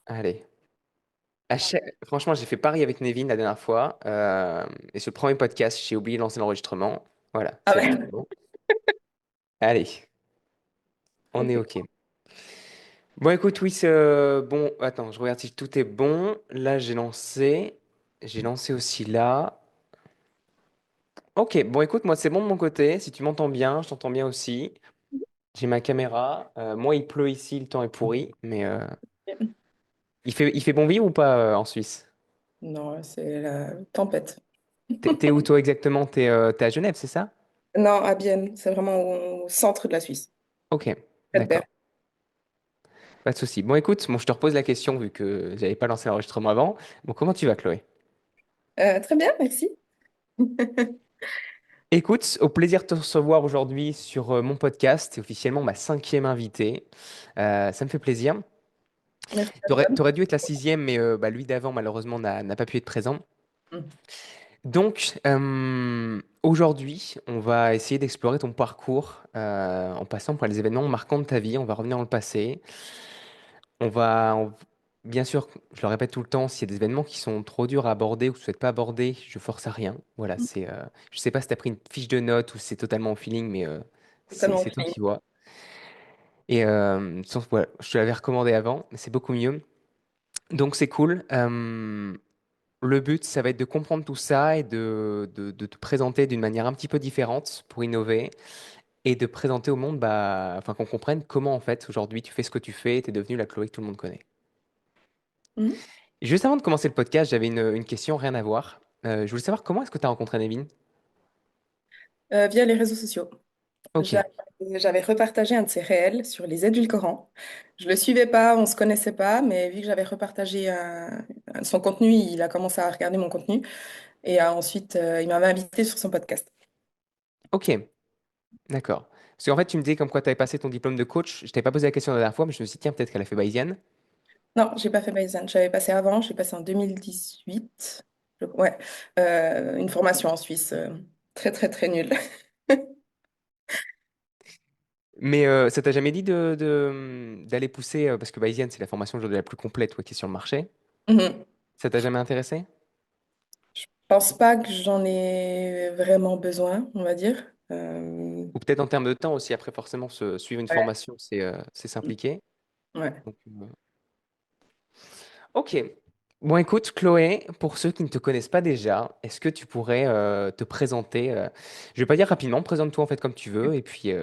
Allez. Franchement, j'ai fait pareil avec Nevin la dernière fois. Et sur le premier podcast, j'ai oublié de lancer l'enregistrement. Voilà, Ah c'est bon, c'est ouais. bon. Allez, on est Ok. OK. Bon, écoute, oui, bon, attends, je regarde si tout est bon. Là, j'ai lancé. J'ai lancé aussi là. OK, bon, écoute, moi, c'est bon de mon côté. Si tu m'entends bien, je t'entends bien aussi. J'ai ma caméra. Moi, il pleut ici, le temps est pourri. Mais il fait bon vivre ou pas en Suisse? Non, c'est la tempête. T'es où, toi, exactement? T'es à Genève, c'est ça? Non, à Bienne, c'est vraiment au centre de la Suisse. OK, Près de Berne. d'accord. Pas de souci. Bon, écoute, bon, je te repose la question vu que j'avais pas lancé l'enregistrement avant. Bon, comment tu vas, Chloé? Très bien, merci. Écoute, au plaisir de te recevoir aujourd'hui sur mon podcast. C'est officiellement ma cinquième invitée. Ça me fait plaisir. Merci à T'aurais, toi. t'aurais dû être la sixième, mais bah, lui d'avant, malheureusement, n'a pas pu être présent. Mm. Donc, aujourd'hui, on va essayer d'explorer ton parcours en passant par les événements marquants de ta vie. On va revenir dans le passé. On va, on- Bien sûr, je le répète tout le temps, s'il y a des événements qui sont trop durs à aborder ou que tu ne souhaites pas aborder, je force à rien. Voilà, je sais pas si tu as pris une fiche de notes ou si c'est totalement au feeling, mais c'est Totalement c'est toi fine. qui vois. Et voilà, je te l'avais recommandé avant, mais c'est beaucoup mieux. Donc c'est cool. Le but, ça va être de comprendre tout ça et de te présenter d'une manière un petit peu différente pour innover et de présenter au monde, bah, enfin qu'on comprenne comment en fait aujourd'hui tu fais ce que tu fais et tu es devenu la Chloé que tout le monde connaît. Mhm. Juste avant de commencer le podcast, j'avais une question, rien à voir. Je voulais savoir comment est-ce que tu as rencontré Nevin? Via les réseaux sociaux. Ok, J'a- J'avais repartagé un de ses réels sur les édulcorants. Je le suivais pas, on se connaissait pas, mais vu que j'avais repartagé son contenu, il a commencé à regarder mon contenu et ensuite il m'avait invité sur son podcast. ok, d'accord. Parce qu'en fait, tu me disais comme quoi tu avais passé ton diplôme de coach. Je t'avais pas posé la question la dernière fois, mais je me suis dit, tiens, peut-être qu'elle a fait Bayesian. Non, j'ai pas fait Bayesian. J'avais passé avant, j'ai passé en 2018. Ouais, une formation en Suisse, très très très nulle. Mais ça t'a jamais dit d'aller pousser, parce que Bayesian, c'est la formation aujourd'hui la plus complète ouais, qui est sur le marché. Mhm. Ça t'a jamais intéressé? Je pense pas que j'en ai vraiment besoin, on va dire. Ou peut-être en termes de temps aussi, après forcément, suivre une Ouais. formation, c'est s'impliquer. Ouais. Donc, ok. Bon, écoute, Chloé, pour ceux qui ne te connaissent pas déjà, est-ce que tu pourrais te présenter je vais pas dire rapidement, présente-toi en fait comme tu veux, et puis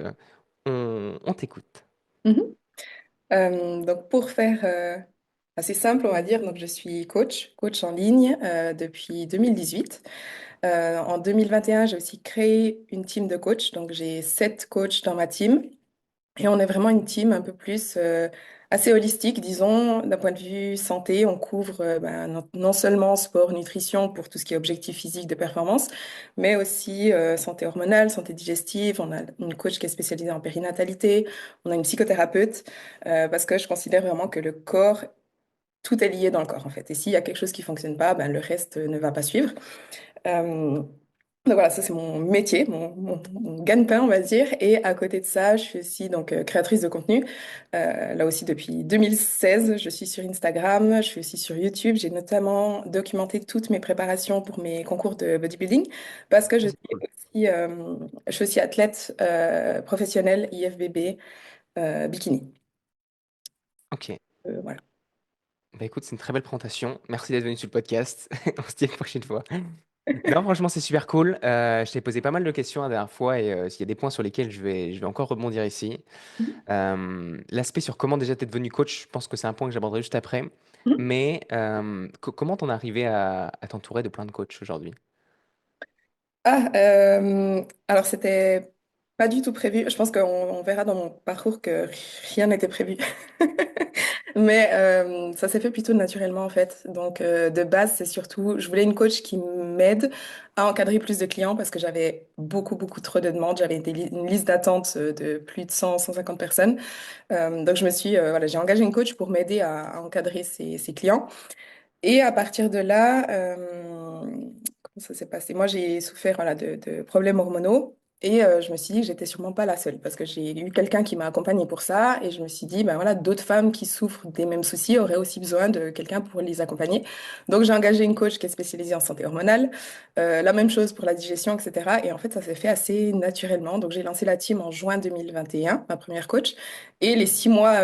on t'écoute. Mhm. Donc pour faire assez simple, on va dire, donc je suis coach en ligne depuis 2018. En 2021, j'ai aussi créé une team de coachs, donc j'ai 7 coachs dans ma team. Et on est vraiment une team un peu plus assez holistique, disons, d'un point de vue santé. On couvre non seulement sport, nutrition pour tout ce qui est objectif physique de performance, mais aussi santé hormonale, santé digestive. On a une coach qui est spécialisée en périnatalité. On a une psychothérapeute parce que je considère vraiment que le corps, tout est lié dans le corps en fait. Et s'il y a quelque chose qui fonctionne pas, ben, le reste ne va pas suivre. Euh, donc voilà, ça c'est mon métier, mon gagne-pain, on va dire. Et à côté de ça, je suis aussi donc créatrice de contenu. Là aussi depuis 2016, je suis sur Instagram, je suis aussi sur YouTube. J'ai notamment documenté toutes mes préparations pour mes concours de bodybuilding parce que Ah, c'est cool. je suis aussi athlète professionnelle IFBB bikini. Ok. Voilà. Bah écoute, c'est une très belle présentation. Merci d'être venu sur le podcast. On se dit à une prochaine fois. Non, franchement, c'est super cool. Je t'ai posé pas mal de questions la dernière fois et il y a des points sur lesquels je vais encore rebondir ici. L'aspect sur comment déjà t'es devenu coach, je pense que c'est un point que j'aborderai juste après. Mais comment t'en es arrivé à t'entourer de plein de coachs aujourd'hui? Alors c'était pas du tout prévu. Je pense qu'on verra dans mon parcours que rien n'était prévu. Mais ça s'est fait plutôt naturellement en fait. Donc de base, c'est surtout, je voulais une coach qui m'aide à encadrer plus de clients parce que j'avais beaucoup trop de demandes. J'avais une liste d'attente de plus de 150 personnes. Donc voilà, j'ai engagé une coach pour m'aider à encadrer ces clients. Et à partir de là, comment ça s'est passé? Moi, j'ai souffert voilà, de problèmes hormonaux Et je me suis dit que j'étais sûrement pas la seule parce que j'ai eu quelqu'un qui m'a accompagnée pour ça et je me suis dit, ben voilà, d'autres femmes qui souffrent des mêmes soucis auraient aussi besoin de quelqu'un pour les accompagner. Donc j'ai engagé une coach qui est spécialisée en santé hormonale, la même chose pour la digestion, etc. Et en fait, ça s'est fait assez naturellement. Donc j'ai lancé la team en juin 2021, ma première coach. Et les 6 mois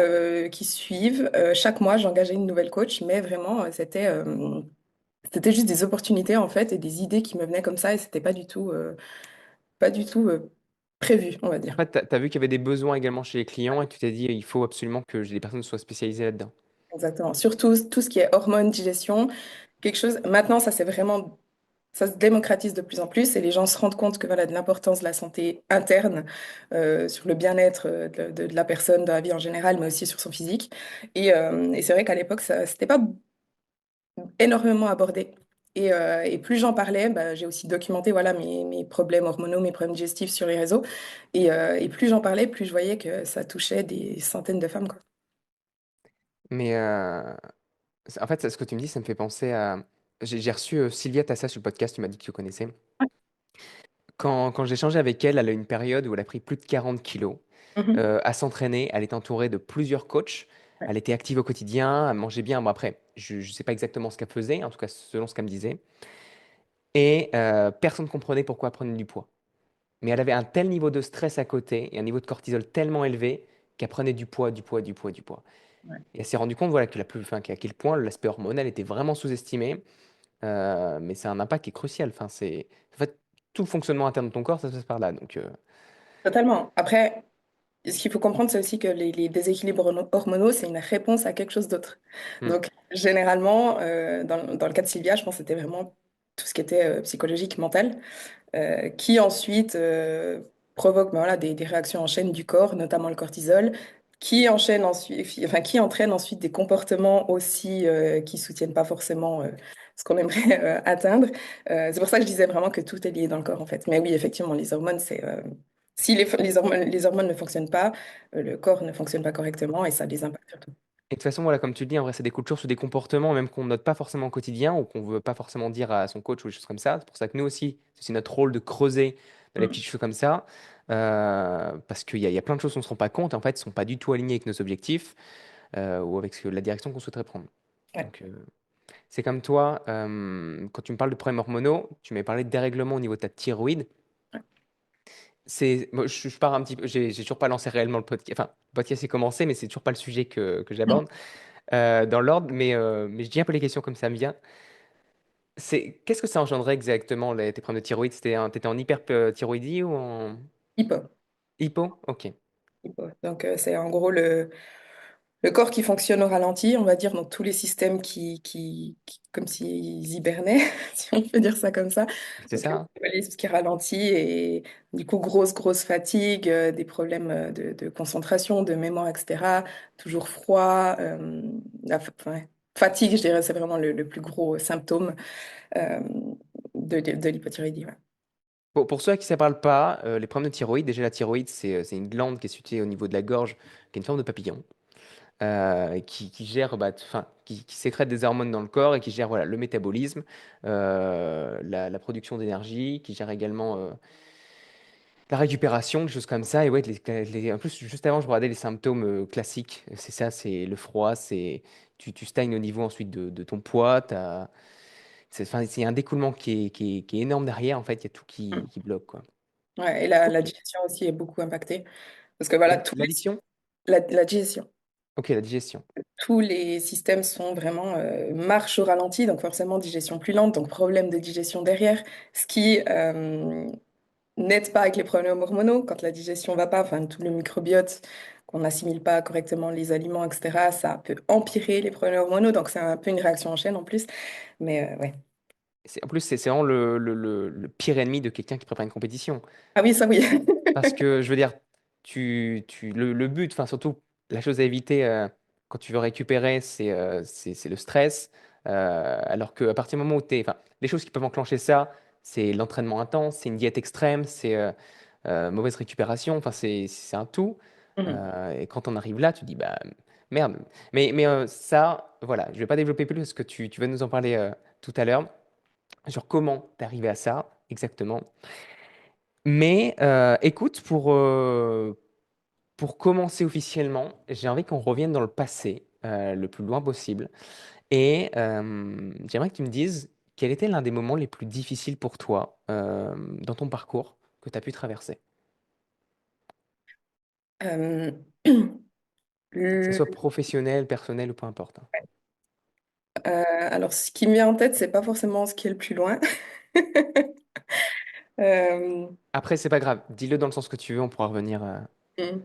qui suivent, chaque mois, j'engageais une nouvelle coach, mais vraiment, c'était juste des opportunités en fait et des idées qui me venaient comme ça et c'était pas du tout prévu, on va En dire. fait, tu as vu qu'il y avait des besoins également chez les clients et tu t'es dit, il faut absolument que des personnes soient spécialisées là-dedans. Exactement. Surtout tout ce qui est hormones, digestion, quelque chose. Maintenant, ça se démocratise de plus en plus et les gens se rendent compte que voilà de l'importance de la santé interne sur le bien-être de la personne, de la vie en général, mais aussi sur son physique. Et c'est vrai qu'à l'époque, ça, c'était pas énormément abordé. Et plus j'en parlais, bah, j'ai aussi documenté voilà, mes problèmes hormonaux, mes problèmes digestifs sur les réseaux. Et plus j'en parlais, plus je voyais que ça touchait des centaines de femmes, quoi. Mais en fait, ce que tu me dis, ça me fait penser à... J'ai reçu Sylvia Tassa sur le podcast, tu m'as dit que tu connaissais. Quand j'ai échangé avec elle, elle a eu une période où elle a pris plus de 40 kilos Mhm. à s'entraîner. Elle est entourée de plusieurs coachs. Ouais, Elle était active au quotidien, elle mangeait bien. Bon, après, je ne sais pas exactement ce qu'elle faisait, en tout cas selon ce qu'elle me disait. Et personne ne comprenait pourquoi elle prenait du poids. Mais elle avait un tel niveau de stress à côté et un niveau de cortisol tellement élevé qu'elle prenait du poids, du poids, du poids, du poids. ouais. Et elle s'est rendue compte voilà, qu'à quel point l'aspect hormonal était vraiment sous-estimé. Mais c'est un impact qui est crucial. Enfin, en fait, tout le fonctionnement interne de ton corps, ça se passe par là. Donc, Totalement. Après, ce qu'il faut comprendre, c'est aussi que les déséquilibres hormonaux, c'est une réponse à quelque chose d'autre. hmm. Donc, généralement, dans le cas de Sylvia, je pense que c'était vraiment tout ce qui était psychologique, mental. Qui ensuite provoque ben voilà, des réactions en chaîne du corps, notamment le cortisol, qui entraîne ensuite des comportements aussi qui soutiennent pas forcément ce qu'on aimerait atteindre. C'est pour ça que je disais vraiment que tout est lié dans le corps en fait. Mais oui, effectivement, les hormones, si les hormones ne fonctionnent pas, le corps ne fonctionne pas correctement et ça a des impacts sur tout. Et de toute façon, voilà, comme tu le dis, en vrai, c'est des coups de sur des comportements, même qu'on note pas forcément au quotidien ou qu'on veut pas forcément dire à son coach ou des choses comme ça. C'est pour ça que nous aussi, c'est notre rôle de creuser dans les Mm. petites choses comme ça. Parce qu'il y a plein de choses qu'on ne se rend pas compte, en fait, qui sont pas du tout alignées avec nos objectifs ou avec la direction qu'on souhaiterait prendre. Ouais. Donc, c'est comme toi, quand tu me parles de problèmes hormonaux, tu m'avais parlé de dérèglement au niveau de ta thyroïde. Moi, je pars un petit peu, j'ai toujours pas lancé réellement le podcast. Enfin, le podcast est commencé, mais c'est toujours pas le sujet que Mm. j'aborde dans l'ordre. Mais je dis un peu les questions comme ça me vient. Qu'est-ce que ça engendrait exactement tes problèmes de thyroïde? T'étais en hyperthyroïdie ou en Hypo. hypo? Ok, Hypo. Donc, c'est en gros le corps qui fonctionne au ralenti, on va dire, donc tous les systèmes comme s'ils hibernaient, si on peut dire ça comme ça. c'est Donc, ça, hein. le métabolisme qui ralentit et du coup, grosse fatigue, des problèmes de concentration, de mémoire, etc. Toujours froid, enfin, fatigue, je dirais, c'est vraiment le plus gros symptôme euh, de l'hypothyroïdie. Ouais. Pour ceux à qui ça parle pas, les problèmes de thyroïde, déjà la thyroïde, c'est une glande qui est située au niveau de la gorge, qui est une forme de papillon. Qui gère, enfin, qui sécrète des hormones dans le corps et qui gère voilà, le métabolisme, la production d'énergie, qui gère également la récupération, des choses comme ça. Et ouais, en plus, juste avant, je regardais les symptômes classiques. C'est ça, c'est le froid, tu stagnes au niveau ensuite de ton poids. Enfin, c'est un découlement qui est énorme derrière. En fait, il y a tout Mm. qui bloque, quoi. Ouais, et la Ok. digestion aussi est beaucoup impactée. Parce que voilà, L'addiction? la digestion. Ok, la digestion. Tous les systèmes sont vraiment marche au ralenti, donc forcément digestion plus lente, donc problème de digestion derrière, ce qui n'aide pas avec les problèmes hormonaux. Quand la digestion va pas, enfin tout le microbiote, qu'on n'assimile pas correctement les aliments, etc., ça peut empirer les problèmes hormonaux, donc c'est un peu une réaction en chaîne en plus. Mais ouais. En plus, c'est vraiment le pire ennemi de quelqu'un qui prépare une compétition. Ah oui, ça oui. Parce que je veux dire, le but, enfin surtout la chose à éviter quand tu veux récupérer, c'est le stress. Alors qu'à partir du moment où enfin, les choses qui peuvent enclencher ça, c'est l'entraînement intense, c'est une diète extrême, c'est mauvaise récupération, enfin c'est un tout. Mhm. Et quand on arrive là, tu dis bah merde. Mais ça, voilà, je vais pas développer plus parce que tu vas nous en parler tout à l'heure sur comment t'es arrivé à ça exactement. Mais écoute, pour commencer officiellement, j'ai envie qu'on revienne dans le passé, le plus loin possible. Et j'aimerais que tu me dises quel était l'un des moments les plus difficiles pour toi dans ton parcours que tu as pu traverser. Euh, Que ce le- soit professionnel, personnel ou peu importe, hein. alors, ce qui me vient en tête, c'est pas forcément ce qui est le plus loin. Euh, Après, c'est pas grave, dis-le dans le sens que tu veux, on pourra revenir. hmm.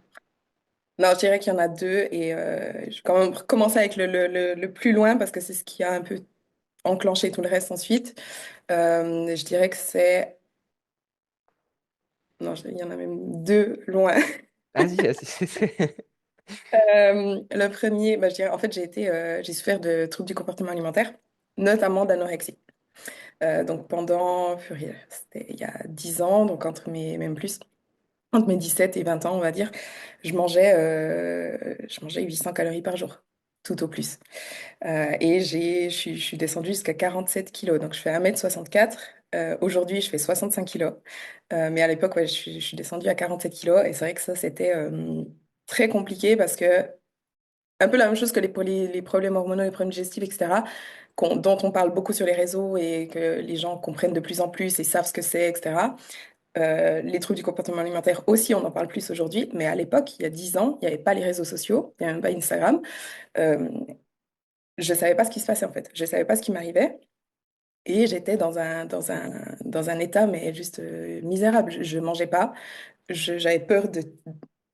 Non, je dirais qu'il y en a deux et je vais quand même commencer avec le plus loin parce que c'est ce qui a un peu enclenché tout le reste ensuite. Je dirais que c'est... Non, il y en a même deux loin. Vas-y, vas-y. Le premier, bah, je dirais, en fait, j'ai souffert de troubles du comportement alimentaire, notamment d'anorexie. Donc pendant, purée, c'était il y a 10 ans, donc même plus, entre mes 17 et 20 ans, on va dire, je mangeais 800 calories par jour, tout au plus. Et je suis descendue jusqu'à 47 kilos. Donc, je fais 1,64 m. Aujourd'hui, je fais 65 kilos. Mais à l'époque, ouais, je suis descendue à 47 kilos. Et c'est vrai que ça, c'était très compliqué parce que, un peu la même chose que les problèmes hormonaux, les problèmes digestifs, etc., dont on parle beaucoup sur les réseaux et que les gens comprennent de plus en plus et savent ce que c'est, etc. Les troubles du comportement alimentaire aussi, on en parle plus aujourd'hui. Mais à l'époque, il y a 10 ans, il n'y avait pas les réseaux sociaux, il n'y avait même pas Instagram. Euh, je savais pas ce qui se passait en fait. Je savais pas ce qui m'arrivait et j'étais dans un état mais juste misérable. Je mangeais pas, j'avais peur de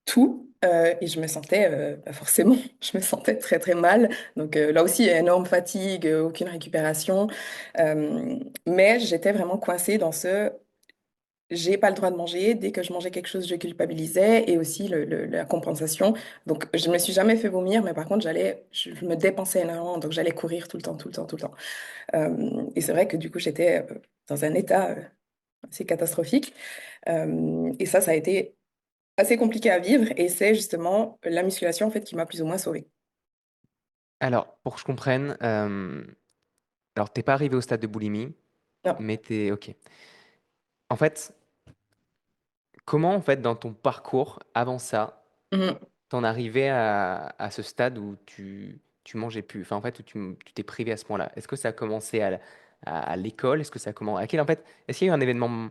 tout et je me sentais bah, forcément, je me sentais très très mal. Donc là aussi, énorme fatigue, aucune récupération. Euh, mais j'étais vraiment coincée dans ce j'ai pas le droit de manger. Dès que je mangeais quelque chose, je culpabilisais et aussi la compensation. Donc, je me suis jamais fait vomir, mais par contre, je me dépensais énormément. Donc, j'allais courir tout le temps, tout le temps, tout le temps. Et c'est vrai que du coup, j'étais dans un état assez catastrophique. Et ça a été assez compliqué à vivre. Et c'est justement la musculation, en fait, qui m'a plus ou moins sauvée. Alors, pour que je comprenne, alors t'es pas arrivé au stade de boulimie, Non. mais t'es ok. En fait, comment en fait dans ton parcours avant ça, Mhm. t'en arrivais à ce stade où tu mangeais plus, enfin en fait où tu t'es privé à ce point-là? Est-ce que ça a commencé à l'école? Est-ce que ça a commencé à quel en fait, est-ce qu'il y a eu un événement,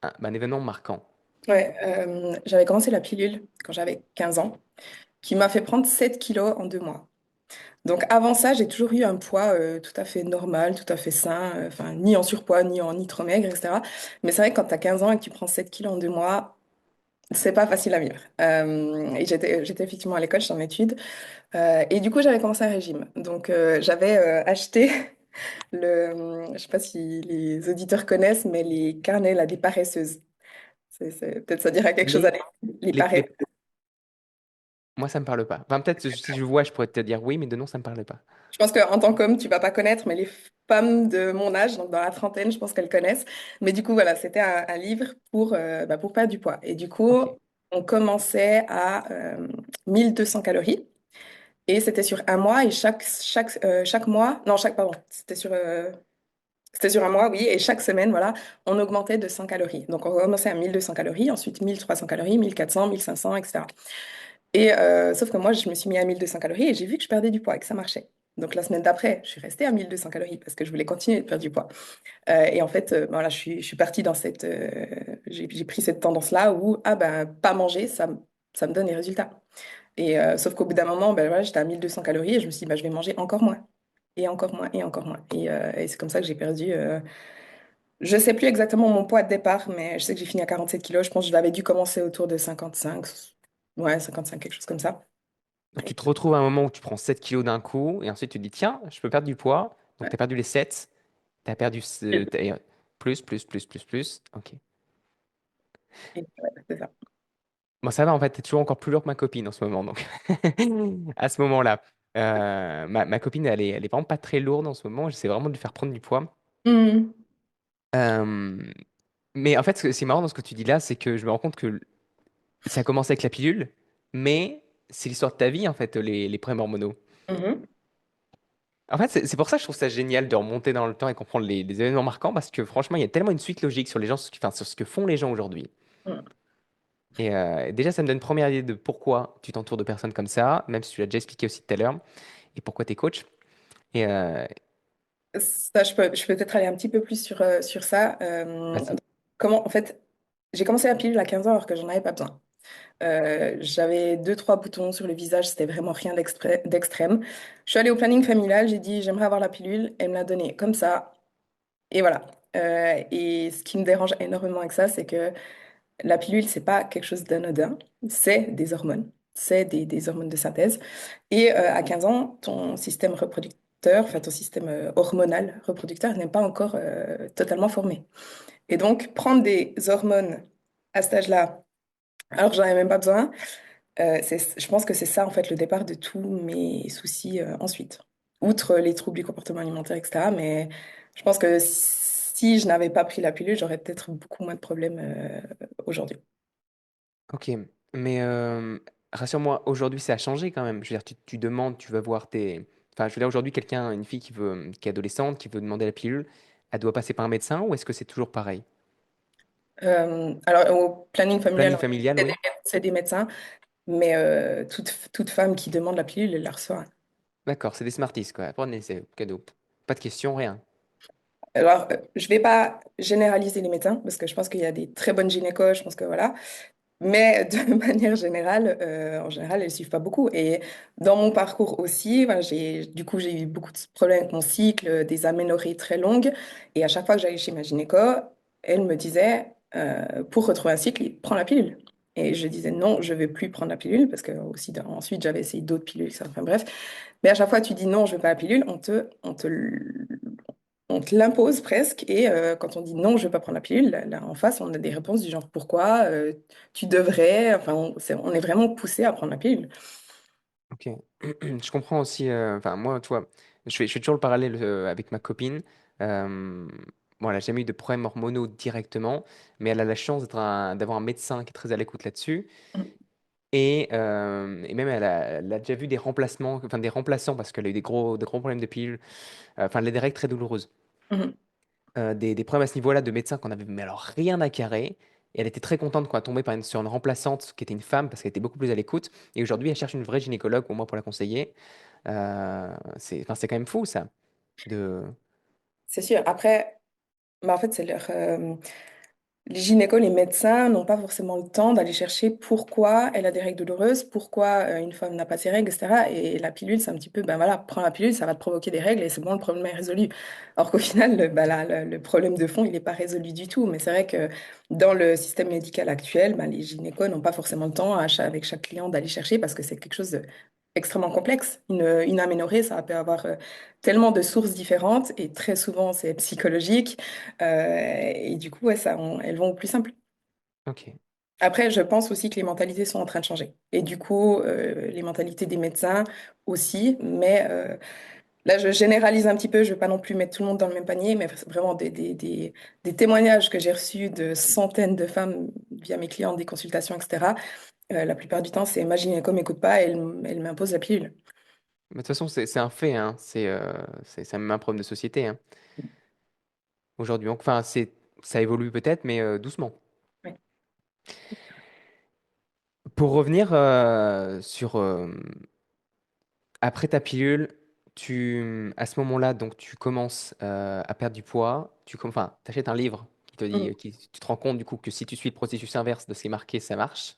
un événement marquant? Ouais, j'avais commencé la pilule quand j'avais 15 ans, qui m'a fait prendre 7 kilos en 2 mois. Donc avant ça, j'ai toujours eu un poids tout à fait normal, tout à fait sain, enfin ni en surpoids, ni trop maigre, etc. Mais c'est vrai que quand tu as 15 ans et que tu prends 7 kilos en 2 mois, c'est pas facile à vivre. Et j'étais effectivement à l'école, j'étais en études. Et du coup, j'avais commencé un régime. Donc j'avais acheté je sais pas si les auditeurs connaissent, mais les carnets là, des paresseuses. Peut-être ça dira quelque chose à Les, les les... paresseuses. Moi ça me parle pas. Enfin peut-être si je vois, je pourrais te dire oui, mais de nom ça me parlait pas. Je pense qu'en tant qu'homme, tu vas pas connaître, mais les femmes de mon âge, donc dans la trentaine, je pense qu'elles connaissent. Mais du coup, voilà, c'était un livre pour perdre du poids. Et du coup, Ok. on commençait à 1200 calories. Et c'était sur un mois. Et chaque mois, non, pardon, c'était sur un mois, oui. Et chaque semaine, voilà, on augmentait de 100 calories. Donc, on commençait à 1200 calories, ensuite 1300 calories, 1400, 1500, etc. Et sauf que moi, je me suis mis à 1200 calories et j'ai vu que je perdais du poids et que ça marchait. Donc la semaine d'après, je suis restée à 1200 calories parce que je voulais continuer de perdre du poids. Et en fait, voilà, je suis partie dans j'ai pris cette tendance-là où, ah ben, pas manger, ça me donne les résultats. Et sauf qu'au bout d'un moment, ben, voilà, j'étais à 1200 calories et je me suis dit, bah, je vais manger encore moins. Et encore moins, et encore moins. Et c'est comme ça que j'ai perdu. Je sais plus exactement mon poids de départ, mais je sais que j'ai fini à 47 kilos. Je pense que je l'avais dû commencer autour de 55. Ouais, 55, quelque chose comme ça. Donc tu te retrouves à un moment où tu prends 7 kilos d'un coup et ensuite tu te dis tiens, je peux perdre du poids. Donc tu as perdu les 7, tu as perdu plus. Ok. Ouais, c'est ça. Moi ça va en fait, tu es toujours encore plus lourd que ma copine en ce moment. Donc à ce moment-là, ma copine elle est vraiment pas très lourde en ce moment. J'essaie vraiment de lui faire prendre du poids. Mhm. Euh, mais en fait, ce qui est marrant dans ce que tu dis là, c'est que je me rends compte que ça a commencé avec la pilule, mais c'est l'histoire de ta vie en fait, les problèmes hormonaux. Mhm. En fait, c'est pour ça que je trouve ça génial de remonter dans le temps et comprendre les événements marquants parce que franchement, il y a tellement une suite logique sur les gens, enfin, sur ce que font les gens aujourd'hui. Mm. Et déjà, ça me donne une première idée de pourquoi tu t'entoures de personnes comme ça, même si tu l'as déjà expliqué aussi tout à l'heure, et pourquoi tu es coach. Et Ça, je peux peut-être aller un petit peu plus sur ça. vas-y. Comment, en fait, j'ai commencé la pilule à 15 ans alors que j'en avais pas besoin. J'avais deux, trois boutons sur le visage, c'était vraiment rien d'extrême. Je suis allée au planning familial, j'ai dit j'aimerais avoir la pilule, elle me l'a donnée comme ça, et voilà. Et ce qui me dérange énormément avec ça, c'est que la pilule, c'est pas quelque chose d'anodin, c'est des hormones, c'est des hormones de synthèse. Et à 15 ans, ton système reproducteur, enfin ton système hormonal reproducteur n'est pas encore totalement formé. Et donc, prendre des hormones à cet âge-là, alors que j'en ai même pas besoin, je pense que c'est ça, en fait, le départ de tous mes soucis ensuite. Outre les troubles du comportement alimentaire, etc. Mais je pense que si je n'avais pas pris la pilule, j'aurais peut-être beaucoup moins de problèmes aujourd'hui. Ok, mais rassure-moi, aujourd'hui ça a changé quand même. Je veux dire, tu demandes, tu vas voir tes. Enfin, je veux dire, aujourd'hui, quelqu'un, une fille qui est adolescente, qui veut demander la pilule, elle doit passer par un médecin ou est-ce que c'est toujours pareil? Alors, au planning familial, Planning familial, c'est des, oui. c'est des médecins, mais toute femme qui demande la pilule, elle la reçoit. D'accord, c'est des Smarties, quoi. Prenez, c'est cadeau. Pas de questions, rien. Alors, je vais pas généraliser les médecins, parce que je pense qu'il y a des très bonnes gynécos, je pense que voilà. Mais de manière générale, en général, elles suivent pas beaucoup. Et dans mon parcours aussi, ben, j'ai eu beaucoup de problèmes avec mon cycle, des aménorrhées très longues. Et à chaque fois que j'allais chez ma gynéco, elle me disait, pour retrouver un cycle, prends la pilule. Et je disais non, je vais plus prendre la pilule parce que aussi ensuite j'avais essayé d'autres pilules, ça, enfin bref. Mais à chaque fois tu dis non, je veux pas la pilule, on te l'impose presque. Et quand on dit non, je veux pas prendre la pilule, là, en face, on a des réponses du genre pourquoi, tu devrais. Enfin, on est vraiment poussé à prendre la pilule. Ok. Je comprends aussi. Enfin, moi, tu vois, je fais toujours le parallèle avec ma copine. Euh, bon, elle n'a jamais eu de problème hormonaux directement, mais elle a la chance d'avoir un médecin qui est très à l'écoute là-dessus. Et même, elle a déjà vu des remplacements, enfin des remplaçants, parce qu'elle a eu des gros problèmes de pilules. Enfin, elle a des règles très douloureuses. Mhm. Des problèmes à ce niveau-là de médecins qu'on avait mais alors rien à carrer. Et elle était très contente quand elle tombait sur une remplaçante qui était une femme parce qu'elle était beaucoup plus à l'écoute. Et aujourd'hui, elle cherche une vraie gynécologue, au moins pour la conseiller. Enfin, c'est quand même fou, ça. De... C'est sûr. Après, bah, en fait, les gynécos, les médecins n'ont pas forcément le temps d'aller chercher pourquoi elle a des règles douloureuses, pourquoi une femme n'a pas ses règles, etc. Et la pilule, c'est un petit peu, ben voilà, prends la pilule, ça va te provoquer des règles et c'est bon, le problème est résolu. Alors qu'au final, le problème de fond, il n'est pas résolu du tout. Mais c'est vrai que dans le système médical actuel, ben, les gynécos n'ont pas forcément le temps avec chaque client d'aller chercher parce que c'est quelque chose d'extrêmement complexe. Une aménorrhée, ça peut avoir tellement de sources différentes et très souvent, c'est psychologique. Et du coup, ouais, elles vont au plus simple. Ok. Après, je pense aussi que les mentalités sont en train de changer. Et du coup, les mentalités des médecins aussi. Mais là, je généralise un petit peu. Je ne vais pas non plus mettre tout le monde dans le même panier, mais c'est vraiment des témoignages que j'ai reçus de centaines de femmes via mes clients, des consultations, etc. La plupart du temps, c'est ma gynéco m'écoute pas, elle m'impose la pilule. Mais de toute façon, c'est un fait, hein. C'est même un problème de société, hein. Aujourd'hui, enfin, ça évolue peut-être, mais doucement. Ouais. Pour revenir sur après ta pilule, à ce moment-là, donc tu commences à perdre du poids. Enfin, t'achètes un livre qui te dit, Mm. tu te rends compte du coup que si tu suis le processus inverse de ce qui est marqué, ça marche.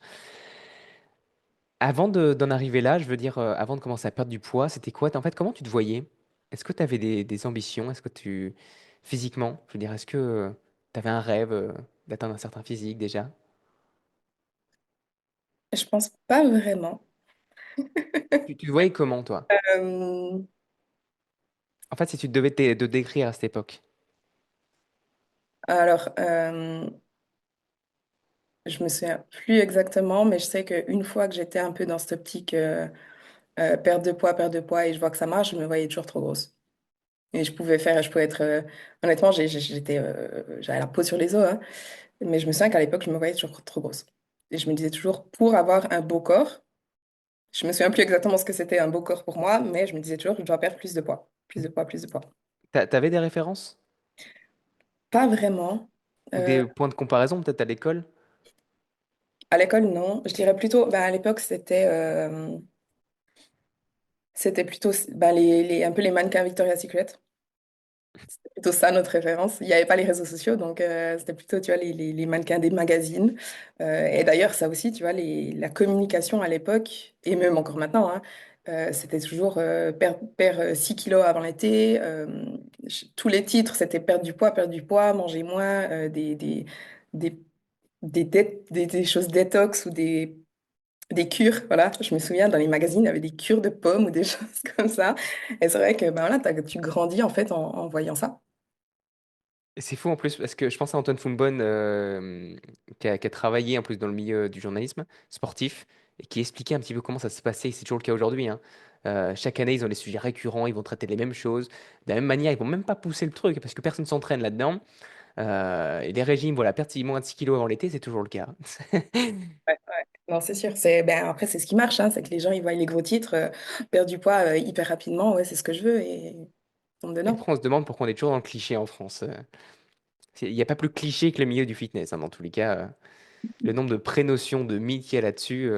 Avant d'en arriver là, je veux dire, avant de commencer à perdre du poids, c'était quoi? En fait, comment tu te voyais? Est-ce que tu avais des ambitions? Physiquement, je veux dire, est-ce que tu avais un rêve d'atteindre un certain physique déjà? Je pense pas vraiment. Tu te voyais comment, toi? Euh, En fait, si tu devais te décrire à cette époque. alors, je me souviens plus exactement, mais je sais qu'une fois que j'étais un peu dans cette optique perte de poids, et je vois que ça marche, je me voyais toujours trop grosse. Et je pouvais être, honnêtement, j'avais la peau sur les os, hein, mais je me souviens qu'à l'époque, je me voyais toujours trop grosse. Et je me disais toujours, pour avoir un beau corps, je me souviens plus exactement ce que c'était un beau corps pour moi, mais je me disais toujours, je dois perdre plus de poids, plus de poids, plus de poids. T'avais des références? Pas vraiment. Ou Euh, des points de comparaison peut-être à l'école? À l'école, non. Je dirais plutôt, ben, à l'époque, c'était plutôt ben, un peu les mannequins Victoria's Secret. C'était plutôt ça notre référence. Il n'y avait pas les réseaux sociaux, donc c'était plutôt, tu vois, les mannequins des magazines. Et d'ailleurs, ça aussi, tu vois, la communication à l'époque, et même encore maintenant, hein, c'était toujours perdre 6 kilos avant l'été. Tous les titres, c'était perdre du poids, manger moins, des, des choses détox ou des cures. Voilà, je me souviens, dans les magazines, il y avait des cures de pommes ou des choses comme ça. Et c'est vrai que ben, voilà, tu grandis en fait en voyant ça. Et c'est fou en plus parce que je pense à Antoine Foumbonne qui a travaillé en plus dans le milieu du journalisme sportif et qui expliquait un petit peu comment ça se passait. C'est toujours le cas aujourd'hui, hein. Chaque année, ils ont des sujets récurrents, ils vont traiter les mêmes choses. De la même manière, ils vont même pas pousser le truc parce que personne s'entraîne là-dedans. Et les régimes, voilà, perdre moins de 6 kilos avant l'été, c'est toujours le cas. Ouais, ouais. Non, c'est sûr. Ben, après, c'est ce qui marche, hein, c'est que les gens, ils voient les gros titres, perdre du poids hyper rapidement. Ouais, c'est ce que je veux et ils tombent Et dedans. après, on se demande pourquoi on est toujours dans le cliché en France. Il n'y a pas plus cliché que le milieu du fitness, hein, dans tous les cas. Le nombre de prénotions, de mythes qu'il y a là-dessus.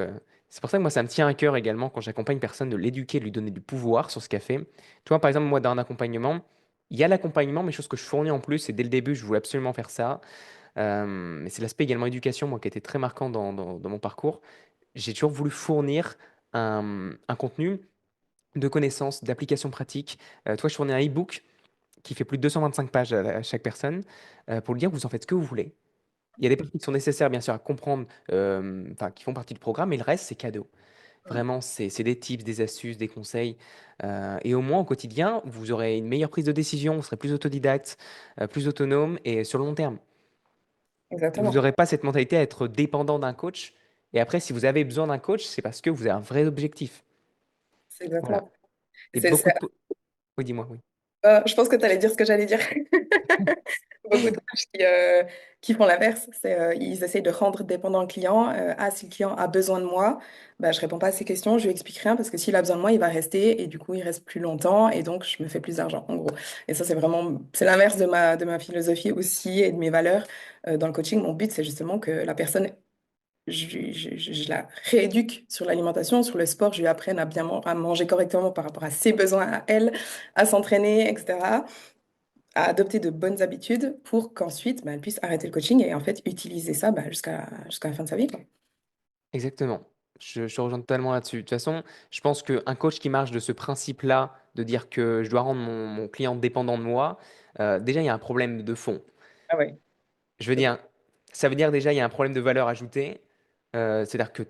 C'est pour ça que moi, ça me tient à cœur également quand j'accompagne une personne de l'éduquer, de lui donner du pouvoir sur ce qu'elle fait. Tu vois, par exemple, moi, dans un accompagnement, il y a l'accompagnement, mais chose que je fournis en plus, et dès le début, je voulais absolument faire ça. Mais c'est l'aspect également éducation, moi, qui a été très marquant dans mon parcours. J'ai toujours voulu fournir un contenu de connaissances, d'applications pratiques. Toi, je fournis un e-book qui fait plus de 225 pages à chaque personne pour lui dire, vous en faites ce que vous voulez. Il y a des parties qui sont nécessaires, bien sûr, à comprendre, enfin, qui font partie du programme, mais le reste, c'est cadeau. Vraiment, c'est des tips, des astuces, des conseils. Et au moins, au quotidien, vous aurez une meilleure prise de décision, vous serez plus autodidacte, plus autonome et sur le long terme. Vous Exactement. n'aurez pas cette mentalité à être dépendant d'un coach. Et après, si vous avez besoin d'un coach, c'est parce que vous avez un vrai objectif. C'est Voilà. exactement. Et C'est, beaucoup c'est- de... Oui, dis-moi, oui. je pense que tu allais dire ce que j'allais dire. Beaucoup de coachs qui font l'inverse. Ils essayent de rendre dépendant le client. Ah, si le client a besoin de moi, bah, je réponds pas à ses questions, je lui explique rien parce que s'il a besoin de moi, il va rester et du coup, il reste plus longtemps et donc, je me fais plus d'argent, en gros. Et ça, c'est l'inverse de ma philosophie aussi et de mes valeurs. Dans le coaching, mon but, c'est justement que la personne, je la rééduque sur l'alimentation, sur le sport, je lui apprenne à à manger correctement par rapport à ses besoins à elle, à s'entraîner, etc., à adopter de bonnes habitudes pour qu'ensuite, bah, elle puisse arrêter le coaching et en fait utiliser ça bah, jusqu'à la fin de sa vie, quoi. Exactement. Je te rejoins totalement là-dessus. De toute façon, je pense qu'un coach qui marche de ce principe-là, de dire que je dois rendre mon client dépendant de moi, déjà, il y a un problème de fond. Ah ouais. Je veux dire, ça veut dire déjà, il y a un problème de valeur ajoutée. C'est-à-dire que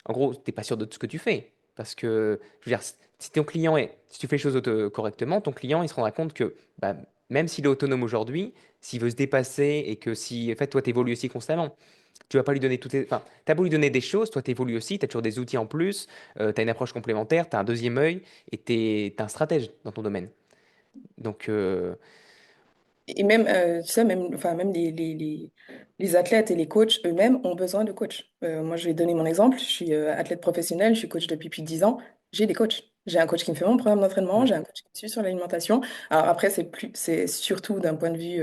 en gros, tu n'es pas sûr de ce que tu fais. Parce que, je veux dire, si ton client si tu fais les choses correctement, ton client, il se rendra compte que bah, même s'il est autonome aujourd'hui, s'il veut se dépasser et que si, en fait, toi, tu évolues aussi constamment, tu vas pas lui donner toutes enfin, tu as beau lui donner des choses, toi, tu évolues aussi, tu as toujours des outils en plus, tu as une approche complémentaire, tu as un deuxième œil et tu es un stratège dans ton domaine. Donc, Et même, tu sais, même, enfin, même les athlètes et les coachs eux-mêmes ont besoin de coachs. Moi, je vais donner mon exemple. Je suis athlète professionnel, je suis coach depuis plus de 10 ans. J'ai des coachs. J'ai un coach qui me fait mon programme d'entraînement, mm, j'ai un coach qui me suit sur l'alimentation. Alors après, c'est surtout d'un point de vue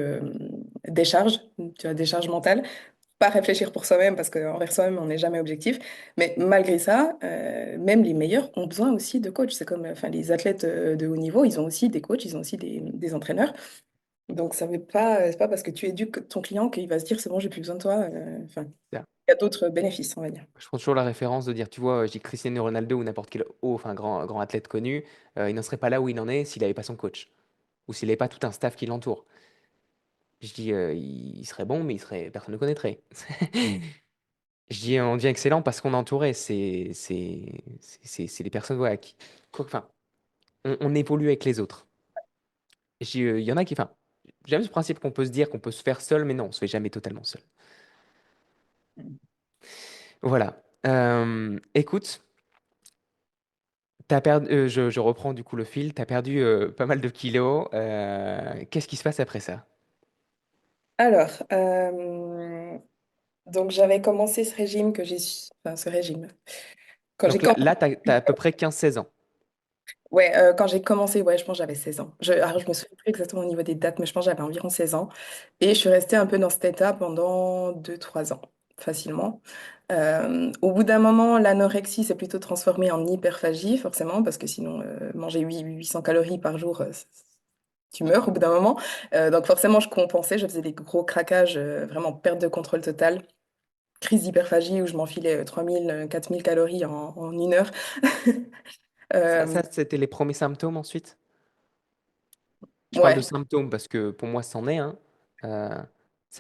décharge, tu vois, décharge mentale. Pas réfléchir pour soi-même parce qu'envers soi-même, on n'est jamais objectif. Mais malgré ça, même les meilleurs ont besoin aussi de coachs. C'est comme enfin, les athlètes de haut niveau, ils ont aussi des coachs, ils ont aussi des entraîneurs. Donc, ça veut pas, c'est pas parce que tu éduques ton client qu'il va se dire c'est bon, j'ai plus besoin de toi. Enfin, c'est il y a d'autres bénéfices, on va dire. je prends toujours la référence de dire, tu vois, je dis Cristiano Ronaldo ou n'importe quel enfin, grand athlète connu, il n'en serait pas là où il en est s'il n'avait pas son coach ou s'il n'avait pas tout un staff qui l'entoure. Je dis, il serait bon, mais personne ne le connaîtrait. Je dis, on devient excellent parce qu'on est entouré. C'est les personnes, voilà, enfin, on évolue avec les autres. Je dis, il y en a qui, enfin, j'aime ce principe qu'on peut se dire qu'on peut se faire seul, mais non, on se fait jamais totalement seul. Voilà. Écoute. T'as perdu, je reprends du coup le fil, tu as perdu pas mal de kilos. Qu'est-ce qui se passe après ça? Alors, donc j'avais commencé ce régime enfin ce régime. Quand j'ai Donc là, commencé, là tu as, à peu près 15-16 ans. ouais, quand j'ai commencé, ouais, je pense que j'avais 16 ans. Alors, je me souviens plus exactement au niveau des dates, mais je pense que j'avais environ 16 ans. Et je suis restée un peu dans cet état pendant 2 3 ans. facilement. Au bout d'un moment, l'anorexie s'est plutôt transformée en hyperphagie, forcément, parce que sinon, manger 800 calories par jour, tu meurs au bout d'un moment. Donc forcément, je compensais, je faisais des gros craquages, vraiment perte de contrôle totale, crise d'hyperphagie où je m'enfilais 3000, 4000 calories en 1 heure. Euh, C'était les premiers symptômes ensuite? Je parle de ouais, symptômes parce que pour moi, c'en est, hein. Euh,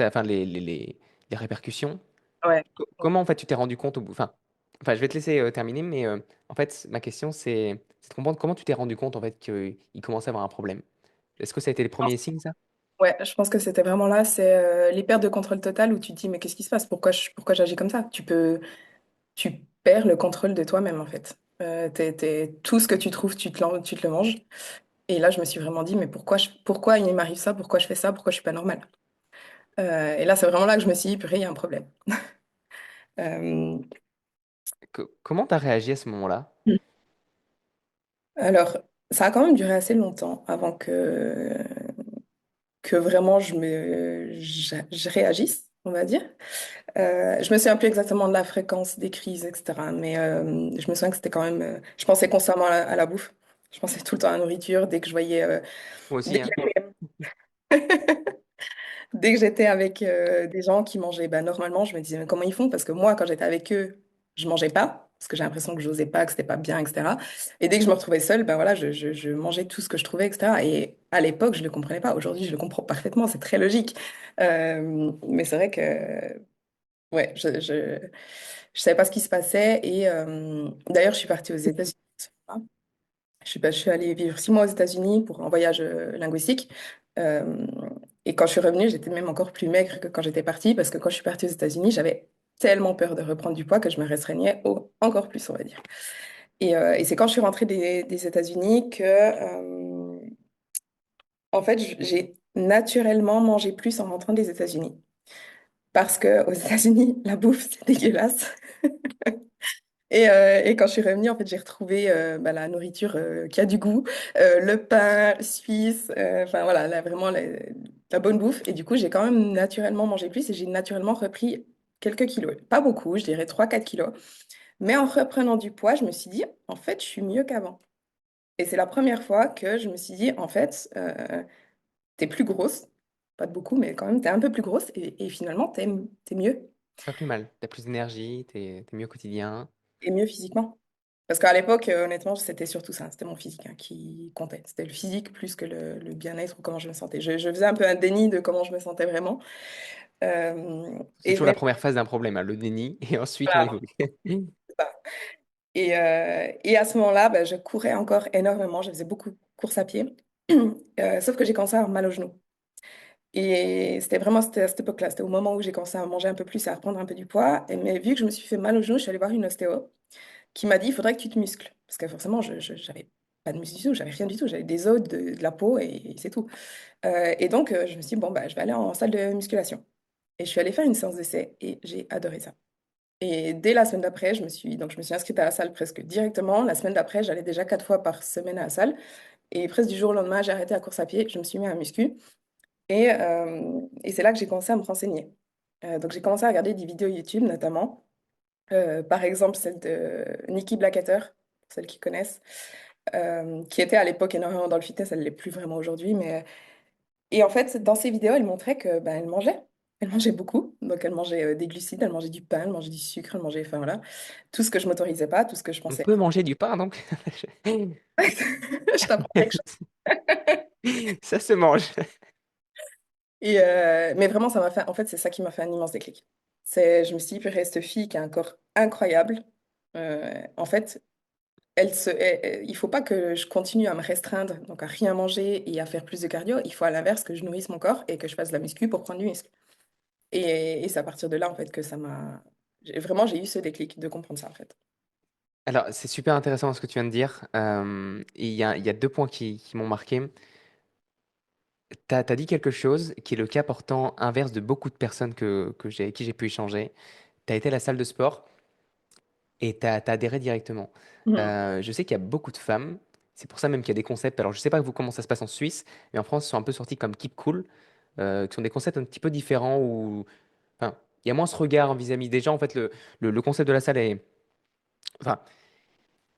enfin, les répercussions. ouais. Comment, en fait, tu t'es rendu compte au bout... Enfin, je vais te laisser terminer, mais en fait, ma question, c'est de comprendre comment tu t'es rendu compte, en fait, qu'il commençait à avoir un problème. Est-ce que ça a été les premiers signes, ça? Ouais, je pense que c'était vraiment là, c'est les pertes de contrôle total où tu te dis, mais qu'est-ce qui se passe? Pourquoi j'agis comme ça? Tu perds le contrôle de toi-même, en fait. Tout ce que tu trouves, tu te le manges. Et là, je me suis vraiment dit, mais pourquoi il m'arrive ça? Pourquoi je fais ça? Pourquoi je suis pas normale? Et là, c'est vraiment là que je me suis dit, purée, il y a un problème. Euh, Comment t'as réagi à ce moment-là? alors, ça a quand même duré assez longtemps avant que vraiment je réagisse, on va dire. Je me souviens plus exactement de la fréquence des crises, etc. Mais je me souviens que c'était quand même. Je pensais constamment à la bouffe. Je pensais tout le temps à la nourriture. Dès que je voyais. Moi Dès aussi, que hein. Dès que j'étais avec des gens qui mangeaient normalement, je me disais, mais comment ils font? Parce que moi, quand j'étais avec eux, je mangeais pas. Parce que j'ai l'impression que j'osais pas, que c'était pas bien, etc. Et dès que je me retrouvais seule, ben voilà, je mangeais tout ce que je trouvais, etc. Et à l'époque, je le comprenais pas. Aujourd'hui, je le comprends parfaitement. C'est très logique. Mais c'est vrai que. Ouais, je savais pas ce qui se passait. Et d'ailleurs, je suis partie aux États-Unis. Je suis allée vivre 6 mois aux États-Unis pour un voyage linguistique. Euh, et quand je suis revenue, j'étais même encore plus maigre que quand j'étais partie, parce que quand je suis partie aux États-Unis, j'avais tellement peur de reprendre du poids que je me restreignais encore plus, on va dire. Et c'est quand je suis rentrée des États-Unis que, en fait, j'ai naturellement mangé plus en rentrant des États-Unis. Parce que aux États-Unis, la bouffe, c'est dégueulasse. Et quand je suis revenue, en fait, j'ai retrouvé la nourriture qui a du goût, le pain suisse, enfin voilà, vraiment la bonne bouffe. Et du coup, j'ai quand même naturellement mangé plus et j'ai naturellement repris quelques kilos. Pas beaucoup, je dirais 3 4 kilos. Mais en reprenant du poids, je me suis dit, en fait, je suis mieux qu'avant. Et c'est la première fois que je me suis dit, en fait, t'es plus grosse. Pas de beaucoup, mais quand même, t'es un peu plus grosse. Et finalement, t'es mieux. Pas plus mal. T'as plus d'énergie, t'es mieux au quotidien. Et mieux physiquement. Parce qu'à l'époque, honnêtement, c'était surtout ça, c'était mon physique qui comptait. C'était le physique plus que le bien-être ou comment je me sentais. Je faisais un peu un déni de comment je me sentais vraiment. C'est Et je toujours la m'ai... première phase d'un problème, hein, le déni, et ensuite on Voilà, évolue. c'est ça. Et à ce moment-là, ben, je courais encore énormément, je faisais beaucoup de courses à pied. Sauf que j'ai commencé à avoir mal aux genoux. Et c'était à cette époque-là, c'était au moment où j'ai commencé à manger un peu plus et à reprendre un peu du poids. Mais vu que je me suis fait mal aux genoux, je suis allée voir une ostéo qui m'a dit, il faudrait que tu te muscles. Parce que forcément, j'avais pas de muscles du tout, j'avais rien du tout, j'avais des os, de la peau et c'est tout. Et donc, je me suis dit, bon, bah, je vais aller en salle de musculation. Et je suis allée faire une séance d'essai et j'ai adoré ça. Et dès la semaine d'après, je me suis inscrite à la salle presque directement. La semaine d'après, j'allais déjà 4 fois par semaine à la salle. Et presque du jour au lendemain, j'ai arrêté la course à pied, je me suis mis à la muscu. Et c'est là que j'ai commencé à me renseigner. Donc, j'ai commencé à regarder des vidéos YouTube, notamment. Par exemple, celle de Nikki Blackhatter, pour celles qui connaissent, qui était à l'époque énormément dans le fitness, elle ne l'est plus vraiment aujourd'hui. Et en fait, dans ces vidéos, elle montrait que ben, elle mangeait. Elle mangeait beaucoup. Donc, elle mangeait des glucides, elle mangeait du pain, elle mangeait du sucre, elle mangeait, enfin voilà, tout ce que je m'autorisais pas, tout ce que je On pensais. peut manger du pain, donc. Je t'apprends quelque chose. Ça se mange. Mais vraiment, ça m'a fait. En fait, c'est ça qui m'a fait un immense déclic. Je me suis dit, purée, cette fille qui a un corps incroyable. En fait, il faut pas que je continue à me restreindre, donc à rien manger et à faire plus de cardio. Il faut à l'inverse que je nourrisse mon corps et que je fasse de la muscu pour prendre du muscle. Et c'est à partir de là, en fait, que ça m'a. Vraiment, j'ai eu ce déclic de comprendre ça, en fait. Alors, c'est super intéressant ce que tu viens de dire. Et il y a deux points qui m'ont marqué. T'as dit quelque chose qui est le cas pourtant inverse de beaucoup de personnes avec qui j'ai pu échanger. T'as été à la salle de sport et t'as adhéré directement. Mhm. Je sais qu'il y a beaucoup de femmes, c'est pour ça même qu'il y a des concepts. Alors, je sais pas vous comment ça se passe en Suisse, mais en France, ils sont un peu sortis comme Keep Cool, qui sont des concepts un petit peu différents où, enfin, il y a moins ce regard vis-à-vis des gens. En fait, le concept de la salle est. Enfin,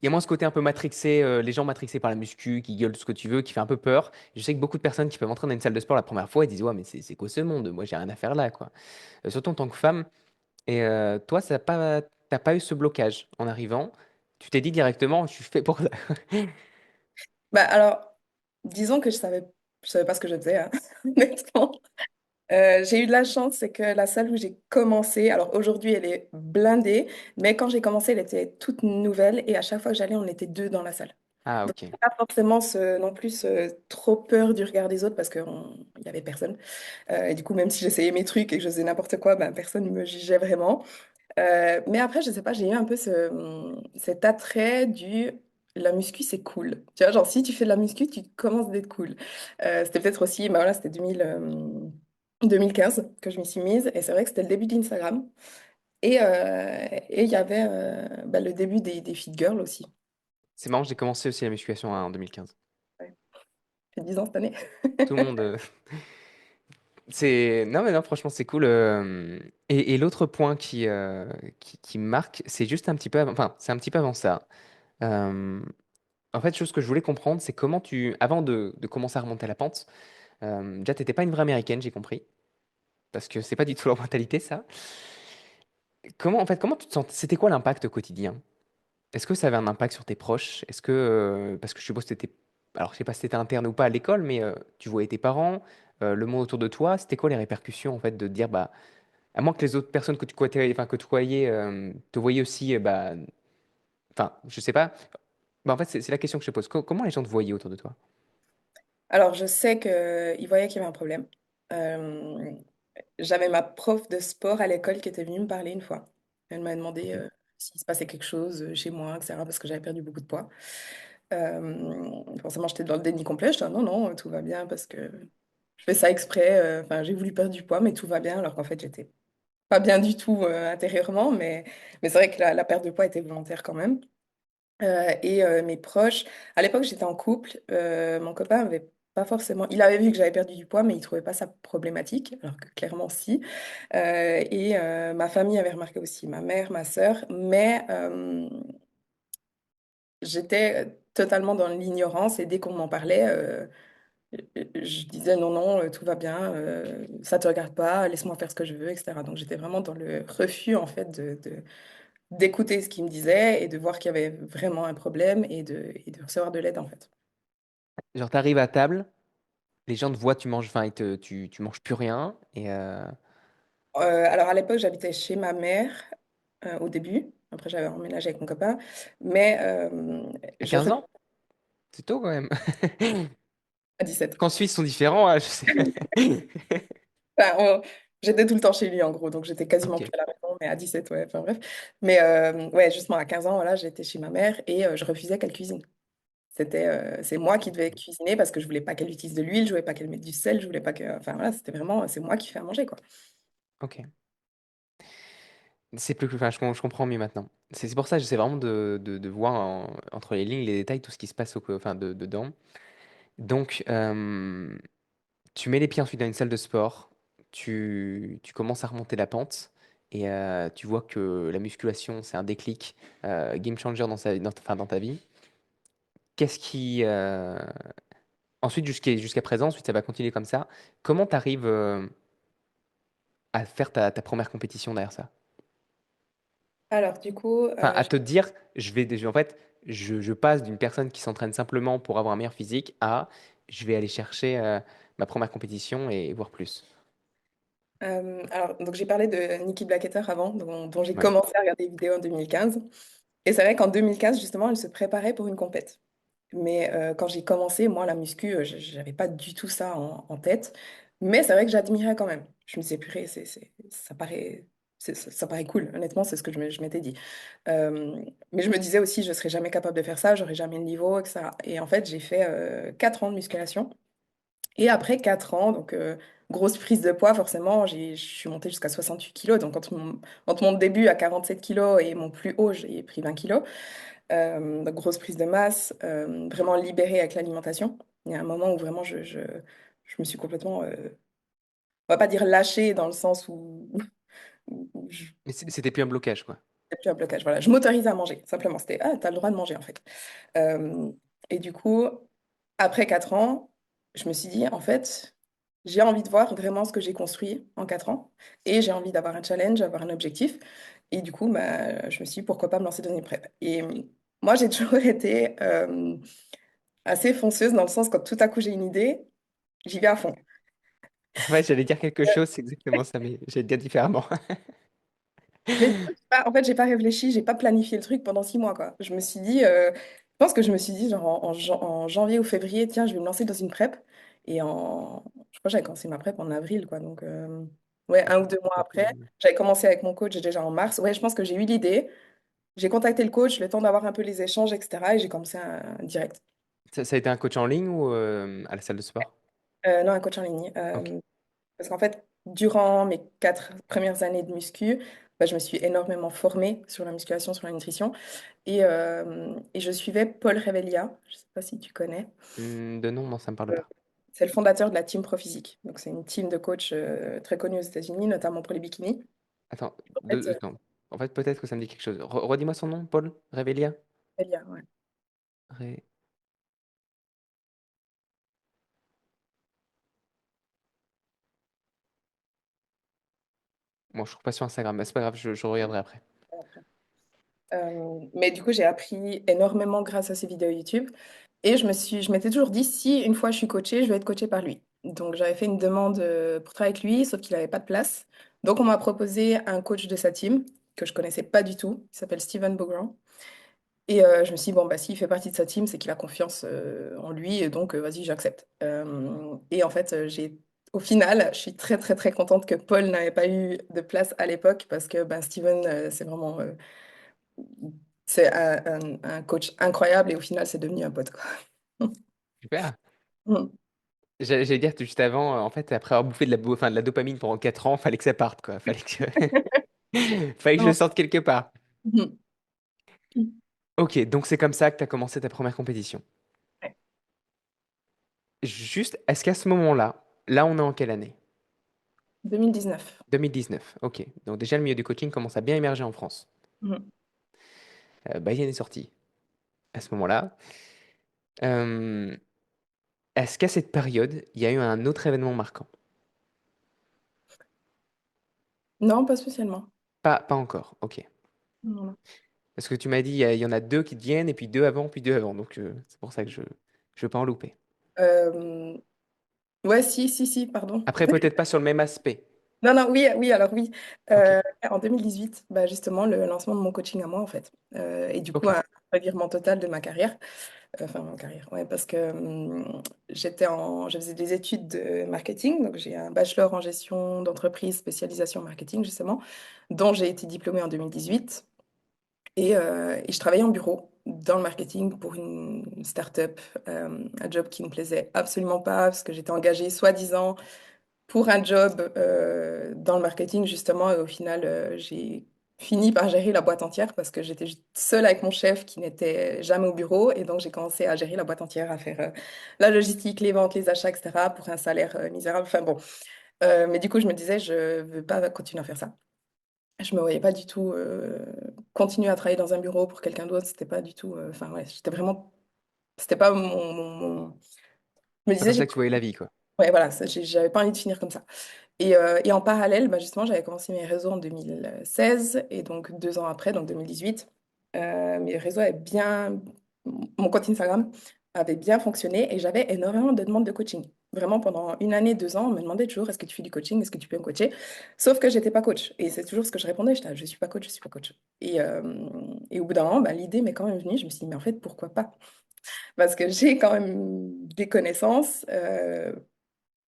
il y a moins ce côté un peu matrixé, les gens matrixés par la muscu, qui gueulent tout ce que tu veux, qui fait un peu peur. Je sais que beaucoup de personnes qui peuvent entrer dans une salle de sport la première fois, ils disent, ouais, mais c'est quoi ce monde? Moi, j'ai rien à faire là, quoi. Surtout en tant que femme. Et toi, t'as pas eu ce blocage en arrivant. Tu t'es dit directement, je suis fait pour ça. Bah, alors, disons que je savais pas ce que je faisais, hein, honnêtement. J'ai eu de la chance, c'est que la salle où j'ai commencé, alors aujourd'hui elle est blindée, mais quand j'ai commencé, elle était toute nouvelle et à chaque fois que j'allais, on était deux dans la salle. Ah, Donc, ok. pas forcément non plus trop peur du regard des autres parce qu'il n'y avait personne. Et du coup, même si j'essayais mes trucs et que je faisais n'importe quoi, ben, personne ne me jugeait vraiment. Mais après, je sais pas, j'ai eu un peu cet attrait du la muscu, c'est cool. Tu vois, genre, si tu fais de la muscu, tu commences d'être cool. C'était peut-être aussi, bah voilà, c'était 2015 que je m'y suis mise. Et c'est vrai que c'était le début d'Instagram. Et il y avait bah, le début des Fit Girls aussi. C'est marrant, j'ai commencé aussi la musculation hein, en 2015. Ouais, j'ai 10 ans cette année. Tout le monde. C'est non mais non franchement c'est cool et l'autre point qui me marque c'est juste un petit peu enfin c'est un petit peu avant ça. Euh, En fait chose que je voulais comprendre c'est comment tu avant de commencer à remonter la pente déjà t'étais pas une vraie américaine j'ai compris parce que c'est pas du tout leur mentalité ça. Comment en fait comment tu te sens c'était quoi l'impact au quotidien? Est-ce que ça avait un impact sur tes proches? Est-ce que parce que je suppose que t'étais alors je sais pas si t'étais interne ou pas à l'école mais tu voyais tes parents le monde autour de toi c'était quoi les répercussions en fait de te dire bah à moins que les autres personnes que tu côtoyais, enfin, que tu voyais, te voyaient aussi, bah, enfin, je sais pas. Bah, en fait, c'est la question que je te pose. Comment les gens te voyaient autour de toi? Alors, je sais qu'il voyait qu'il y avait un problème. Euh, J'avais ma prof de sport à l'école qui était venue me parler une fois. Elle m'a demandé Ok. s'il se passait quelque chose chez moi, etc., parce que j'avais perdu beaucoup de poids. Forcément, j'étais dans le déni complet. Je disais, non, non, tout va bien, parce que je fais ça exprès. Enfin, j'ai voulu perdre du poids, mais tout va bien, alors qu'en fait, j'étais pas bien du tout intérieurement. Mais c'est vrai que la perte de poids était volontaire quand même. Mes proches, à l'époque j'étais en couple, mon copain avait pas forcément, il avait vu que j'avais perdu du poids, mais il trouvait pas ça problématique, alors que clairement si. Ma famille avait remarqué aussi, ma mère, ma sœur, mais j'étais totalement dans l'ignorance et dès qu'on m'en parlait, je disais non, non, tout va bien, ça te regarde pas, laisse-moi faire ce que je veux, etc. Donc j'étais vraiment dans le refus en fait d'écouter ce qu'il me disait et de voir qu'il y avait vraiment un problème et de recevoir de l'aide en fait. Genre, t'arrives à table, les gens te voient, tu manges, enfin, tu manges plus rien, et Alors à l'époque, j'habitais chez ma mère au début. Après, j'avais emménagé avec mon copain. Mais à je 15 faisais ans, c'est tôt quand même. à 17. Qu'en Suisse, ils sont différents, hein, je sais. Enfin, j'étais tout le temps chez lui en gros, donc j'étais quasiment Ok. plus à la maison, mais à 17, ouais, enfin bref. Mais ouais, justement à 15 ans, voilà, j'étais chez ma mère et je refusais qu'elle cuisine. C'est moi qui devais cuisiner parce que je voulais pas qu'elle utilise de l'huile, je voulais pas qu'elle mette du sel, je voulais pas que, enfin voilà, c'était vraiment, c'est moi qui fais à manger quoi. Ok. C'est plus, enfin, je comprends mieux maintenant. C'est pour ça que j'essaie vraiment de voir entre les lignes, les détails, tout ce qui se passe enfin, dedans. Donc, tu mets les pieds ensuite dans une salle de sport, tu commences à remonter la pente et tu vois que la musculation, c'est un déclic, game changer enfin, dans ta vie. Qu'est-ce qui... Ensuite, jusqu'à présent, ensuite ça va continuer comme ça. Comment tu arrives à faire ta première compétition derrière ça? Alors du coup, Enfin, à te dire, en fait, je passe d'une personne qui s'entraîne simplement pour avoir un meilleur physique à je vais aller chercher ma première compétition et voir plus. alors, donc j'ai parlé de Nikki Blacketter avant, dont j'ai Ouais. commencé à regarder des vidéos en 2015. Et c'est vrai qu'en 2015, justement, elle se préparait pour une compète. Mais quand j'ai commencé, moi, la muscu, j'avais pas du tout ça en tête. Mais c'est vrai que j'admirais quand même. Je me disais, purée, ça paraît, ça paraît cool. Honnêtement, c'est ce que je m'étais dit. Mais je me disais aussi, je serais jamais capable de faire ça, j'aurais jamais le niveau, etc. Et en fait, j'ai fait 4 ans de musculation. Et après 4 ans, donc grosse prise de poids, forcément, je suis montée jusqu'à 68 kilos. Donc entre mon début à 47 kilos et mon plus haut, j'ai pris 20 kilos. Donc grosse prise de masse, vraiment libérée avec l'alimentation. Il y a un moment où vraiment je me suis complètement, on va pas dire lâchée dans le sens où Je- Mais c'était plus un blocage, quoi. C'était plus un blocage. Voilà, je m'autorisais à manger. Simplement, c'était, ah, t'as le droit de manger, en fait. Euh, et du coup, après 4 ans, je me suis dit, en fait, j'ai envie de voir vraiment ce que j'ai construit en 4 ans. Et j'ai envie d'avoir un challenge, avoir un objectif. Et du coup, bah, je me suis dit, pourquoi pas me lancer dans une prep. Et moi, j'ai toujours été assez fonceuse dans le sens, quand tout à coup j'ai une idée, j'y vais à fond. Ouais, j'allais dire quelque chose, c'est exactement ça, mais j'allais dire différemment. Mais du coup, en fait, j'ai pas réfléchi, j'ai pas planifié le truc pendant 6 mois, quoi. Je me suis dit, je pense que je me suis dit, genre en janvier ou février, tiens, je vais me lancer dans une prep. Et je crois que j'avais commencé ma prep en avril, quoi. Donc, ouais, un ou 2 mois après, j'avais commencé avec mon coach déjà en mars. Ouais, je pense que j'ai eu l'idée. J'ai contacté le coach, le temps d'avoir un peu les échanges, etc. Et j'ai commencé direct. Ça a été un coach en ligne ou à la salle de sport? Non, un coach en ligne. Ok. Parce qu'en fait, durant mes 4 premières années de muscu, bah, je me suis énormément formée sur la musculation, sur la nutrition. Et je suivais Paul Revelia, je ne sais pas si tu connais. De nom, non, ça me parle Euh, pas. C'est le fondateur de la Team Prophysique. Donc, c'est une team de coachs très connue aux États-Unis, notamment pour les bikinis. Attends, En fait, non. En fait, peut-être que ça me dit quelque chose. Redis-moi son nom, Paul Revelia? Revelia, ouais. Ré- Bon, je trouve pas sur Instagram, mais c'est pas grave, je regarderai après. Mais du coup, j'ai appris énormément grâce à ces vidéos YouTube. Et je m'étais toujours dit, si une fois je suis coachée, je vais être coachée par lui. Donc, j'avais fait une demande pour travailler avec lui, sauf qu'il n'avait pas de place. Donc, on m'a proposé un coach de sa team, que je connaissais pas du tout. Il s'appelle Steven Bogrand. Et je me suis dit, bon, bah, s'il fait partie de sa team, c'est qu'il a confiance en lui, et donc vas-y, j'accepte. Et en fait, au final, je suis très, très, très contente que Paul n'avait pas eu de place à l'époque, parce que ben, Steven, c'est vraiment c'est un coach incroyable, et au final, c'est devenu un pote, quoi. Super. Mm. J'allais dire juste avant, en fait, après avoir bouffé enfin, de la dopamine pendant 4 ans, fallait que ça parte, quoi. Fallait que je le Non. sorte quelque part. Mhm. Ok, donc c'est comme ça que tu as commencé ta première compétition. Ouais. Juste, est-ce qu'à ce moment-là, là on est en quelle année? 2019. 2019, ok. Donc déjà le milieu du coaching commence à bien émerger en France. Mhm. Bayern est sorti à ce moment-là. Euh, Est-ce qu'à cette période, il y a eu un autre événement marquant? Non, pas spécialement. Pas encore, ok. Non, non. Parce que tu m'as dit, il y en a deux qui te viennent, et puis deux avant, puis deux avant. Donc c'est pour ça que je ne veux pas en louper. Euh, ouais, si, si, si, pardon. Après, peut-être pas sur le même aspect. Non, non, oui, oui, alors oui. Ok, En 2018, bah, justement, le lancement de mon coaching à moi, en fait. Et du coup, ok, un revirement total de ma carrière. Enfin, ma carrière, ouais, parce que je faisais des études de marketing. Donc, j'ai un bachelor en gestion d'entreprise, spécialisation marketing, justement, dont j'ai été diplômée en 2018. Et je travaillais en bureau dans le marketing pour une start-up, un job qui ne me plaisait absolument pas, parce que j'étais engagée soi-disant pour un job dans le marketing, justement, et au final, j'ai fini par gérer la boîte entière parce que j'étais juste seule avec mon chef qui n'était jamais au bureau. Et donc, j'ai commencé à gérer la boîte entière, à faire la logistique, les ventes, les achats, etc., pour un salaire misérable. Enfin bon. Mais du coup, je me disais, je veux pas continuer à faire ça. Je me voyais pas du tout continuer à travailler dans un bureau pour quelqu'un d'autre. C'était pas du tout. Enfin, ouais, j'étais vraiment. C'était pas Je me c'est pas disais, comme ça que tu voyais la vie, quoi. ouais, voilà, j'avais pas envie de finir comme ça. Et en parallèle, bah, justement, j'avais commencé mes réseaux en 2016, et donc 2 ans après, donc 2018, mes réseaux avaient bien, mon compte Instagram avait bien fonctionné, et j'avais énormément de demandes de coaching. Vraiment, pendant une année, 2 ans, on me demandait toujours, est-ce que tu fais du coaching, est-ce que tu peux me coacher? Sauf que j'étais pas coach. Et c'est toujours ce que je répondais, j'étais, je suis pas coach, je suis pas coach. Et au bout d'un moment, bah, l'idée m'est quand même venue, je me suis dit, mais en fait, pourquoi pas? Parce que j'ai quand même des connaissances.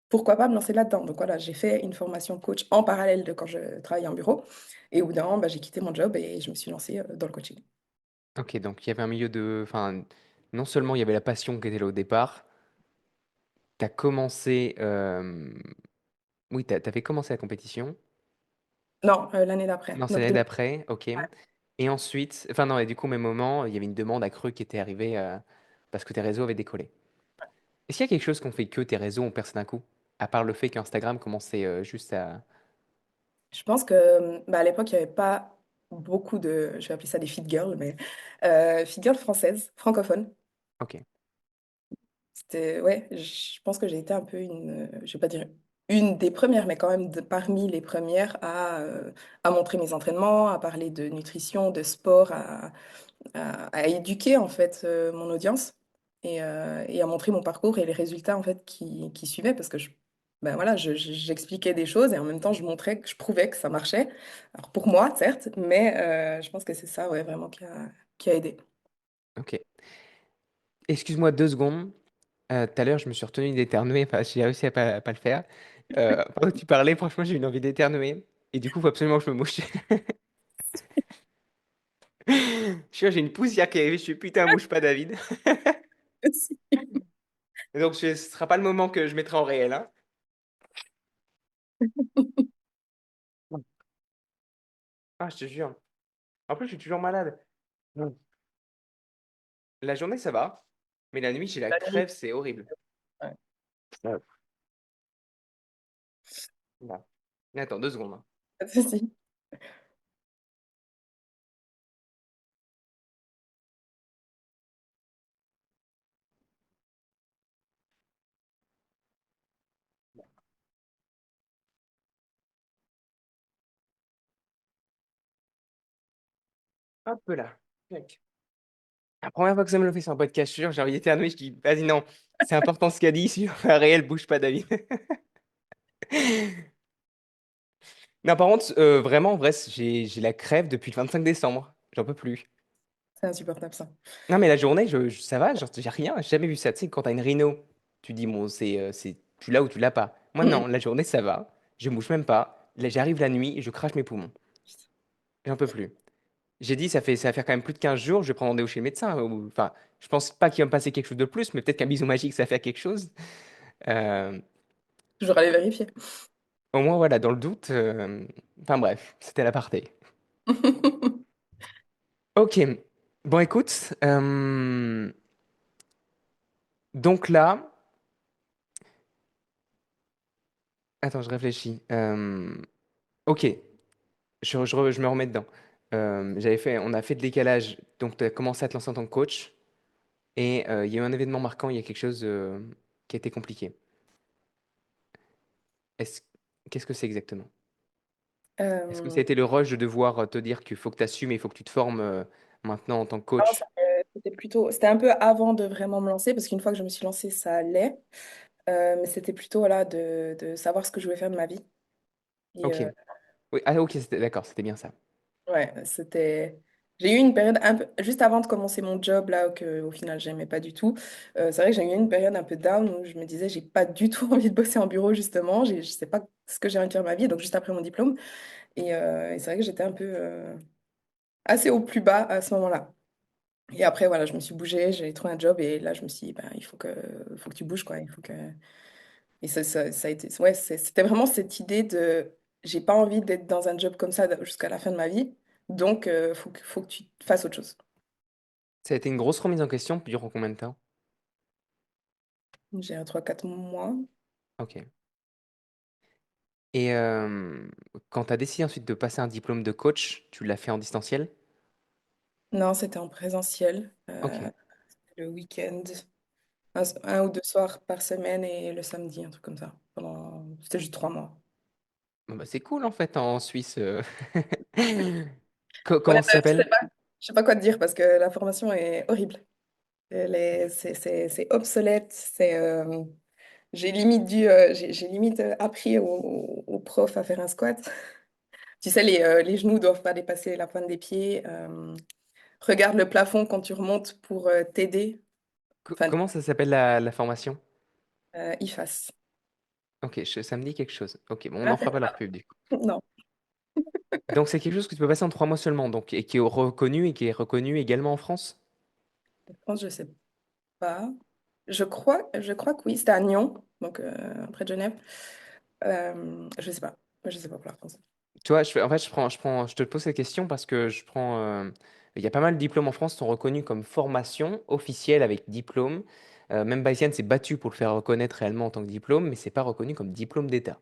Pourquoi pas me lancer là-dedans? Donc voilà, j'ai fait une formation coach en parallèle de quand je travaillais en bureau. Et au bout d'un moment, bah, j'ai quitté mon job et je me suis lancée dans le coaching. Ok, donc il y avait un milieu de... Enfin, non seulement il y avait la passion qui était là au départ, tu as commencé... Oui, t'avais commencé la compétition. Non, l'année d'après. Non, c'est Donc, l'année d'après, ok. Et ensuite... Enfin non, et du coup, au même moment, il y avait une demande accrue qui était arrivée parce que tes réseaux avaient décollé. Est-ce qu'il y a quelque chose qu'on fait que tes réseaux ont percé d'un coup? À part le fait qu'Instagram commençait juste à... Je pense que bah, à l'époque, il n'y avait pas beaucoup de, je vais appeler ça des fit girls, mais fit girls françaises, francophones. Ok, C'était, ouais, je pense que j'ai été un peu je vais pas dire une des premières, mais quand même parmi les premières à montrer mes entraînements, à parler de nutrition, de sport, à éduquer en fait mon audience et à montrer mon parcours et les résultats en fait qui suivaient parce que ben voilà, j'expliquais des choses et en même temps je montrais que je prouvais que ça marchait. Alors pour moi, certes, mais je pense que c'est ça ouais, vraiment qui a aidé. ok. Excuse-moi 2 secondes. Tout à l'heure, je me suis retenu d'éternuer. Enfin, j'ai réussi à pas le faire. Pendant que tu parlais, franchement, j'ai eu une envie d'éternuer. Et du coup, il faut absolument que je me mouche. Je suis là, j'ai une poussière qui arrive. Je suis putain, bouge pas, David. Donc, ce sera pas le moment que je mettrai en réel, hein. Ah, je te jure. En plus, je suis toujours malade. Mm. La journée, ça va. Mais la nuit, j'ai la La nuit, crève, c'est horrible. ouais, Ouais. Là. Mais attends, 2 secondes, hein. pas de souci. Hop là. Tac. La première fois que ça me le fait sur un podcast, je te jure, j'ai envie d'éternuer. Je dis, vas-y, non, c'est important ce qu'a dit. Si un réel, bouge pas, David. Non, par contre, vraiment, en vrai, j'ai la crève depuis le 25 décembre. J'en peux plus. C'est insupportable ça. Non, mais la journée, ça va, genre, j'ai rien, j'ai jamais vu ça. Tu sais, quand t'as une rhino, tu dis, bon, tu l'as ou tu l'as pas. Moi, non, Mhm. la journée, ça va. Je bouge même pas. Là, j'arrive la nuit et je crache mes poumons. J'en peux plus. J'ai dit, ça va faire quand même plus de 15 jours, je vais prendre rendez-vous chez le médecin. Enfin, je pense pas qu'il va me passer quelque chose de plus, mais peut-être qu'un bisou magique, ça fait quelque chose. Euh, Toujours aller vérifier. Au moins, voilà, dans le doute. Enfin, bref, c'était l'aparté. Ok. Bon, écoute. Donc là. Attends, je réfléchis. Ok. Je me remets dedans. On a fait de décalage. Donc, tu as commencé à te lancer en tant que coach. Et il y a eu un événement marquant, il y a quelque chose qui a été compliqué. Est-ce, Qu'est-ce que c'est exactement? Est-ce que ça a Euh, été le rush de devoir te dire qu'il faut que tu assumes et il faut que tu te formes maintenant en tant que non, coach? c'était un peu avant de vraiment me lancer, parce qu'une fois que je me suis lancée, ça allait. Mais c'était plutôt voilà, de savoir ce que je voulais faire de ma vie. Et Ok. Oui, ah, ok, d'accord, c'était bien ça. ouais, c'était. J'ai eu une période un peu juste avant de commencer mon job là que au final j'aimais pas du tout. C'est vrai que j'ai eu une période un peu down où je me disais j'ai pas du tout envie de bosser en bureau justement. Je sais pas ce que j'ai envie de faire de ma vie. Donc juste après mon diplôme et c'est vrai que j'étais un peu assez au plus bas à ce moment-là. Et après voilà je me suis bougée, j'ai trouvé un job et là je me suis dit ben, il faut que tu bouges quoi. Il faut que Et ça a été, ouais, c'était vraiment cette idée de, j'ai pas envie d'être dans un job comme ça jusqu'à la fin de ma vie, donc faut que tu fasses autre chose. Ça a été une grosse remise en question, durant combien de temps? J'ai un 3 4 mois. Ok. Et quand tu as décidé ensuite de passer un diplôme de coach, tu l'as fait en distanciel? Non, c'était en présentiel, Ok. le week-end, un ou deux soirs par semaine et le samedi, un truc comme ça. C'était juste 3 mois. Bon, bah, c'est cool en fait en Suisse. Comment ça Honnêtement, s'appelle? je sais pas quoi te dire parce que la formation est horrible. C'est obsolète, j'ai limite appris au prof à faire un squat. Tu sais, les genoux doivent pas dépasser la pointe des pieds. Regarde le plafond quand tu remontes pour t'aider. Enfin, Comment ça s'appelle la formation? IFAS. Ok, ça me dit quelque chose. Ok, bon, on n'en Ah, fera pas leur pub du coup. non, Donc c'est quelque chose que tu peux passer en 3 mois seulement, donc, et qui est reconnu et qui est reconnu également en France? je pense, je sais pas. Je crois que oui, c'était à Nyon, donc près de Genève. Je sais pas. Je sais pas pour la France. Tu vois, en fait, je te pose cette question parce que il y a pas mal de diplômes en France qui sont reconnus comme formation officielle avec diplôme. Même Bayesian s'est battu pour le faire reconnaître réellement en tant que diplôme, mais c'est pas reconnu comme diplôme d'État.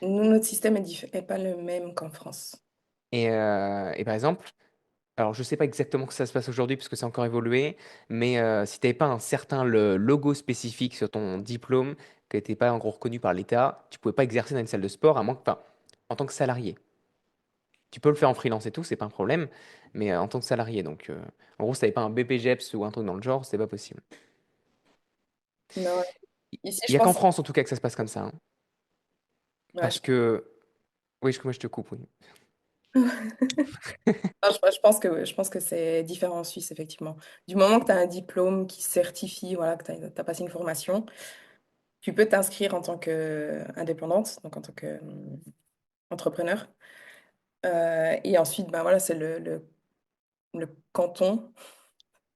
Nous, notre système est pas le même qu'en France. Et par exemple, alors je sais pas exactement que ça se passe aujourd'hui parce que c'est encore évolué, mais si tu n'avais pas un certain logo spécifique sur ton diplôme, qui n'était pas en gros reconnu par l'État, tu pouvais pas exercer dans une salle de sport à moins que, enfin, en tant que salarié. Tu peux le faire en freelance et tout, c'est pas un problème, mais en tant que salarié. Donc, en gros, si t'avais pas un BPGEPS ou un truc dans le genre, c'est pas possible. Non, Il ici, y je a qu'en pense. France, en tout cas, que ça se passe comme ça, hein. Ouais, Parce que, oui, moi je te coupe, oui. non, je pense que c'est différent en Suisse, effectivement. Du moment que tu as un diplôme qui certifie, voilà, que tu as passé une formation, tu peux t'inscrire en tant qu'indépendante, donc en tant qu'entrepreneur. Et ensuite, ben voilà, c'est le canton,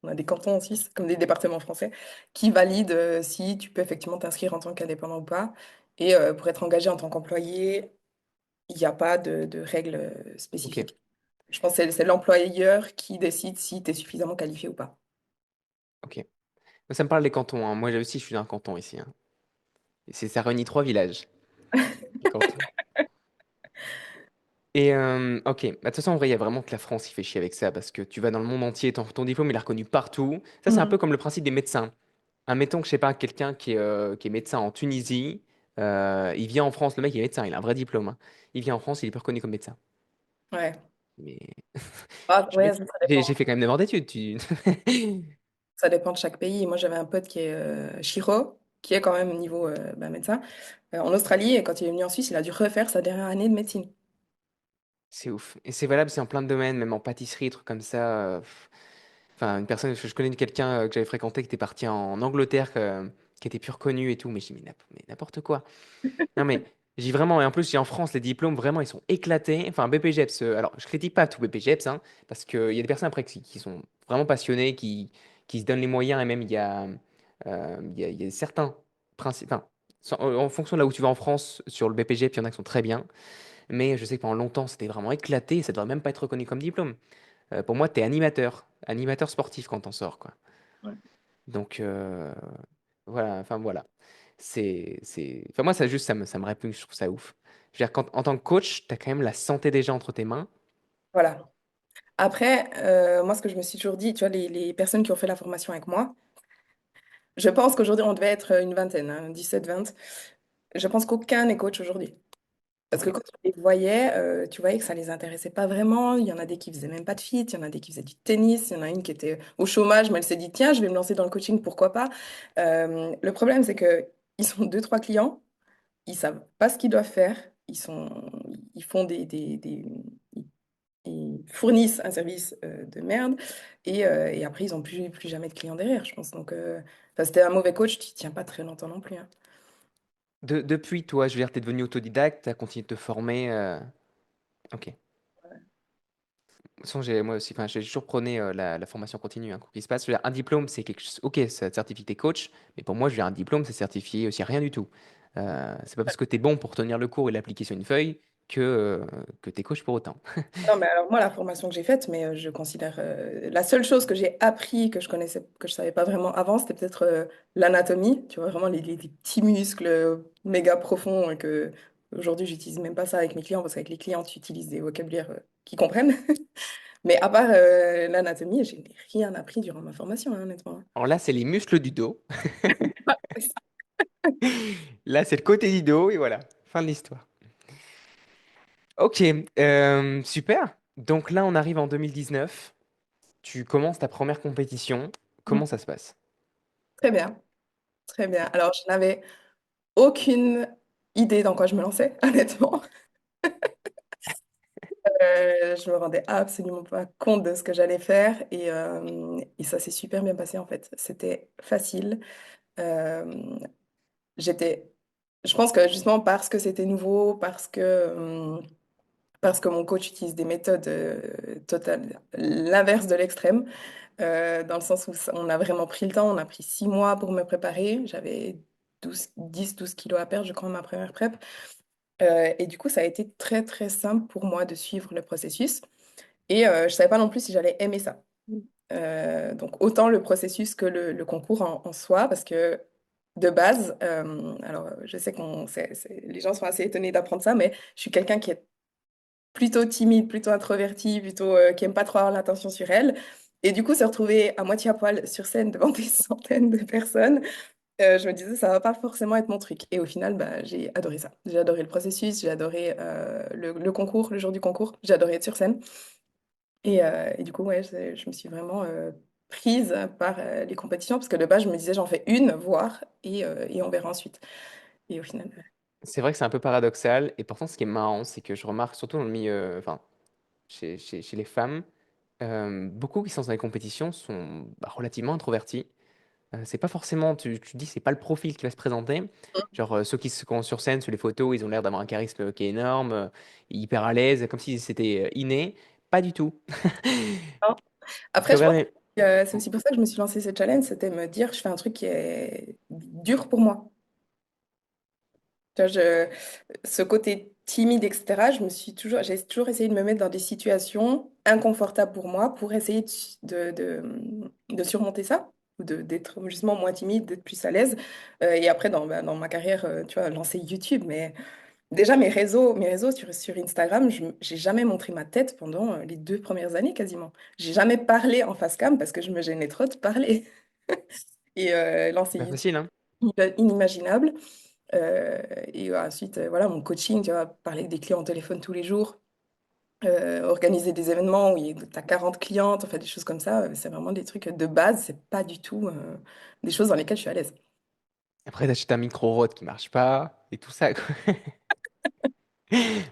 on a des cantons en Suisse, comme des départements français, qui valident si tu peux effectivement t'inscrire en tant qu'indépendant ou pas. Et pour être engagé en tant qu'employé, il n'y a pas de règles Ok, spécifiques. Je pense que c'est l'employeur qui décide si tu es suffisamment qualifié ou pas. ok. Moi, ça me parle des cantons, hein. Moi aussi, je suis d'un canton ici, hein. Ça réunit 3 villages, le canton. Et ok, bah, de toute façon, en vrai, il y a vraiment que la France qui fait chier avec ça, parce que tu vas dans le monde entier, ton diplôme, il est reconnu partout. Ça, c'est un peu Mhm. comme le principe des médecins. Admettons que, je sais pas, quelqu'un qui est médecin en Tunisie, il vient en France, le mec, il est médecin, il a un vrai diplôme, hein. Il vient en France, il est plus reconnu comme médecin. Ouais. Mais Ah, je suis ouais, médecin. ça J'ai dépend. j'ai fait quand même 9 ans d'études. Ça dépend de chaque pays. Moi, j'avais un pote qui est chiro, qui est quand même niveau bah, médecin, en Australie. Et quand il est venu en Suisse, il a dû refaire sa dernière année de médecine. C'est ouf. Et c'est valable, c'est en plein de domaines, même en pâtisserie, trucs comme ça. Enfin, une personne, je connais quelqu'un que j'avais fréquenté qui était parti en Angleterre, qui était plus reconnu et tout. Mais je dis, mais n'importe quoi. Non, mais j'ai vraiment, et en plus, j'ai en France, les diplômes, vraiment, ils sont éclatés. Enfin, BPGEPS, alors, je critique pas tout BPGEPS, hein, parce qu'il y a des personnes après qui sont vraiment passionnées, qui se donnent les moyens, et même il y a certains principes, enfin, en fonction de là où tu vas en France, sur le BPGEPS, il y en a qui sont très bien, mais je sais que pendant longtemps, c'était vraiment éclaté, et ça devrait même pas être reconnu comme diplôme. Pour moi, tu es animateur sportif quand t'en sors, quoi. Ouais. Donc, voilà, enfin voilà. Enfin, moi, ça juste, ça me répugne, je trouve ça ouf. Je veux dire, en tant que coach, tu as quand même la santé des gens entre tes mains. Voilà. Après, moi, ce que je me suis toujours dit, tu vois, les personnes qui ont fait la formation avec moi, je pense qu'aujourd'hui, on devait être une vingtaine, hein, 17, 20. Je pense qu'aucun n'est coach aujourd'hui. Parce que Ok. quand tu les voyais, tu voyais que ça les intéressait pas vraiment. Il y en a des qui faisaient même pas de fit, il y en a des qui faisaient du tennis, il y en a une qui était au chômage, mais elle s'est dit, tiens, je vais me lancer dans le coaching, pourquoi pas. Le problème, c'est que ils sont deux, trois clients, ils savent pas ce qu'ils doivent faire, ils font ils, ils fournissent un service de merde, et après, ils ont plus jamais de clients derrière, je pense. Donc, enfin, c'était un mauvais coach, tu tiens pas très longtemps non plus, hein. Depuis, toi, je veux dire, tu es devenu autodidacte, tu as continué de te former. Ok. De toute façon, moi aussi, enfin, j'ai toujours prôné la formation continue, hein, quoi qu'il se passe. Je veux dire, un diplôme, c'est quelque chose. Ok, ça te certifie que t'es coach, mais pour moi, je veux dire, un diplôme, c'est certifié aussi rien du tout. C'est pas parce que tu es bon pour tenir le cours et l'appliquer sur une feuille que tu es coach pour autant. Non, mais alors moi, la formation que j'ai faite, mais je considère la seule chose que j'ai appris que je connaissais, que je savais pas vraiment avant, c'était peut-être l'anatomie, tu vois, vraiment les petits muscles méga profonds que aujourd'hui, j'utilise même pas ça avec mes clients parce qu'avec les clients, tu utilises des vocabulaires qu'ils comprennent. Mais à part l'anatomie, j'ai rien appris durant ma formation, hein, honnêtement. Alors là, c'est les muscles du dos. Ah, c'est ça. Là, c'est le côté du dos, et voilà, fin de l'histoire. Ok, super. Donc là, on arrive en 2019. Tu commences ta première compétition. Mhm. Comment ça se passe? Très bien, très bien. Alors, je n'avais aucune idée dans quoi je me lançais, honnêtement. Je me rendais absolument pas compte de ce que j'allais faire et ça s'est super bien passé en fait. C'était facile. Euh, j'étais, je pense que justement parce que c'était nouveau, parce que mon coach utilise des méthodes totales, l'inverse de l'extrême, dans le sens où on a vraiment pris le temps, on a pris 6 mois pour me préparer. J'avais 12 kilos à perdre, je crois, en ma première prep. Et du coup, ça a été très très simple pour moi de suivre le processus. Et je savais pas non plus si j'allais aimer ça. Donc autant le processus que le concours en soi, parce que de base, alors je sais les gens sont assez étonnés d'apprendre ça, mais je suis quelqu'un qui est plutôt timide, plutôt introverti, plutôt qui aime pas trop avoir l'attention sur elle. Et du coup, se retrouver à moitié à poil sur scène devant des centaines de personnes, je me disais, ça va pas forcément être mon truc. Et au final, bah, j'ai adoré ça. J'ai adoré le processus, j'ai adoré le concours, le jour du concours, j'ai adoré être sur scène. Et du coup, ouais, je me suis vraiment prise par les compétitions, parce que de base, je me disais, j'en fais une, voir, et on verra ensuite. Et au final, C'est vrai que c'est un peu paradoxal, et pourtant, ce qui est marrant, c'est que je remarque surtout dans le milieu, enfin, chez les femmes, beaucoup qui sont dans les compétitions sont bah, relativement introvertis. C'est pas forcément, tu dis, c'est pas le profil qui va se présenter. Genre, ceux qui se sont sur scène, sur les photos, ils ont l'air d'avoir un charisme qui est énorme, hyper à l'aise, comme si c'était inné. Pas du tout. hein. Parce que Après, je pense regardez, que c'est aussi pour ça que je me suis lancé ce challenge, c'était me dire, je fais un truc qui est dur pour moi. Tu vois, ce côté timide, etc., j'ai toujours essayé de me mettre dans des situations inconfortables pour moi pour essayer de surmonter ça, ou d'être justement moins timide, d'être plus à l'aise. Et après, dans ma carrière, tu vois, lancer YouTube, mais déjà mes réseaux sur Instagram, j'ai jamais montré ma tête pendant les 2 premières années quasiment. J'ai jamais parlé en face cam parce que je me gênais trop de parler. Et lancer pas YouTube, facile, hein. inimaginable. Et ensuite, voilà, mon coaching, tu vois, parler avec des clients au téléphone tous les jours, organiser des événements où tu as 40 clientes, enfin des choses comme ça, c'est vraiment des trucs de base, c'est pas du tout des choses dans lesquelles je suis à l'aise. Après, t'achètes un micro rod qui marche pas, et tout ça, quoi.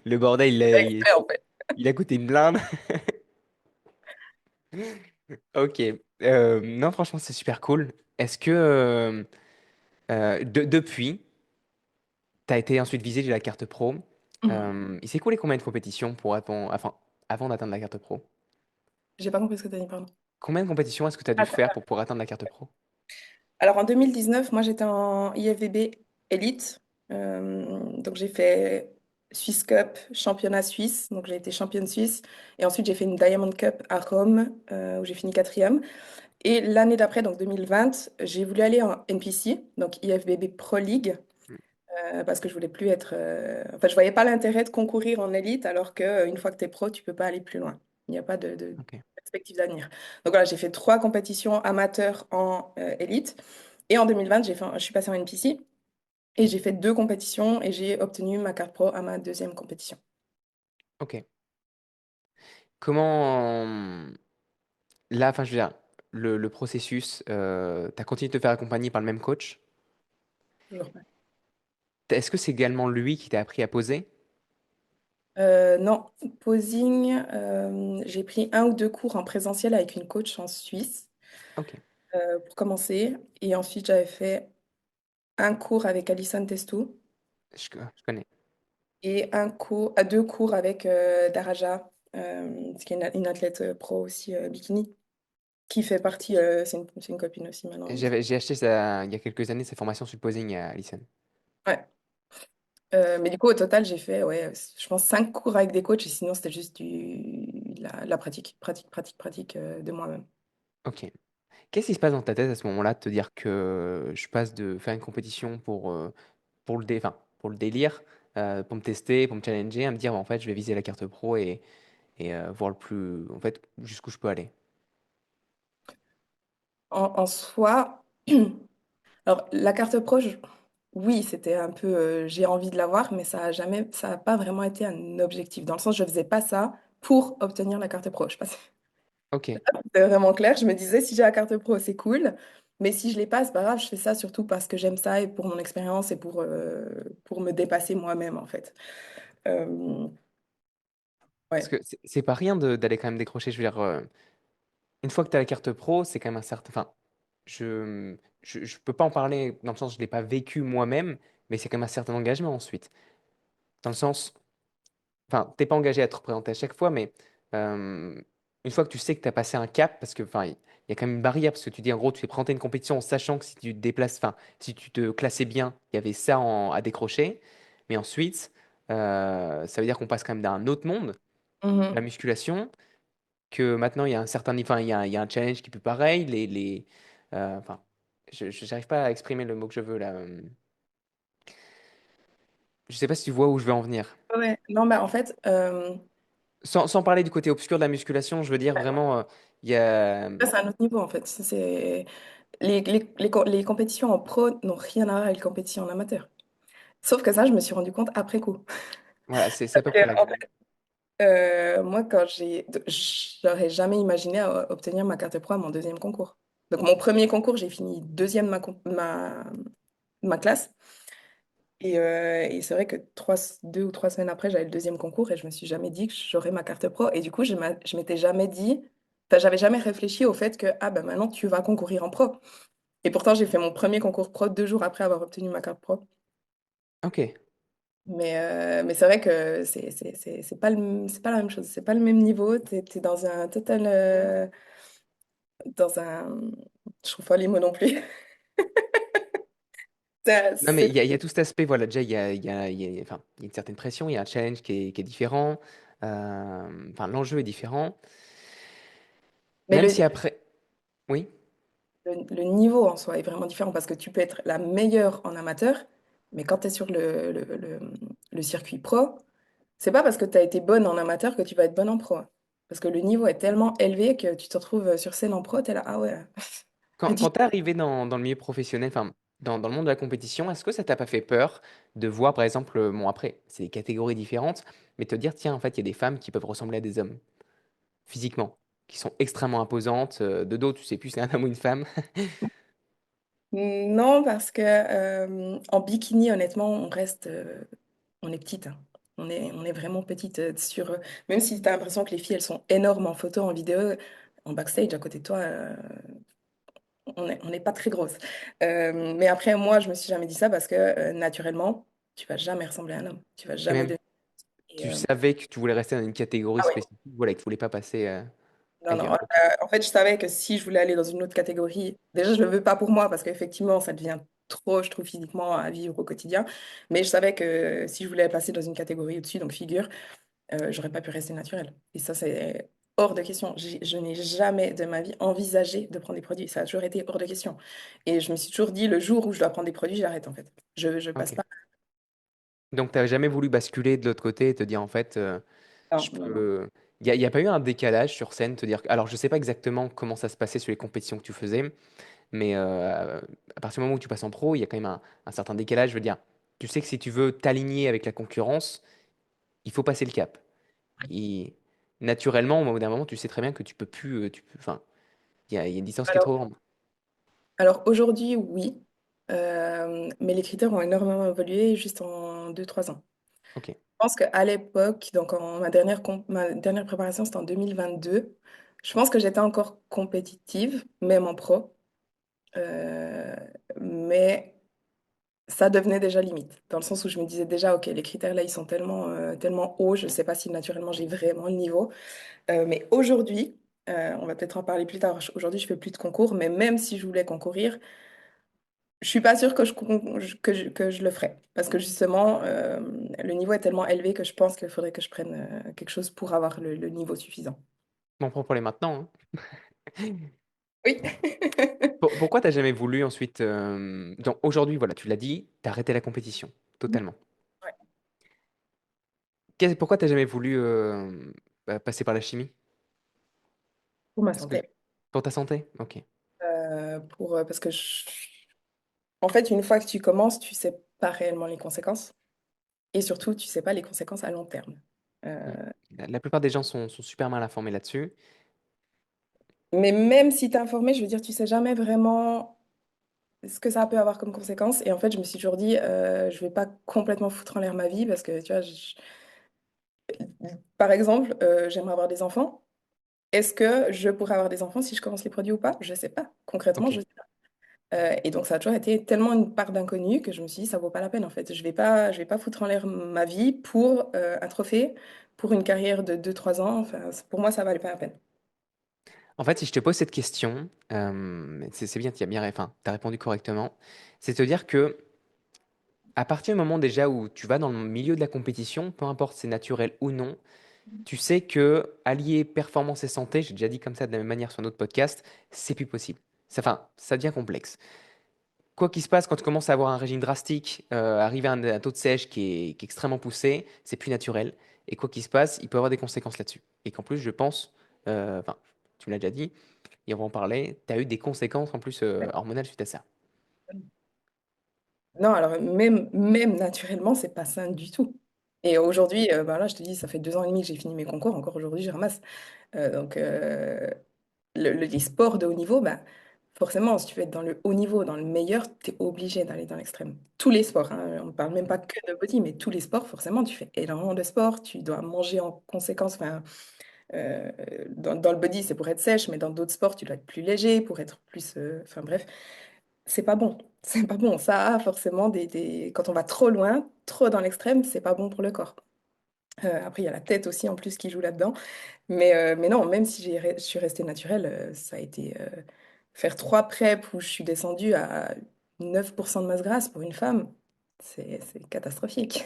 Le bordel, Exprès, en fait. il a coûté une blinde. Ok. Non, franchement, c'est super cool. Est-ce que, depuis, tu as été ensuite visé de la carte pro. Mhm. Il s'est coulé combien de compétitions avant d'atteindre la carte pro? J'ai pas compris ce que tu as dit, pardon. Combien de compétitions est-ce que tu as dû faire pour pouvoir atteindre la carte pro? Alors en 2019, moi j'étais en IFBB Elite. Donc j'ai fait Swiss Cup, championnat suisse. Donc j'ai été championne suisse. Et ensuite j'ai fait une Diamond Cup à Rome où j'ai fini quatrième. Et l'année d'après, donc 2020, j'ai voulu aller en NPC, donc IFBB Pro League, Hmm, parce que je voulais plus être. Enfin, je voyais pas l'intérêt de concourir en élite alors qu'une fois que tu es pro, tu peux pas aller plus loin. Il n'y a pas de ok, perspective d'avenir. Donc voilà, j'ai fait 3 compétitions amateurs en élite. Et en 2020, je suis passée en NPC et j'ai fait 2 compétitions et j'ai obtenu ma carte pro à ma deuxième compétition. ok. Comment, là, enfin, je veux dire, le processus, tu as continué de te faire accompagner par le même coach? Toujours pas. Est-ce que c'est également lui qui t'a appris à poser? Non, posing, j'ai pris 1 ou 2 cours en présentiel avec une coach en Suisse. Ok, Pour commencer. Et ensuite, j'avais fait un cours avec Alison Testou je connais. et 2 cours avec Daraja, qui est une athlète pro aussi bikini, qui fait partie, c'est une copine aussi maintenant. J'ai acheté ça, il y a quelques années sa formation sur le posing à Alison. Ouais. Mais du coup, au total, j'ai fait, ouais, je pense 5 cours avec des coachs et sinon, c'était juste la pratique, pratique, pratique, pratique de moi-même. Ok. Qu'est-ce qui se passe dans ta tête à ce moment-là de te dire que je passe de faire une compétition enfin, pour le délire, pour me tester, pour me challenger, à me dire, bah, en fait, je vais viser la carte pro et voir le plus, en fait, jusqu'où je peux aller. En soi, alors la carte pro, oui, c'était un peu, j'ai envie de l'avoir, mais ça a pas vraiment été un objectif. Dans le sens, je faisais pas ça pour obtenir la carte pro. Je sais pas si Ok. c'est vraiment clair. Je me disais, si j'ai la carte pro, c'est cool. Mais si je l'ai pas, c'est pas grave. Je fais ça surtout parce que j'aime ça et pour mon expérience et pour me dépasser moi-même, en fait. Euh, Parce ouais. que c'est pas rien d'aller quand même décrocher. Je veux dire, une fois que tu as la carte pro, c'est quand même un certain. Enfin, je peux pas en parler dans le sens, je l'ai pas vécu moi-même, mais c'est quand même un certain engagement ensuite. Dans le sens, enfin, t'es pas engagé à te représenter à chaque fois, mais euh, une fois que tu sais que tu as passé un cap, parce que enfin, il y a quand même une barrière, parce que tu dis en gros, tu t'es présenté une compétition en sachant que si tu te déplaces, enfin, si tu te classais bien, il y avait ça à décrocher. Mais ensuite, ça veut dire qu'on passe quand même d'un autre monde, la Mhm. musculation, que maintenant il y a un certain niveau, enfin, il y a un challenge qui est plus pareil, enfin, j'arrive pas à exprimer le mot que je veux là. Je sais pas si tu vois où je veux en venir. Ouais. Non, bah en fait, Sans parler du côté obscur de la musculation, je veux dire vraiment, il y a. ça, c'est un autre niveau en fait. Les compétitions en pro n'ont rien à voir avec les compétitions en amateur. Sauf que ça, je me suis rendu compte après coup. Voilà, c'est à peu près là que En je veux. moi, j'aurais jamais imaginé obtenir ma carte pro à mon deuxième concours. Donc, mon premier concours, j'ai fini deuxième ma classe. Et c'est vrai que 2 ou 3 semaines après, j'avais le deuxième concours et je me suis jamais dit que j'aurais ma carte pro. Et du coup, je m'étais jamais dit, enfin, j'avais jamais réfléchi au fait que, ah ben maintenant, tu vas concourir en pro. Et pourtant, j'ai fait mon premier concours pro 2 jours après avoir obtenu ma carte pro. Ok. Mais c'est vrai que c'est pas la même chose, c'est pas le même niveau. T'es dans un total, dans un, je trouve pas les mots non plus. Non, mais il y a C'est- tout cet aspect, voilà, déjà, enfin, il y a une certaine pression, il y a un challenge qui est différent, enfin, l'enjeu est différent, Mais même si après, oui, le niveau en soi est vraiment différent parce que tu peux être la meilleure en amateur, mais quand tu es sur le circuit pro, c'est pas parce que tu as été bonne en amateur que tu vas être bonne en pro, hein. Parce que le niveau est tellement élevé que tu te retrouves sur scène en pro, tu es là, ah ouais, pas du quand t'es arrivé dans le milieu professionnel, enfin, dans le monde de la compétition, est-ce que ça t'a pas fait peur de voir, par exemple, bon, après, c'est des catégories différentes, mais te dire, tiens, en fait, il y a des femmes qui peuvent ressembler à des hommes, physiquement, qui sont extrêmement imposantes, de dos, tu sais plus si c'est un homme ou une femme. Non, parce que en bikini, honnêtement, on est petite, hein. On est vraiment petite même si tu as l'impression que les filles, elles sont énormes en photo, en vidéo, en backstage, à côté de toi, on n'est pas très grosse. Mais après, moi, je me suis jamais dit ça parce que naturellement, tu vas jamais ressembler à un homme. Tu vas Et jamais même, devenir. et, tu euh, savais que tu voulais rester dans une catégorie Ah oui. spécifique, voilà, que tu voulais pas passer Non, non. ailleurs. Ok. En fait, je savais que si je voulais aller dans une autre catégorie, déjà, je ne le veux pas pour moi parce qu'effectivement, ça devient trop, je trouve, physiquement à vivre au quotidien. Mais je savais que si je voulais passer dans une catégorie au-dessus, donc figure, j'aurais pas pu rester naturelle. Et ça, c'est hors de question. Je n'ai jamais de ma vie envisagé de prendre des produits. Ça a toujours été hors de question. Et je me suis toujours dit, le jour où je dois prendre des produits, j'arrête en fait. Je passe Ok. pas. Donc, tu n'as jamais voulu basculer de l'autre côté et te dire, en fait, Non, je non, non. peux. Il y a pas eu un décalage sur scène, te dire. Alors, je sais pas exactement comment ça se passait sur les compétitions que tu faisais, mais à partir du moment où tu passes en pro, il y a quand même un certain décalage. Je veux dire, tu sais que si tu veux t'aligner avec la concurrence, il faut passer le cap. Et naturellement, au bout d'un moment, tu sais très bien que tu peux plus. Enfin, il y a une distance qui est Alors, trop grande. alors aujourd'hui, oui. Mais les critères ont énormément évolué juste en 2, 3 ans. Ok. Je pense qu'à l'époque, donc ma dernière préparation, c'était en 2022. Je pense que j'étais encore compétitive, même en pro. Euh, mais ça devenait déjà limite, dans le sens où je me disais déjà, OK, les critères là, ils sont tellement hauts, je ne sais pas si naturellement j'ai vraiment le niveau. Mais aujourd'hui, on va peut-être en parler plus tard, aujourd'hui je fais plus de concours, mais même si je voulais concourir, je suis pas sûre que je le ferais. Parce que justement, le niveau est tellement élevé que je pense qu'il faudrait que je prenne quelque chose pour avoir le niveau suffisant. Bon, pour les maintenant, hein. Oui. Pourquoi t'as jamais voulu ensuite. Donc, aujourd'hui, voilà, tu l'as dit, t'as arrêté la compétition, totalement. Ouais, Pourquoi t'as jamais voulu passer par la chimie? pour ma Parce que santé. pour ta santé? Ok. Parce que en fait, une fois que tu commences, tu sais pas réellement les conséquences. Et surtout, tu sais pas les conséquences à long terme. Mm. Euh, La plupart des gens sont super mal informés là-dessus. mais même si tu es informé, je veux dire, tu sais jamais vraiment ce que ça peut avoir comme conséquence. Et en fait, je me suis toujours dit, je vais pas complètement foutre en l'air ma vie parce que, tu vois, par exemple, j'aimerais avoir des enfants. Est-ce que je pourrais avoir des enfants si je commence les produits ou pas? Je sais pas. Concrètement, Ok. je sais pas. Et donc, ça a toujours été tellement une part d'inconnu que je me suis dit, ça vaut pas la peine, en fait. Je vais pas foutre en l'air ma vie pour un trophée, pour une carrière de 2, 3 ans. Enfin, pour moi, ça valait pas la peine. En fait, si je te pose cette question, c'est bien, tu as bien, enfin, t'as répondu correctement. C'est te dire que à partir du moment déjà où tu vas dans le milieu de la compétition, peu importe c'est naturel ou non, tu sais que allier performance et santé, j'ai déjà dit comme ça de la même manière sur notre podcast, c'est plus possible. Enfin, ça devient complexe. quoi qu'il se passe, quand tu commences à avoir un régime drastique, arriver à un taux de sèche qui est extrêmement poussé, c'est plus naturel. Et quoi qu'il se passe, il peut avoir des conséquences là-dessus. Et qu'en plus, je pense, enfin, tu me l'as déjà dit, et on va en parler, tu as eu des conséquences en plus hormonales suite à ça. Non, alors même naturellement, c'est pas sain du tout. Et aujourd'hui, ben là, je te dis, ça fait 2 ans et demi que j'ai fini mes concours. Encore aujourd'hui, je ramasse. Donc, les sports de haut niveau, bah, forcément, si tu veux être dans le haut niveau, dans le meilleur, tu es obligé d'aller dans l'extrême. Tous les sports, hein, on ne parle même pas que de body, mais tous les sports, forcément, tu fais énormément de sport, tu dois manger en conséquence. Enfin, dans le body, c'est pour être sèche, mais dans d'autres sports, tu dois être plus léger, pour être plus. Enfin bref, c'est pas bon. C'est pas bon. Ça a forcément Quand on va trop loin, trop dans l'extrême, c'est pas bon pour le corps. Après, il y a la tête aussi en plus qui joue là-dedans. Mais non, même si je suis restée naturelle, ça a été faire 3 PrEP où je suis descendue à 9% de masse grasse pour une femme. C'est catastrophique.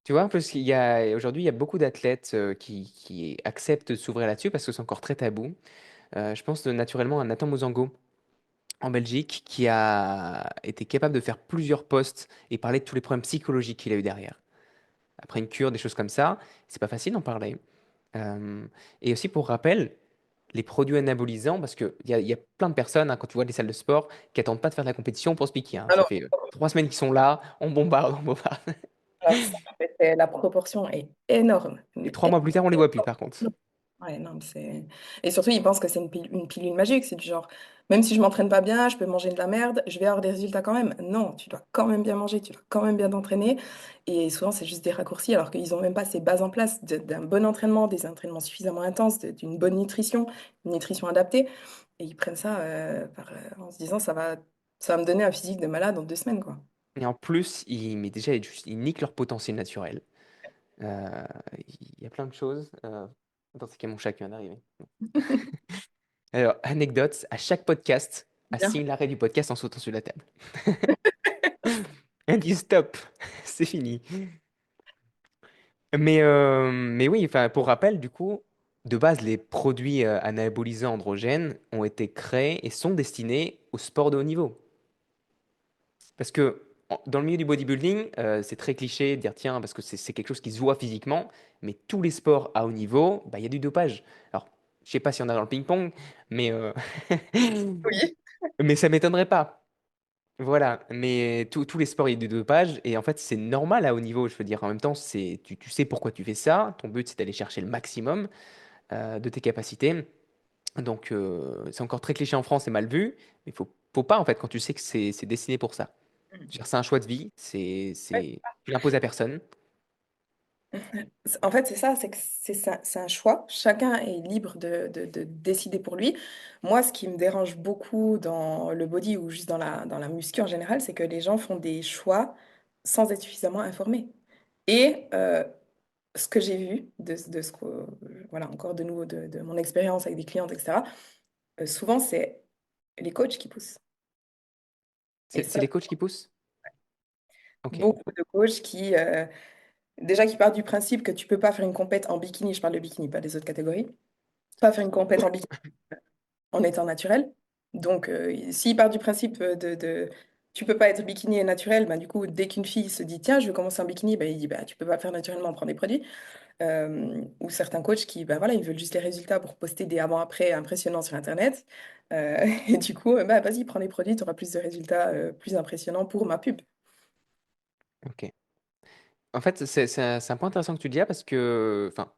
Tu vois, parce qu'il y a aujourd'hui, il y a beaucoup d'athlètes qui acceptent de s'ouvrir là-dessus parce que c'est encore très tabou. Je pense naturellement à Nathan Mozango en Belgique qui a été capable de faire plusieurs posts et parler de tous les problèmes psychologiques qu'il a eu derrière. Après une cure, des choses comme ça, c'est pas facile d'en parler. Euh, et aussi pour rappel, les produits anabolisants, parce qu'il y a plein de personnes, hein, quand tu vois les salles de sport, qui attendent pas de faire de la compétition pour se piquer, hein. Ça Alors, fait 3 semaines qu'ils sont là, on bombarde, on bombarde. alors ça, la proportion est énorme. Et Mais 3 mois plus tard, on les voit plus par contre. énorme. Ouais, non, mais Et surtout, ils pensent que c'est une pilule magique. C'est du genre, même si je m'entraîne pas bien, je peux manger de la merde, je vais avoir des résultats quand même. Non, tu dois quand même bien manger, tu dois quand même bien t'entraîner. Et souvent, c'est juste des raccourcis, alors qu'ils ont même pas ces bases en place d'un bon entraînement, des entraînements suffisamment intenses, d'une bonne nutrition, une nutrition adaptée. Et ils prennent ça en se disant, ça va me donner un physique de malade dans 2 semaines, quoi. Et en plus, mais déjà, ils niquent leur potentiel naturel. Euh, il y a plein de choses. Attends, c'est qu'il y a mon chat qui vient d'arriver. Alors, anecdote, à chaque podcast, Bien. assigne l'arrêt du podcast en sautant sur la table. Elle dit stop, c'est fini. Mais oui, enfin, pour rappel, du coup, de base, les produits anabolisants androgènes ont été créés et sont destinés au sport de haut niveau. Parce que dans le milieu du bodybuilding, c'est très cliché de dire tiens, parce que c'est quelque chose qui se voit physiquement, mais tous les sports à haut niveau, bah, il y a du dopage. Alors, je sais pas si on a dans le ping-pong, mais, Oui. mais ça m'étonnerait pas. Voilà, mais tous les sports, il y a du dopage, et en fait, c'est normal à haut niveau. Je veux dire, en même temps, tu sais pourquoi tu fais ça. Ton but, c'est d'aller chercher le maximum de tes capacités. Donc, c'est encore très cliché en France, c'est mal vu, mais faut pas, en fait, quand tu sais que c'est destiné pour ça. Je veux dire, c'est un choix de vie, tu l'imposes à personne. En fait, c'est ça, c'est que c'est un choix. Chacun est libre de décider pour lui. Moi, ce qui me dérange beaucoup dans le body ou juste dans la muscu en général, c'est que les gens font des choix sans être suffisamment informés. Et ce que j'ai vu de ce que, voilà, encore de nouveau de mon expérience avec des clientes, etc., souvent, c'est les coachs qui poussent. Et C'est ça, les coachs qui poussent? Ok. beaucoup de coachs déjà, qui partent du principe que tu peux pas faire une compète en bikini, je parle de bikini, pas des autres catégories, pas faire une compète en bikini en étant naturel. Donc, s'il part du principe tu peux pas être bikini et naturel, bah, du coup, dès qu'une fille se dit, tiens, je veux commencer en bikini, bah, il dit, bah, tu peux pas le faire naturellement, prends des produits. Ou certains coachs qui, bah, voilà, ils veulent juste les résultats pour poster des avant-après impressionnants sur Internet. Et du coup, bah, vas-y, prends des produits, tu auras plus de résultats plus impressionnants pour ma pub. Ok. En fait, c'est un point intéressant que tu dis là parce que, enfin,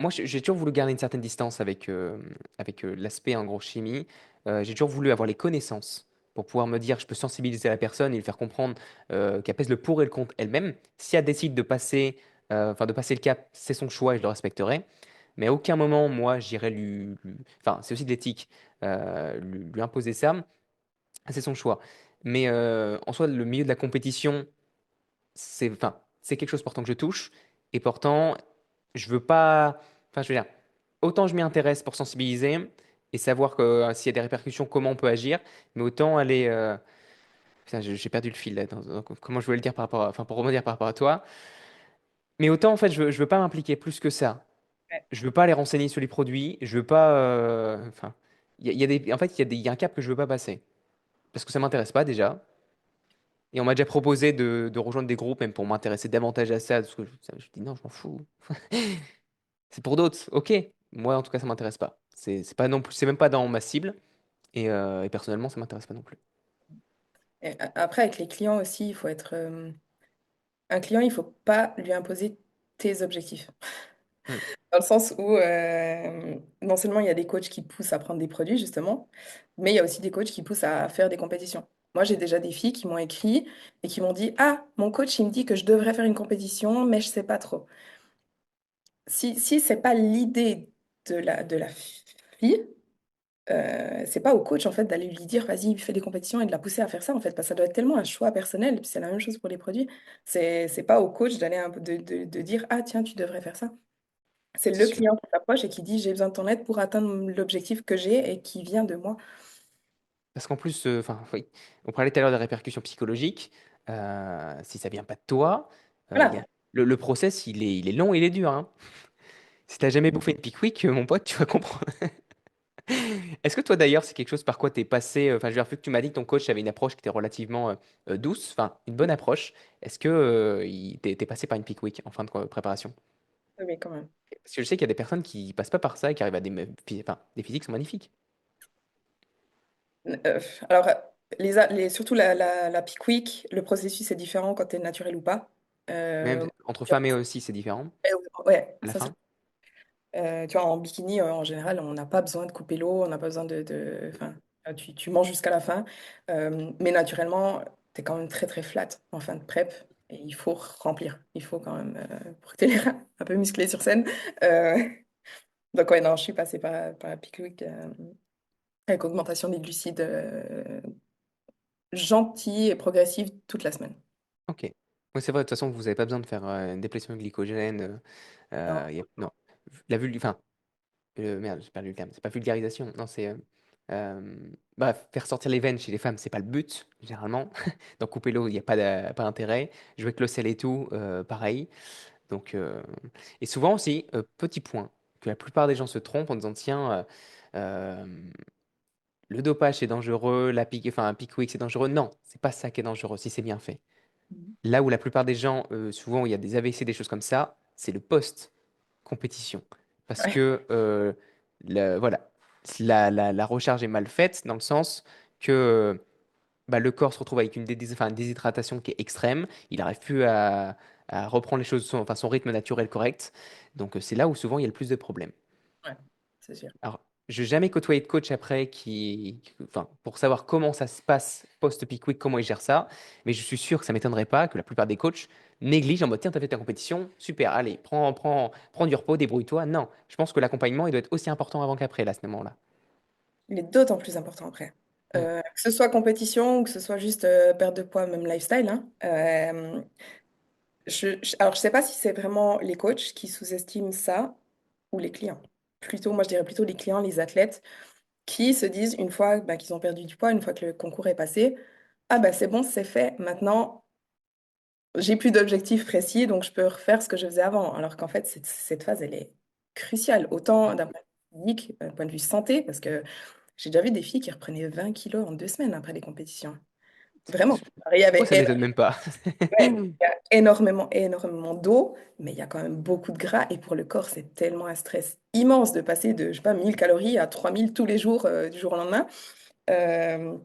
moi, j'ai toujours voulu garder une certaine distance avec l'aspect en gros chimie. J'ai toujours voulu avoir les connaissances pour pouvoir me dire, je peux sensibiliser la personne et lui faire comprendre qu'elle pèse le pour et le contre elle-même. Si elle décide de passer, enfin, de passer le cap, c'est son choix et je le respecterai. Mais à aucun moment, moi, j'irai enfin, c'est aussi de l'éthique, lui imposer ça. C'est son choix. Mais en soi, le milieu de la compétition, enfin, c'est quelque chose pourtant que je touche. Et pourtant, je veux pas. Enfin, je veux dire, autant je m'y intéresse pour sensibiliser et savoir que s'il y a des répercussions, comment on peut agir. Mais autant aller. Putain, j'ai perdu le fil là. Comment je voulais le dire par rapport enfin, pour rebondir par rapport à toi. Mais autant, en fait, je veux pas m'impliquer plus que ça. Ouais. Je veux pas aller renseigner sur les produits. Je veux pas. Enfin, il y a en fait, il y a un cap que je veux pas passer. parce que ça m'intéresse pas déjà. Et on m'a déjà proposé de rejoindre des groupes, même pour m'intéresser davantage à ça, parce que je dis non, je m'en fous. C'est pour d'autres, ok. Moi, en tout cas, ça m'intéresse pas. C'est pas non plus, c'est même pas dans ma cible. Et personnellement, ça m'intéresse pas non plus. Et après, avec les clients aussi, il faut être... un client, il faut pas lui imposer tes objectifs. Hmm. Dans le sens où non seulement il y a des coachs qui poussent à prendre des produits, justement, mais il y a aussi des coachs qui poussent à faire des compétitions. Moi, j'ai déjà des filles qui m'ont écrit et qui m'ont dit, ah, mon coach, il me dit que je devrais faire une compétition, mais je sais pas trop. Si c'est pas l'idée de la fille, c'est pas au coach, en fait, d'aller lui dire, vas-y, fais des compétitions et de la pousser à faire ça, en fait, parce que ça doit être tellement un choix personnel, et puis c'est la même chose pour les produits. C'est pas au coach d'aller de dire, ah, tiens, tu devrais faire ça. C'est C'est le sûr. client qui s'approche et qui dit j'ai besoin de ton aide pour atteindre l'objectif que j'ai et qui vient de moi. Parce qu'en plus, enfin, oui, on parlait tout à l'heure des répercussions psychologiques. Si ça vient pas de toi, il y a... Voilà. le process, il est long et il est dur, hein. Si t'as jamais bouffé une Pickwick, mon pote, tu vas comprendre. Est-ce que toi d'ailleurs, c'est quelque chose par quoi t'es passé, enfin, je veux dire, vu que tu m'as dit que ton coach avait une approche qui était relativement douce, enfin, une bonne approche, est-ce que t'es passé par une Pickwick en fin de préparation? Oui, mais quand même. Parce que je sais qu'il y a des personnes qui passent pas par ça et qui arrivent à enfin, des physiques sont magnifiques. Euh, alors, surtout la Pickwick, le processus est différent quand tu es naturel ou pas. Même Euh, entre femmes et aussi, c'est différent ouais, à la ça fin. tu vois, en bikini, en général, on n'a pas besoin de couper l'eau, on n'a pas besoin enfin, tu manges jusqu'à la fin. Mais naturellement, tu es quand même très, très flat en fin de prep. Et il faut remplir. Il faut quand même, pour que tu les reins un peu musclés sur scène. Euh, donc, ouais, non, je suis passée par la Pickwick avec augmentation des glucides gentille et progressive toute la semaine. Ok. Oui, c'est vrai, de toute façon, vous n'avez pas besoin de faire une déplétion glycogène. Non, Non. Enfin, merde, j'ai perdu le terme. C'est pas vulgarisation. Non, c'est. Bref, faire sortir les veines chez les femmes, c'est pas le but, généralement. Donc, couper l'eau, il n'y a pas d'intérêt. Jouer avec le sel et tout, pareil. Donc, et souvent aussi, petit point, que la plupart des gens se trompent en disant, tiens, euh, le dopage c'est dangereux, enfin, un Pickwick c'est dangereux. Non, c'est pas ça qui est dangereux si c'est bien fait. mhm, Là où la plupart des gens, souvent, il y a des AVC, des choses comme ça, c'est le post-compétition. Parce ouais, que, voilà, la recharge est mal faite dans le sens que bah, le corps se retrouve avec une déshydratation qui est extrême. Il n'arrive plus à reprendre les choses, enfin, son rythme naturel correct. Donc, c'est là où souvent il y a le plus de problèmes. ouais, c'est sûr. Alors, je n'ai jamais côtoyé de coach après enfin, pour savoir comment ça se passe post-Pickwick, comment ils gèrent ça, mais je suis sûr que ça m'étonnerait pas que la plupart des coachs négligent en mode tiens, t'as fait ta compétition, super, allez, prends du repos, débrouille-toi. Non, je pense que l'accompagnement, il doit être aussi important avant qu'après, là, à ce moment-là. Il est d'autant plus important après. Hmm. Que ce soit compétition ou que ce soit juste perte de poids, même lifestyle, hein. Alors, je sais pas si c'est vraiment les coachs qui sous-estiment ça ou les clients. Plutôt, moi, je dirais plutôt les clients, les athlètes, qui se disent une fois bah, qu'ils ont perdu du poids, une fois que le concours est passé, ah bah c'est bon, c'est fait. Maintenant, j'ai plus d'objectifs précis, donc je peux refaire ce que je faisais avant. Alors qu'en fait, cette phase, elle est cruciale, autant d'un point de vue physique, d'un point de vue santé, parce que j'ai déjà vu des filles qui reprenaient 20 kilos en 2 semaines après les compétitions. Vraiment. Alors, Moi, ça m'étonne même pas. il y a énormément, énormément d'eau, mais il y a quand même beaucoup de gras. Et pour le corps, c'est tellement un stress immense de passer de, je sais pas, 1000 calories à 3000 tous les jours, du jour au lendemain. Euh,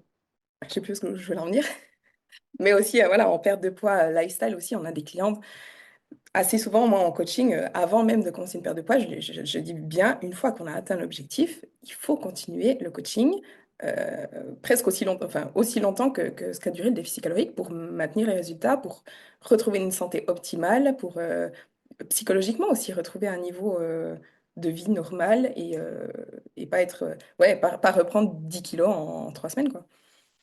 je sais plus où je veux en venir. Mais aussi, voilà, en perte de poids, lifestyle aussi, on a des clientes. Assez souvent, moi, en coaching, avant même de commencer une perte de poids, je dis bien, une fois qu'on a atteint l'objectif, il faut continuer le coaching presque aussi longtemps que ce qu'a duré le déficit calorique pour maintenir les résultats, pour retrouver une santé optimale, pour psychologiquement aussi retrouver un niveau de vie normal et pas être, ouais, pas reprendre 10 kilos en 3 semaines, quoi. De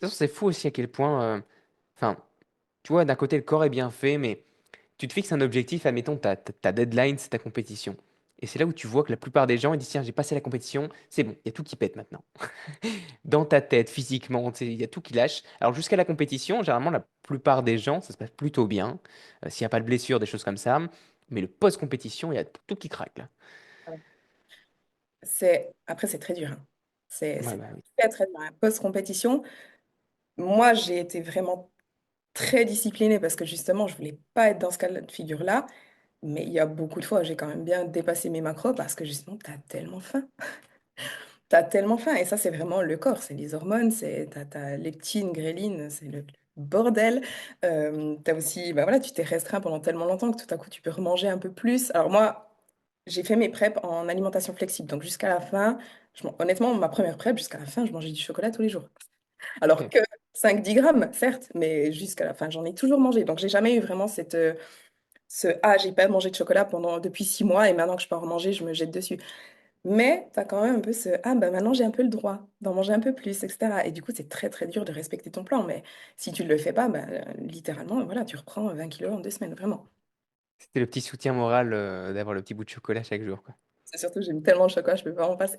toute façon, c'est fou aussi à quel point, enfin, tu vois, d'un côté, le corps est bien fait, mais tu te fixes un objectif, admettons, ta deadline, c'est ta compétition. Et c'est là où tu vois que la plupart des gens, ils disent, tiens, j'ai passé la compétition, c'est bon, il y a tout qui pète maintenant. Dans ta tête, physiquement, tu sais, il y a tout qui lâche. Alors jusqu'à la compétition, généralement, la plupart des gens, ça se passe plutôt bien. S'il n'y a pas de blessure, des choses comme ça. Mais le post-compétition, il y a tout qui craque, là. Après, c'est très dur, hein. C'est Ouais, c'est bah oui. très, très dur, hein. Post-compétition, moi, j'ai été vraiment très disciplinée parce que justement, je voulais pas être dans ce cas de figure-là. Mais il y a beaucoup de fois, j'ai quand même bien dépassé mes macros parce que justement, tu as tellement faim. T'as tellement faim. Et ça, c'est vraiment le corps, c'est les hormones, c'est t'as leptine, ghrelin, c'est le bordel. T'as aussi, bah voilà, tu t'es restreint pendant tellement longtemps que tout à coup, tu peux remanger un peu plus. Alors moi, j'ai fait mes preps en alimentation flexible. Donc jusqu'à la fin, honnêtement, ma première prep, jusqu'à la fin, je mangeais du chocolat tous les jours. Alors Ok. que 5-10 grammes, certes, mais jusqu'à la fin, j'en ai toujours mangé. Donc j'ai jamais eu vraiment ah, j'ai pas mangé de chocolat depuis 6 mois et maintenant que je peux en manger, je me jette dessus. Mais tu as quand même un peu ah, bah maintenant j'ai un peu le droit d'en manger un peu plus, etc. Et du coup, c'est très très dur de respecter ton plan. Mais si tu ne le fais pas, bah, littéralement, voilà, tu reprends 20 kilos en 2 semaines, vraiment. C'était le petit soutien moral d'avoir le petit bout de chocolat chaque jour, quoi. C'est surtout, j'aime tellement le chocolat, je peux pas en passer.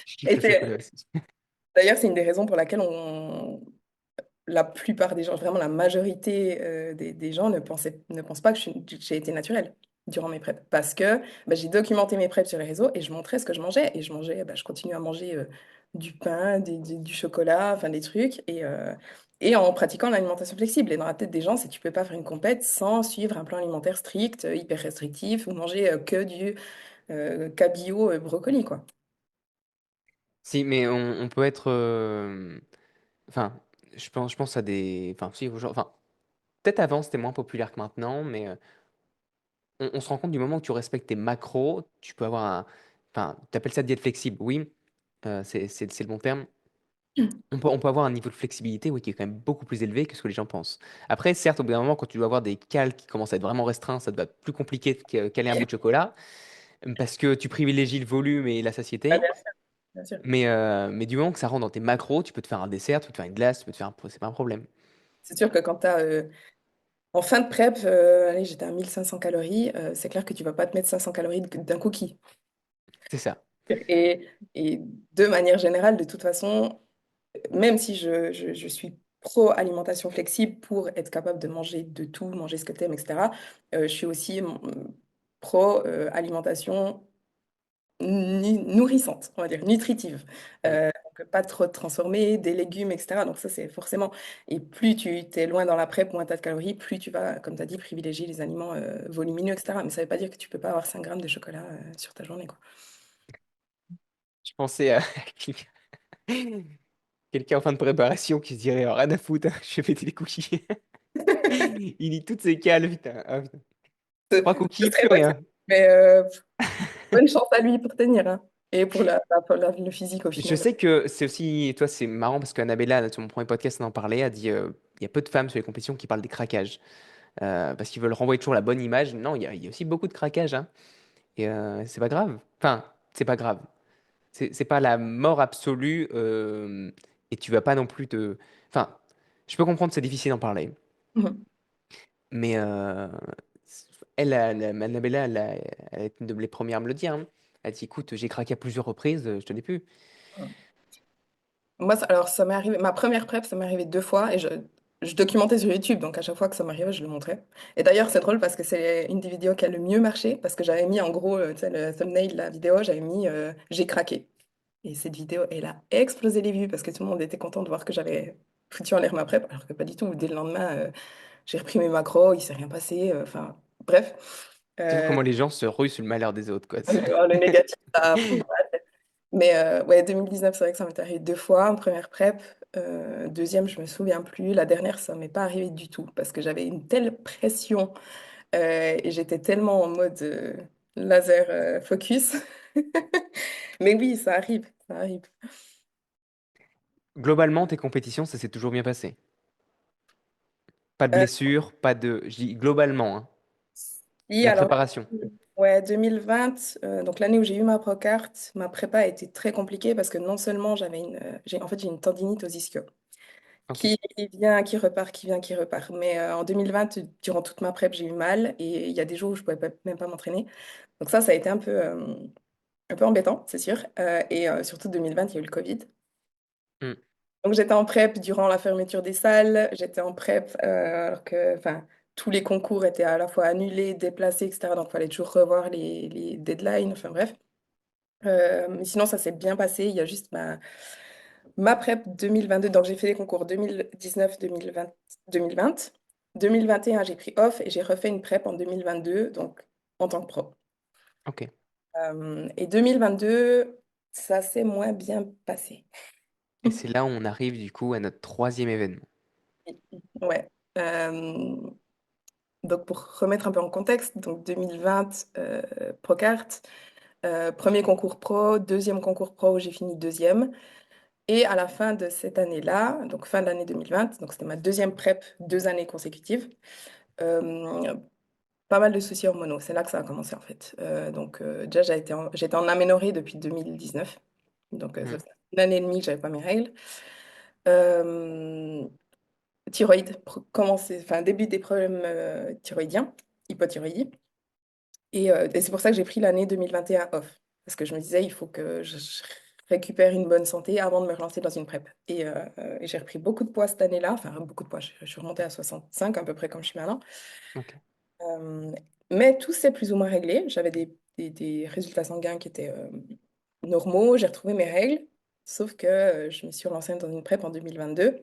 Je kiffe Et le chocolat aussi. d'ailleurs, c'est une des raisons pour laquelle la plupart des gens, vraiment la majorité des gens ne pensent pas que j'ai été naturelle durant mes preps. Parce que bah, j'ai documenté mes preps sur les réseaux et je montrais ce que je mangeais. Et je mangeais, bah, je continue à manger du pain, du chocolat, enfin des trucs. Et en pratiquant l'alimentation flexible. Et dans la tête des gens, c'est que tu peux pas faire une compète sans suivre un plan alimentaire strict, hyper restrictif, ou manger que du cabillaud, brocoli, quoi. Si, mais on peut être. Enfin, je pense à des. Enfin, si, enfin, peut-être avant, c'était moins populaire que maintenant, mais on se rend compte du moment où tu respectes tes macros, tu peux avoir un. Enfin, tu appelles ça diète flexible, oui, c'est le bon terme. On peut avoir un niveau de flexibilité, oui, qui est quand même beaucoup plus élevé que ce que les gens pensent. Après, certes, au bout d'un moment, quand tu dois avoir des cales qui commencent à être vraiment restreints, ça devient plus compliqué de caler un bout de chocolat, parce que tu privilégies le volume et la Ah, satiété. bien sûr, bien sûr. Mais du moment que ça rentre dans tes macros, tu peux te faire un dessert, tu peux te faire une glace, tu peux te faire c'est pas un problème. C'est sûr que quand tu as en fin de prep, allez, j'étais à 1500 calories. C'est clair que tu vas pas te mettre 500 calories d'un cookie. C'est ça. Et de manière générale, de toute façon, même si je suis pro-alimentation flexible pour être capable de manger de tout, manger ce que tu aimes, etc., je suis aussi pro-alimentation nourrissante, on va dire, nutritive. Mm. Donc, pas trop transformé, des légumes, etc. Donc ça, c'est forcément... Et plus tu t'es loin dans la prep, moins tu as de calories, plus tu vas, comme tu as dit, privilégier les aliments volumineux, etc. Mais ça veut pas dire que tu peux pas avoir 5 grammes de chocolat sur ta journée, quoi. Je pensais à quelqu'un en fin de préparation qui se dirait oh, rien à foutre, je vais péter les cookies. Il lit toutes ses cales, putain. Ah, putain. Ce, 3 cookies, serait plus possible. rien. Mais bonne chance à lui pour tenir, hein. Et pour le physique au Je final. sais que c'est aussi, toi, c'est marrant parce qu'Annabella, sur mon premier podcast, on en parlait, a dit il y a peu de femmes sur les compétitions qui parlent des craquages. Parce qu'ils veulent renvoyer toujours la bonne image. Non, il y a aussi beaucoup de craquages, hein. Et c'est pas grave. Enfin, c'est pas grave. C'est pas la mort absolue. Et tu vas pas non plus te. Enfin, je peux comprendre que c'est difficile d'en parler. Mhm. Mais elle, Annabella, elle a été une de mes premières à me le dire, hein. Elle dit écoute, j'ai craqué à plusieurs reprises, je te dis plus. Moi, alors ça m'est arrivé, ma première prep, ça m'est arrivé 2 fois et je documentais sur YouTube, donc à chaque fois que ça m'arrivait, je le montrais. Et d'ailleurs, c'est drôle parce que c'est une des vidéos qui a le mieux marché parce que j'avais mis en gros, tu sais, le thumbnail de la vidéo, j'avais mis j'ai craqué. Et cette vidéo, elle a explosé les vues parce que tout le monde était content de voir que j'avais foutu en l'air ma prep, alors que pas du tout. Dès le lendemain, j'ai repris mes macros, il s'est rien passé, enfin, bref. C'est fou Euh, comment les gens se ruent sur le malheur des autres, quoi. le négatif, ça. Mais ouais, 2019, c'est vrai que ça m'est arrivé 2 fois en première prep. Deuxième, je me souviens plus. La dernière, ça m'est pas arrivé du tout parce que j'avais une telle pression et j'étais tellement en mode laser focus. Mais oui, ça arrive, ça arrive. Globalement, tes compétitions, ça s'est toujours bien passé. Pas de Euh, blessures, pas de. Je dis globalement, hein. oui, La alors, préparation. ouais, 2020, donc l'année où j'ai eu ma procarte, ma prépa a été très compliquée parce que non seulement en fait, j'ai une tendinite aux ischios. Ok. Qui vient, qui repart, qui vient, qui repart. Mais en 2020, durant toute ma prep, j'ai eu mal et il y a des jours où je ne pouvais même pas m'entraîner. Donc ça a été un peu embêtant, c'est sûr. Et surtout 2020, il y a eu le Covid. Hmm. Donc j'étais en prep durant la fermeture des salles, j'étais en prep alors que enfin, tous les concours étaient à la fois annulés, déplacés, etc. Donc il fallait toujours revoir les deadlines, enfin bref. Mais sinon, ça s'est bien passé. Il y a juste ma prep 2022, donc j'ai fait les concours 2019, 2020, 2020. 2021, j'ai pris off et j'ai refait une prep en 2022, donc en tant que pro. Ok. Et 2022, ça s'est moins bien passé. Et c'est là où on arrive du coup à notre troisième événement. Ouais. Donc pour remettre un peu en contexte, donc 2020, Procart, premier concours pro, deuxième concours pro où j'ai fini deuxième. Et à la fin de cette année-là, donc fin de l'année 2020, donc c'était ma deuxième prep, 2 années consécutives, euh, pas mal de soucis hormonaux. C'est là que ça a commencé en fait. Déjà, j'étais en aménorrhée depuis 2019. Donc ça Hmm. faisait 1 année et demie que j'avais pas mes règles. Euh, Thyroïde, enfin début des problèmes thyroïdiens, hypothyroïdie. Et c'est pour ça que j'ai pris l'année 2021 off. Parce que je me disais, il faut que je récupère une bonne santé avant de me relancer dans une prep. Et j'ai repris beaucoup de poids cette année-là. Enfin, beaucoup de poids. Je suis remontée à 65, à peu près comme je suis maintenant. Ok. Euh, mais tout s'est plus ou moins réglé. J'avais des résultats sanguins qui étaient normaux. J'ai retrouvé mes règles. Sauf que je me suis relancée dans une prep en 2022.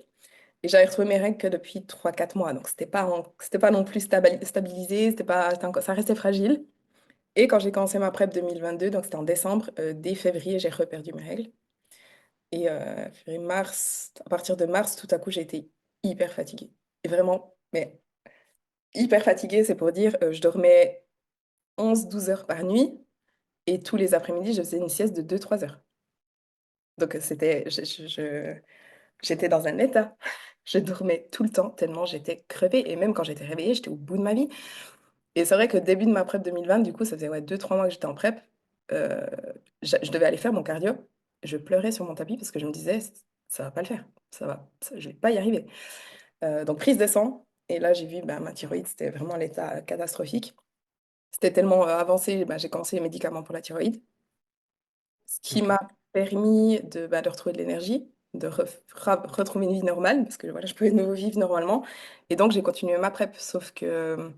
Et j'avais retrouvé mes règles que depuis 3 4 mois. Donc, c'était pas non plus stabilisé. Ça restait fragile. Et quand j'ai commencé ma prep 2022, donc c'était en décembre, dès février, j'ai reperdu mes règles. Et mars, à partir de mars, tout à coup, j'ai été hyper fatiguée. Et vraiment, mais hyper fatiguée, c'est pour dire, je dormais 11 12 heures par nuit. Et tous les après-midi, je faisais une sieste de 2 3 heures. Donc j'étais dans un état. Je dormais tout le temps, tellement j'étais crevée. Et même quand j'étais réveillée, j'étais au bout de ma vie. Et c'est vrai que début de ma prep 2020, du coup, ça faisait ouais, 2 3 mois que j'étais en prep. euh, je devais aller faire mon cardio. Je pleurais sur mon tapis parce que je me disais, ça va pas le faire. Je vais pas y arriver. Donc prise de sang. Et là, j'ai vu bah, ma thyroïde, c'était vraiment l'état catastrophique. C'était tellement avancé, bah, j'ai commencé les médicaments pour la thyroïde. Ce qui Ok. m'a permis de retrouver de l'énergie, retrouver une vie normale, parce que voilà, je pouvais de nouveau vivre normalement. Et donc, j'ai continué ma prep, sauf que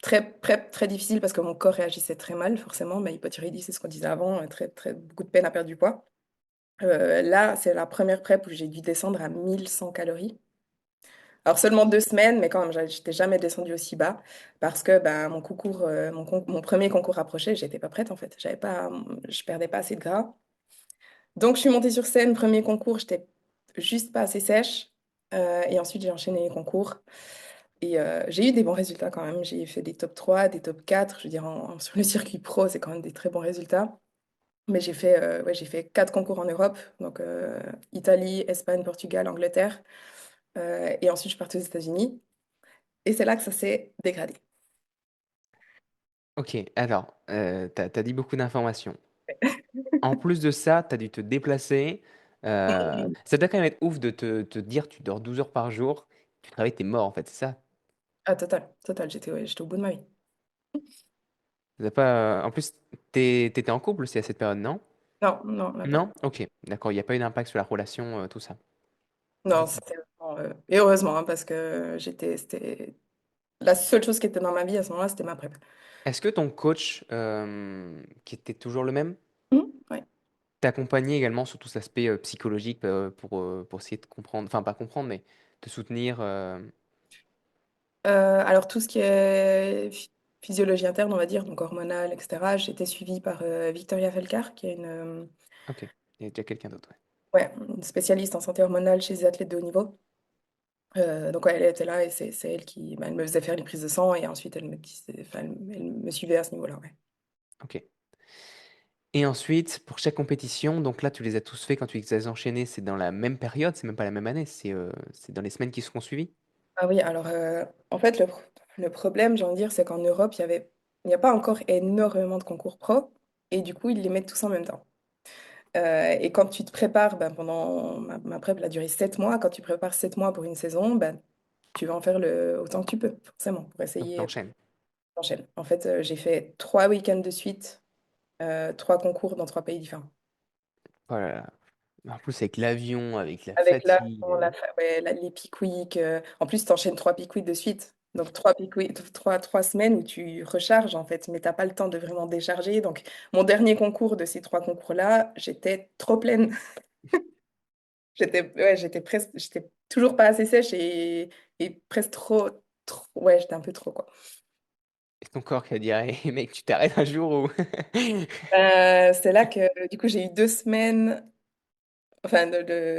très difficile parce que mon corps réagissait très mal, forcément. Ma hypothyroïdie, c'est ce qu'on disait avant, beaucoup de peine à perdre du poids. Là, c'est la première prep où j'ai dû descendre à 1100 calories. Alors seulement 2 semaines, mais quand même, j'étais jamais descendue aussi bas parce que ben, mon premier concours approchait, j'étais pas prête en fait. Je perdais pas assez de gras. Donc je suis montée sur scène, premier concours, j'étais juste pas assez sèche. Et ensuite j'ai enchaîné les concours. Et j'ai eu des bons résultats quand même. J'ai fait des top 3 des top 4. Je veux dire, sur le circuit pro, c'est quand même des très bons résultats. Mais j'ai fait 4 concours en Europe, donc Italie, Espagne, Portugal, Angleterre. Et ensuite, je suis partie aux États-Unis. Et c'est là que ça s'est dégradé. Ok. Alors, t'as dit beaucoup d'informations. En plus de ça, t'as dû te déplacer. Ça doit quand même être ouf de te dire tu dors 12 heures par jour. Tu travailles, t'es mort en fait, c'est ça? Ah, total, j'étais au bout de ma vie. En plus, t'étais en couple aussi à cette période, non? Non, non, même pas. Non? Ok, d'accord, il n'y a pas eu d'impact sur la relation, tout ça. Non, Ok. c'était vraiment, et heureusement, hein, parce que c'était la seule chose qui était dans ma vie à ce moment-là, c'était ma prépa. Est-ce que ton coach, qui était toujours le même, Ouais. t'accompagnait également sur tout cet aspect psychologique pour essayer de comprendre, enfin pas comprendre, mais te soutenir Alors, tout ce qui est physiologie interne, on va dire, donc hormonale, etc., j'ai été suivie par Victoria Felkar, qui est Ok, il y a déjà quelqu'un d'autre, ouais. ouais, une spécialiste en santé hormonale chez les athlètes de haut niveau. Donc, ouais, elle était là et c'est elle qui bah, elle me faisait faire les prises de sang et ensuite elle me suivait à ce niveau-là. Ouais. Ok. Et ensuite, pour chaque compétition, donc là, tu les as tous fait quand tu les as enchaînés, c'est dans la même période, c'est même pas la même année, c'est dans les semaines qui se sont suivies. Ah oui, alors en fait, le problème, j'ai envie de dire, c'est qu'en Europe, il n'y a pas encore énormément de concours pro et du coup, ils les mettent tous en même temps. Et quand tu te prépares, ben, pendant ma prep, elle a duré 7 mois. Quand tu prépares 7 mois pour une saison, ben, tu vas en faire autant que tu peux, forcément, pour Donc essayer t'enchaînes. d'enchaîner. En fait, j'ai fait 3 week-ends de suite, 3 concours dans 3 pays différents. Oh là là. En plus, avec l'avion, avec la Avec là, fatigue. ouais, les peak week. En plus, tu enchaînes 3 peak week de suite. Donc, 3 peak week, 3 semaines où tu recharges, en fait, mais t'as pas le temps de vraiment décharger. Donc, mon dernier concours de ces 3 concours-là, j'étais trop pleine. j'étais presque, j'étais toujours pas assez sèche et presque ouais, j'étais un peu trop, quoi. Et ton corps qui a dit, hey, mec, tu t'arrêtes un jour ou... C'est là que, du coup, j'ai eu 2 semaines, enfin,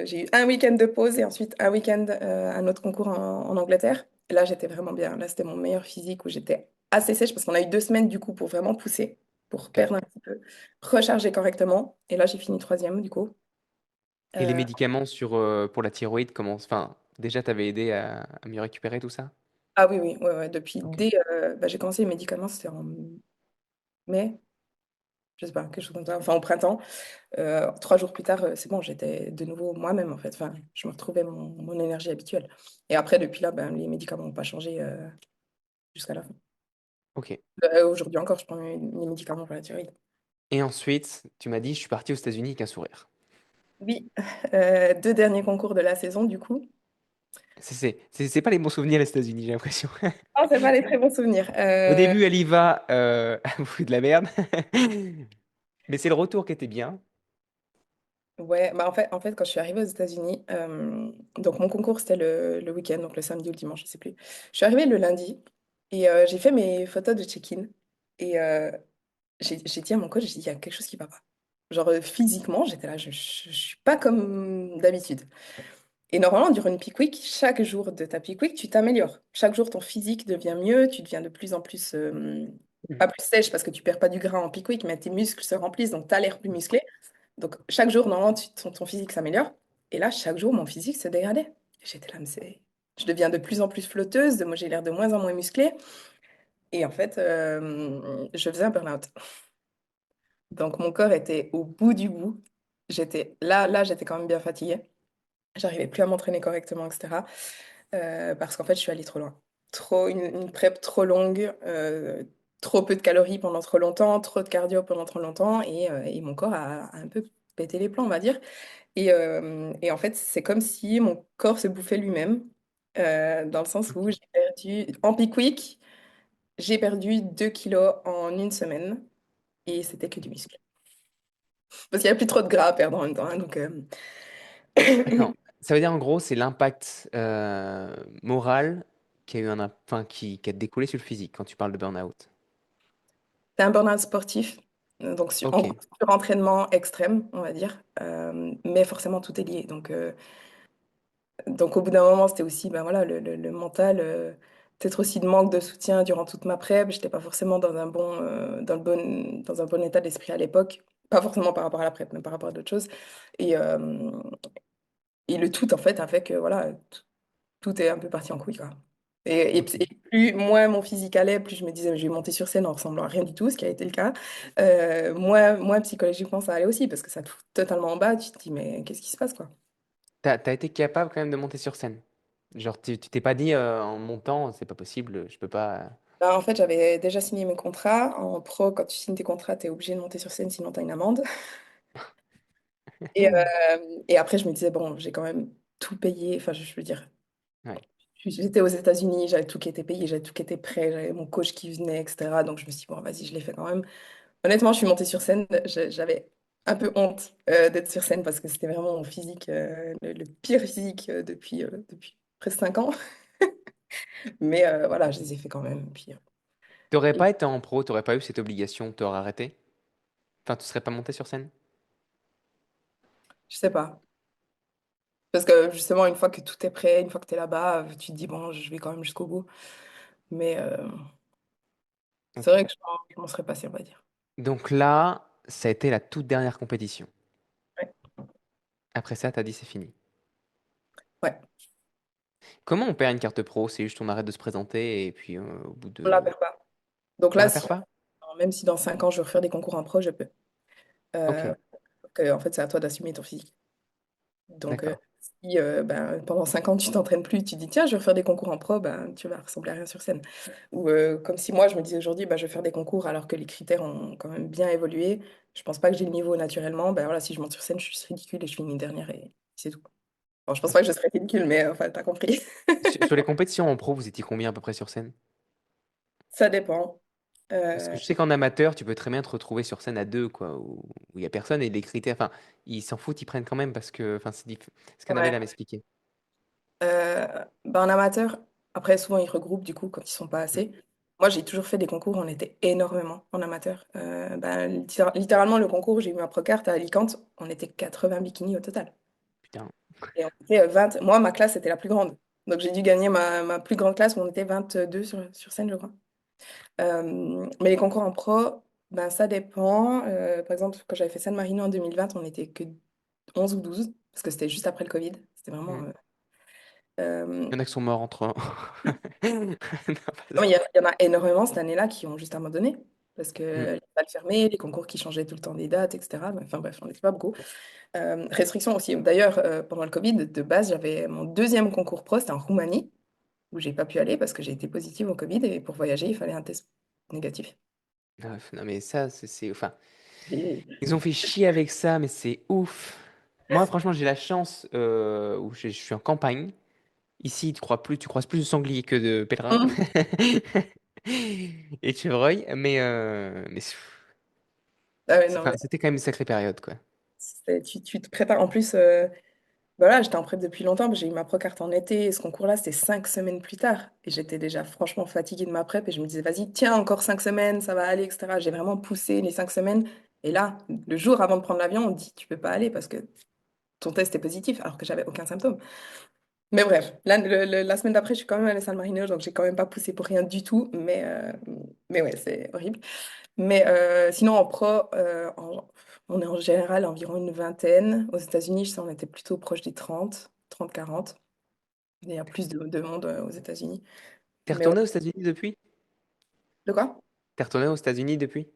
j'ai eu un week-end de pause et ensuite un week-end, un autre concours en Angleterre. Et là, j'étais vraiment bien. Là, c'était mon meilleur physique où j'étais assez sèche parce qu'on a eu 2 semaines, du coup, pour vraiment pousser, pour Ok. perdre un petit peu, recharger correctement. Et là, j'ai fini troisième, du coup. Et les Euh, médicaments pour la thyroïde, comment... Enfin, déjà, t'avais aidé à mieux récupérer tout ça? ah oui, oui, ouais, ouais, depuis, Ok. bah, j'ai commencé les médicaments, c'était en mai, je sais pas, quelque chose comme ça, enfin au printemps. 3 jours plus tard, c'est bon, j'étais de nouveau moi-même en fait. Enfin, je me retrouvais mon énergie habituelle. Et après, depuis là, ben, les médicaments n'ont pas changé jusqu'à la fin. Ok. Aujourd'hui encore, je prends mes médicaments pour la thyroïde. Et ensuite, tu m'as dit, je suis parti aux États-Unis avec un sourire. Oui, 2 derniers concours de la saison, du coup. C'est pas les bons souvenirs, les États-Unis, j'ai l'impression. Ah, c'est pas des très bons souvenirs. Au début, elle y va, elle fout de la merde. Mais c'est le retour qui était bien. Ouais, bah en fait, quand je suis arrivée aux États-Unis, donc mon concours c'était le week-end, donc le samedi ou le dimanche, je sais plus. Je suis arrivée le lundi et j'ai fait mes photos de check-in. Et j'ai dit à mon coach, j'ai dit, il y a quelque chose qui va pas. Genre physiquement, j'étais là, je suis pas comme d'habitude. Et normalement, durant une peak week, chaque jour de ta peak week, tu t'améliores. Chaque jour, ton physique devient mieux, tu deviens de plus en plus, pas plus sèche parce que tu perds pas du gras en peak week, mais tes muscles se remplissent, donc tu as l'air plus musclé. Donc chaque jour, normalement, ton physique s'améliore. Et là, chaque jour, mon physique se dégradait. J'étais là, mais je deviens de plus en plus flotteuse, moi j'ai l'air de moins en moins musclée. Et en fait, je faisais un burn-out. Donc mon corps était au bout du bout. J'étais quand même bien fatiguée. J'arrivais plus à m'entraîner correctement, etc. Parce qu'en fait, je suis allée trop loin. Une prep trop longue, trop peu de calories pendant trop longtemps, trop de cardio pendant trop longtemps, et mon corps a un peu pété les plombs, on va dire. Et en fait, c'est comme si mon corps se bouffait lui-même, dans le sens où Ok. j'ai perdu, en peak week, j'ai perdu 2 kilos en une semaine, et c'était que du muscle. Parce qu'il n'y a plus trop de gras à perdre en même temps, hein, donc, Attends, ça veut dire en gros, c'est l'impact moral qui a eu enfin, qui a découlé sur le physique quand tu parles de burn-out. c'est un burn-out sportif, donc en Ok. gros, sur entraînement extrême, on va dire, mais forcément tout est lié. Donc au bout d'un moment, c'était aussi ben, voilà, le mental, peut-être aussi de manque de soutien durant toute ma prep. J'étais pas forcément dans un bon état d'esprit à l'époque, pas forcément par rapport à la prep, mais par rapport à d'autres choses. Et, euh, et le tout, en fait, a fait que voilà, tout est un peu parti en couille, quoi. Ok. Et plus moins mon physique allait, plus je me disais, je vais monter sur scène en ressemblant à rien du tout, ce qui a été le cas. Moins psychologiquement, ça allait aussi, parce que ça te fout totalement en bas. Tu te dis, mais qu'est-ce qui se passe, quoi? T'as été capable quand même de monter sur scène. Genre, tu t'es pas dit en montant, c'est pas possible, je peux pas. Bah, en fait, j'avais déjà signé mes contrats. En pro, quand tu signes tes contrats, tu es obligé de monter sur scène, sinon tu as une amende. Et, et après, je me disais, bon, j'ai quand même tout payé. Enfin, je veux dire, Ouais. j'étais aux États-Unis, j'avais tout qui était payé, j'avais tout qui était prêt, j'avais mon coach qui venait, etc. Donc, je me suis dit, bon, vas-y, je l'ai fait quand même. Honnêtement, je suis montée sur scène. J'avais un peu honte d'être sur scène parce que c'était vraiment mon physique, le pire physique depuis presque 5 ans. Mais voilà, je les ai fait quand même. Puis, T'aurais et pas été en pro, t'aurais pas eu cette obligation, t'aurais arrêté? Enfin, tu serais pas monté sur scène? je sais pas. Parce que justement, une fois que tout est prêt, une fois que tu es là-bas, tu te dis, bon, je vais quand même jusqu'au bout. Mais c'est Ok. vrai que je m'en serais passé, on va dire. Donc là, ça a été la toute dernière compétition. Ouais. Après ça, t'as dit c'est fini. Ouais, Comment on perd une carte pro? C'est juste on arrête de se présenter et puis au bout on la de... perd pas. Donc On là, la perd pas? même si dans 5 ans, je veux refaire des concours en pro, je peux. Ok, Euh, en fait, c'est à toi d'assumer ton physique. Donc, d'accord. si ben, pendant 5 ans, tu t'entraînes plus, tu dis, tiens, je vais refaire des concours en pro, ben, tu vas ressembler à rien sur scène. Ou comme si moi, je me disais aujourd'hui, ben, je vais faire des concours alors que les critères ont quand même bien évolué. Je pense pas que j'ai le niveau naturellement. Ben, voilà, si je monte sur scène, je suis ridicule et je finis dernière et c'est tout. Bon, je pense pas Ok. que je serais ridicule, mais enfin, t'as compris. Sur les compétitions en pro, vous étiez combien à peu près sur scène? Ça dépend. Parce que Euh, je sais qu'en amateur, tu peux très bien te retrouver sur scène à deux, quoi, où il y a personne et les critères, enfin, ils s'en foutent, ils prennent quand même parce que, enfin, ce qu'Annabelle ouais. a m'expliqué. Ben, en amateur, après, souvent, ils regroupent du coup quand ils sont pas Mm. assez. Moi, j'ai toujours fait des concours, on était énormément en amateur. Ben, littéralement, le concours, j'ai eu ma procarte à Alicante, on était 80 bikinis au total. Putain. Et on était 20. Moi, ma classe était la plus grande. Donc, j'ai dû gagner ma plus grande classe où on était 22 sur scène, je crois. Mais les concours en pro, ben, ça dépend. Par exemple, quand j'avais fait San Marino en 2020, on n'était que 11 ou 12 parce que c'était juste après le Covid. C'était vraiment. Mm. Euh, Il y en a qui sont morts entre. Non, Non, pardon. il y en a énormément cette année-là qui ont juste abandonné parce que Mm. les salles fermées, les concours qui changeaient tout le temps des dates, etc. Enfin bref, on n'était pas beaucoup. Restrictions aussi. D'ailleurs, pendant le Covid, de base, j'avais mon deuxième concours pro, c'était en Roumanie, où j'ai pas pu aller parce que j'ai été positive au Covid et pour voyager, il fallait un test négatif. Non, mais ça, enfin, Et- ils ont fait chier avec ça, mais c'est ouf. Moi, franchement, j'ai la chance où je suis en campagne. Ici, tu croises plus de sangliers que de pèlerins Hum. et de chevreuils, mais Ah ouais, non, enfin, mais c'était quand même une sacrée période, quoi. tu te prépares. En plus, voilà, j'étais en prep depuis longtemps, j'ai eu ma pro-carte en été, et ce concours-là, c'était 5 semaines plus tard. Et j'étais déjà franchement fatiguée de ma prep, et je me disais, vas-y, tiens, encore 5 semaines, ça va aller, etc. J'ai vraiment poussé les 5 semaines. Et là, le jour avant de prendre l'avion, on me dit, tu peux pas aller parce que ton test est positif, alors que j'avais aucun symptôme. Mais bref, là, la semaine d'après, je suis quand même allée à San Marino, donc j'ai quand même pas poussé pour rien du tout. Mais ouais, c'est horrible. Mais sinon, en pro, on est en général environ une vingtaine. Aux États-Unis, je sais, on était plutôt proche des 30, 40. Il y a plus de monde aux États-Unis. T'es Mais ouais. retourné aux États-Unis depuis? De quoi? T'es retourné aux États-Unis depuis?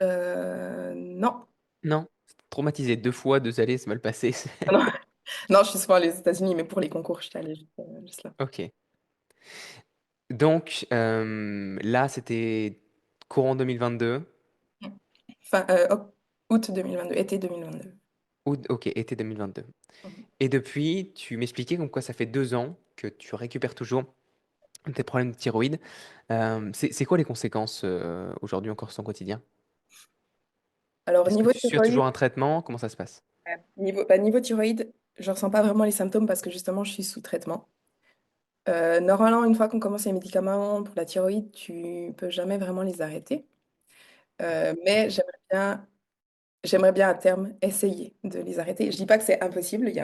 Non. Non. Traumatisé deux fois, deux allées, c'est mal passé. Ah non. Non, je suis souvent allée aux États-Unis, mais pour les concours, je suis allée juste là. Ok. Donc là, c'était courant 2022. Enfin, août 2022, été 2022. Ou, ok, été 2022. Mhm. Et depuis, tu m'expliquais comme quoi ça fait 2 ans que tu récupères toujours tes problèmes de thyroïde. C'est quoi les conséquences aujourd'hui encore sur ton quotidien? Alors, Est-ce que niveau tu suis thyroïde, toujours un traitement? Comment ça se passe? niveau thyroïde, je ressens pas vraiment les symptômes parce que justement, je suis sous traitement. Normalement, une fois qu'on commence les médicaments pour la thyroïde, tu peux jamais vraiment les arrêter. Mais Ok. j'aimerais bien à terme essayer de les arrêter. Je dis pas que c'est impossible, il y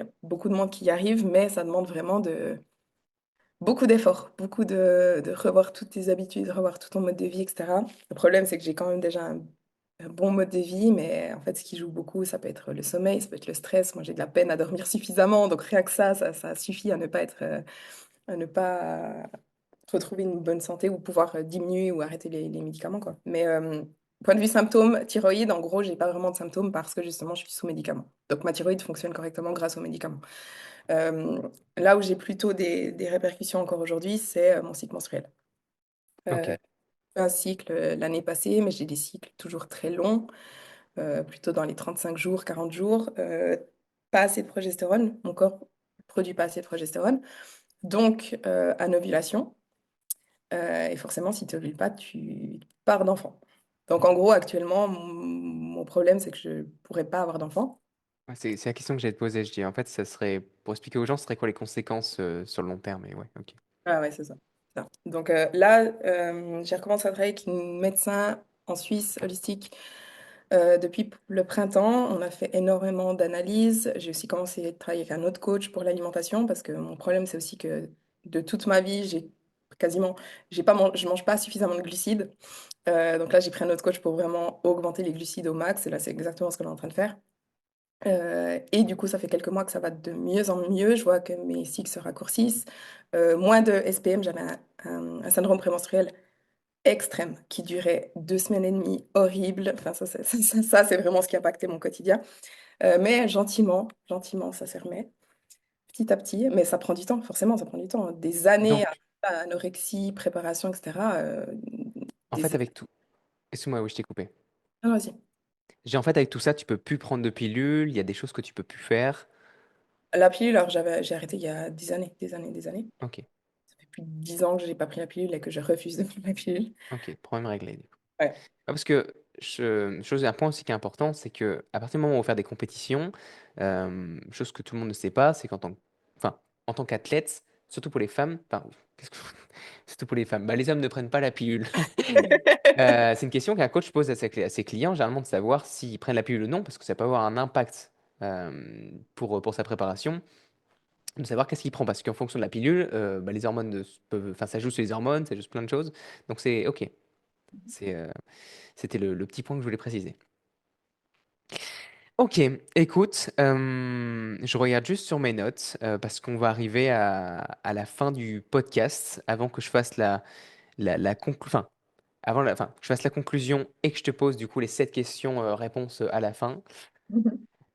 a beaucoup de monde qui y arrive, mais ça demande vraiment beaucoup d'efforts, beaucoup de revoir toutes tes habitudes, revoir tout ton mode de vie, etc. Le problème, c'est que j'ai quand même déjà un bon mode de vie, mais en fait, ce qui joue beaucoup, ça peut être le sommeil, ça peut être le stress. Moi, j'ai de la peine à dormir suffisamment, donc rien que ça suffit à ne pas à ne pas retrouver une bonne santé ou pouvoir diminuer ou arrêter les médicaments, quoi. Mais point de vue symptômes, thyroïde, en gros, j'ai pas vraiment de symptômes parce que justement, je suis sous médicaments. Donc ma thyroïde fonctionne correctement grâce aux médicaments. Euh, Là où j'ai plutôt des répercussions encore aujourd'hui, c'est mon cycle menstruel. Ok. Un cycle l'année passée, mais j'ai des cycles toujours très longs, plutôt dans les 35 jours, 40 jours. Pas assez de progestérone, mon corps produit pas assez de progestérone. Donc, à ovulation. Et forcément, si tu n'ovules pas, tu pars d'enfant. Donc, en gros, actuellement, mon problème, c'est que je ne pourrais pas avoir d'enfant. Ouais, c'est la question que j'allais te poser. Je dis, en fait, ça serait, pour expliquer aux gens, ce serait quoi les conséquences sur le long terme? Et ouais, ok. Ah ouais, c'est ça. Donc là, j'ai recommencé à travailler avec une médecin en Suisse holistique depuis le printemps. On a fait énormément d'analyses. J'ai aussi commencé à travailler avec un autre coach pour l'alimentation parce que mon problème, c'est aussi que de toute ma vie, je mange pas suffisamment de glucides. Donc là, j'ai pris un autre coach pour vraiment augmenter les glucides au max. Et là, c'est exactement ce qu'on est en train de faire. Et du coup, ça fait quelques mois que ça va de mieux en mieux. Je vois que mes cycles se raccourcissent. Moins de SPM, j'avais un syndrome prémenstruel extrême qui durait 2 semaines et demie, horrible. Enfin, c'est vraiment ce qui a impacté mon quotidien. Mais gentiment, gentiment, ça se remet petit à petit. Mais ça prend du temps, forcément, ça prend du temps. Des années Donc, à anorexie, préparation, etc. en fait, Des... avec tout. Excuse-moi, oui, je t'ai coupé. Ah, vas-y. J'ai en fait, avec tout ça, tu peux plus prendre de pilule, il y a des choses que tu peux plus faire. La pilule, alors j'ai arrêté il y a des années, des années, des années. Ok. plus de 10 ans que j'ai pas pris la pilule et que je refuse de prendre la pilule. Ok, problème réglé. Ouais. Parce que un point aussi qui est important, c'est que à partir du moment où on va faire des compétitions, chose que tout le monde ne sait pas, c'est enfin, en tant qu'athlète, surtout pour les femmes, enfin, qu'est-ce que- surtout pour les femmes, bah, les hommes ne prennent pas la pilule. C'est une question qu'un coach pose à ses clients, généralement de savoir s'ils prennent la pilule ou non, parce que ça peut avoir un impact pour sa préparation, de savoir qu'est-ce qu'il prend, parce qu'en fonction de la pilule, bah, les hormones peuvent, enfin, ça joue sur les hormones, ça joue sur plein de choses. Donc c'est ok. C'est, C'était le petit point que je voulais préciser. Ok, écoute, je regarde juste sur mes notes parce qu'on va arriver à la fin du podcast avant que je fasse enfin, enfin, que je fasse la conclusion et que je te pose du coup les 7 questions réponses à la fin.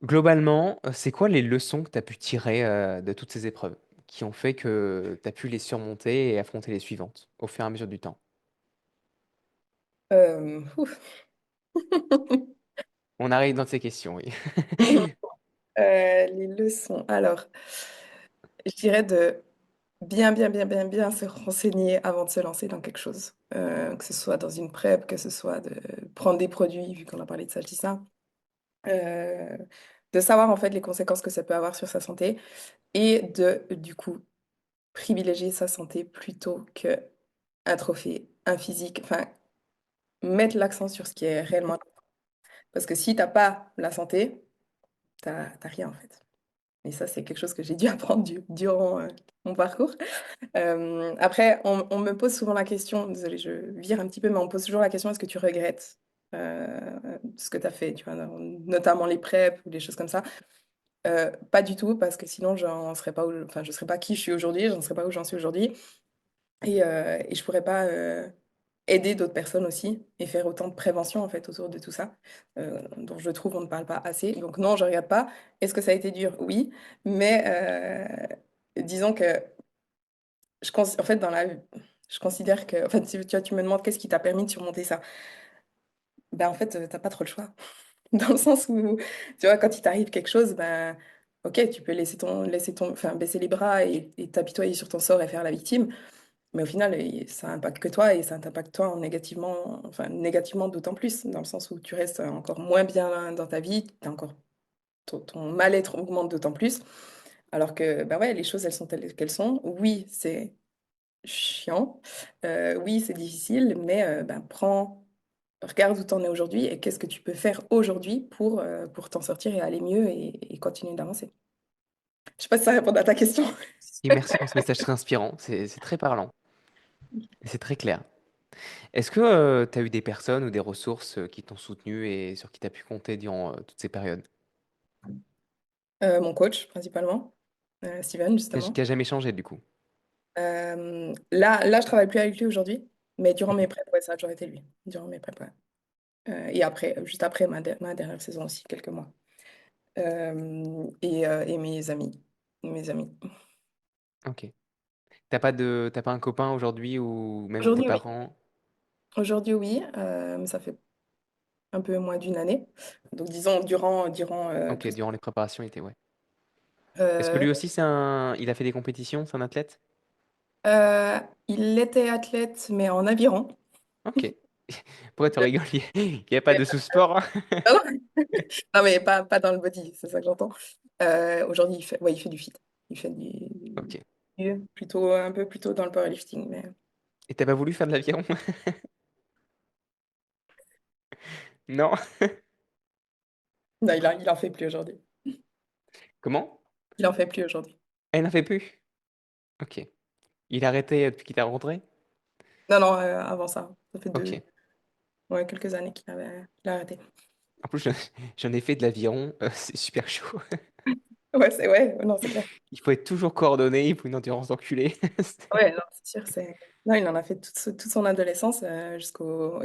Globalement, c'est quoi les leçons que tu as pu tirer de toutes ces épreuves qui ont fait que tu as pu les surmonter et affronter les suivantes au fur et à mesure du temps? Ouf. On arrive dans ces questions, oui. Les leçons. Alors, je dirais de bien se renseigner avant de se lancer dans quelque chose. Que ce soit dans une prep, que ce soit de prendre des produits, vu qu'on a parlé de ça, je dis ça. Euh, de savoir en fait les conséquences que ça peut avoir sur sa santé et de, du coup, privilégier sa santé plutôt que un trophée, un physique. Enfin, mettre l'accent sur ce qui est réellement. Parce que si t'as pas la santé, t'as rien en fait. Et ça, c'est quelque chose que j'ai dû apprendre durant mon parcours. Après, on me pose souvent la question, désolée, je vire un petit peu, mais on me pose toujours la question, est-ce que tu regrettes ce que tu as fait, tu vois, notamment les preps ou des choses comme ça. Pas du tout, parce que sinon, j'en serais pas enfin, je serais pas qui je suis aujourd'hui, j'en serais pas où j'en suis aujourd'hui. Et je pourrais pas aider d'autres personnes aussi et faire autant de prévention en fait autour de tout ça, dont je trouve on ne parle pas assez. Donc non, je regarde pas. Est-ce que ça a été dur? Oui, mais disons que en fait je considère que, enfin, tu vois, tu me demandes qu'est-ce qui t'a permis de surmonter ça. Ben en fait, t'as pas trop le choix. Dans le sens où, tu vois, quand il t'arrive quelque chose, ben ok, tu peux enfin, baisser les bras et t'apitoyer sur ton sort et faire la victime. Mais au final, ça impacte que toi et ça t'impacte toi en négativement, enfin négativement d'autant plus, dans le sens où tu restes encore moins bien dans ta vie, ton mal-être augmente d'autant plus. Alors que, bah ouais, les choses, elles sont telles qu'elles sont. Oui, c'est chiant. Oui, c'est difficile, mais regarde où tu en es aujourd'hui et qu'est-ce que tu peux faire aujourd'hui pour t'en sortir et aller mieux et continuer d'avancer. Je sais pas si ça répond à ta question. Et merci pour ce message très inspirant, c'est très parlant et c'est très clair. Est-ce que tu as eu des personnes ou des ressources qui t'ont soutenu et sur qui tu as pu compter durant toutes ces périodes? Mon coach, principalement, Steven, Qui justement. a jamais changé du coup? Là, je travaille plus avec lui aujourd'hui, mais durant mes prépa, ouais, ça a toujours été lui. Durant mes prépa. Et après, juste après ma dernière saison aussi, quelques mois. Et mes amis. Mes amis. Ok. T'as pas un copain aujourd'hui ou même tes Aujourd'hui, oui. parents? Aujourd'hui, oui, mais ça fait un peu moins d'une année. Donc, disons, durant Ok, tout durant les préparations, il était, ouais. Est-ce que euh, lui aussi, il a fait des compétitions, c'est un athlète? euh, il était athlète, mais en aviron. Ok. Pourquoi tu rigoles? Il n'y a pas de sous-sport, hein? Non, non, mais pas dans le body, c'est ça que j'entends. Aujourd'hui, ouais, il fait du fit. Il fait Ok. plutôt, un peu plutôt dans le powerlifting. Mais... Et t'as pas voulu faire de l'aviron? Non? Non, il en fait plus aujourd'hui. Comment? Il en fait plus aujourd'hui. Elle n'en fait plus? Ok. Il a arrêté depuis qu'il t'a rencontré? Non, non, avant ça. Ça fait Ok. ouais, quelques années qu'il a arrêté. En plus, j'en ai fait de l'aviron, c'est super chaud. Ouais, non, c'est clair. Il faut être toujours coordonné, il faut une endurance d'enculé. Ouais, non, c'est sûr. Non, il en a fait toute son adolescence jusqu'au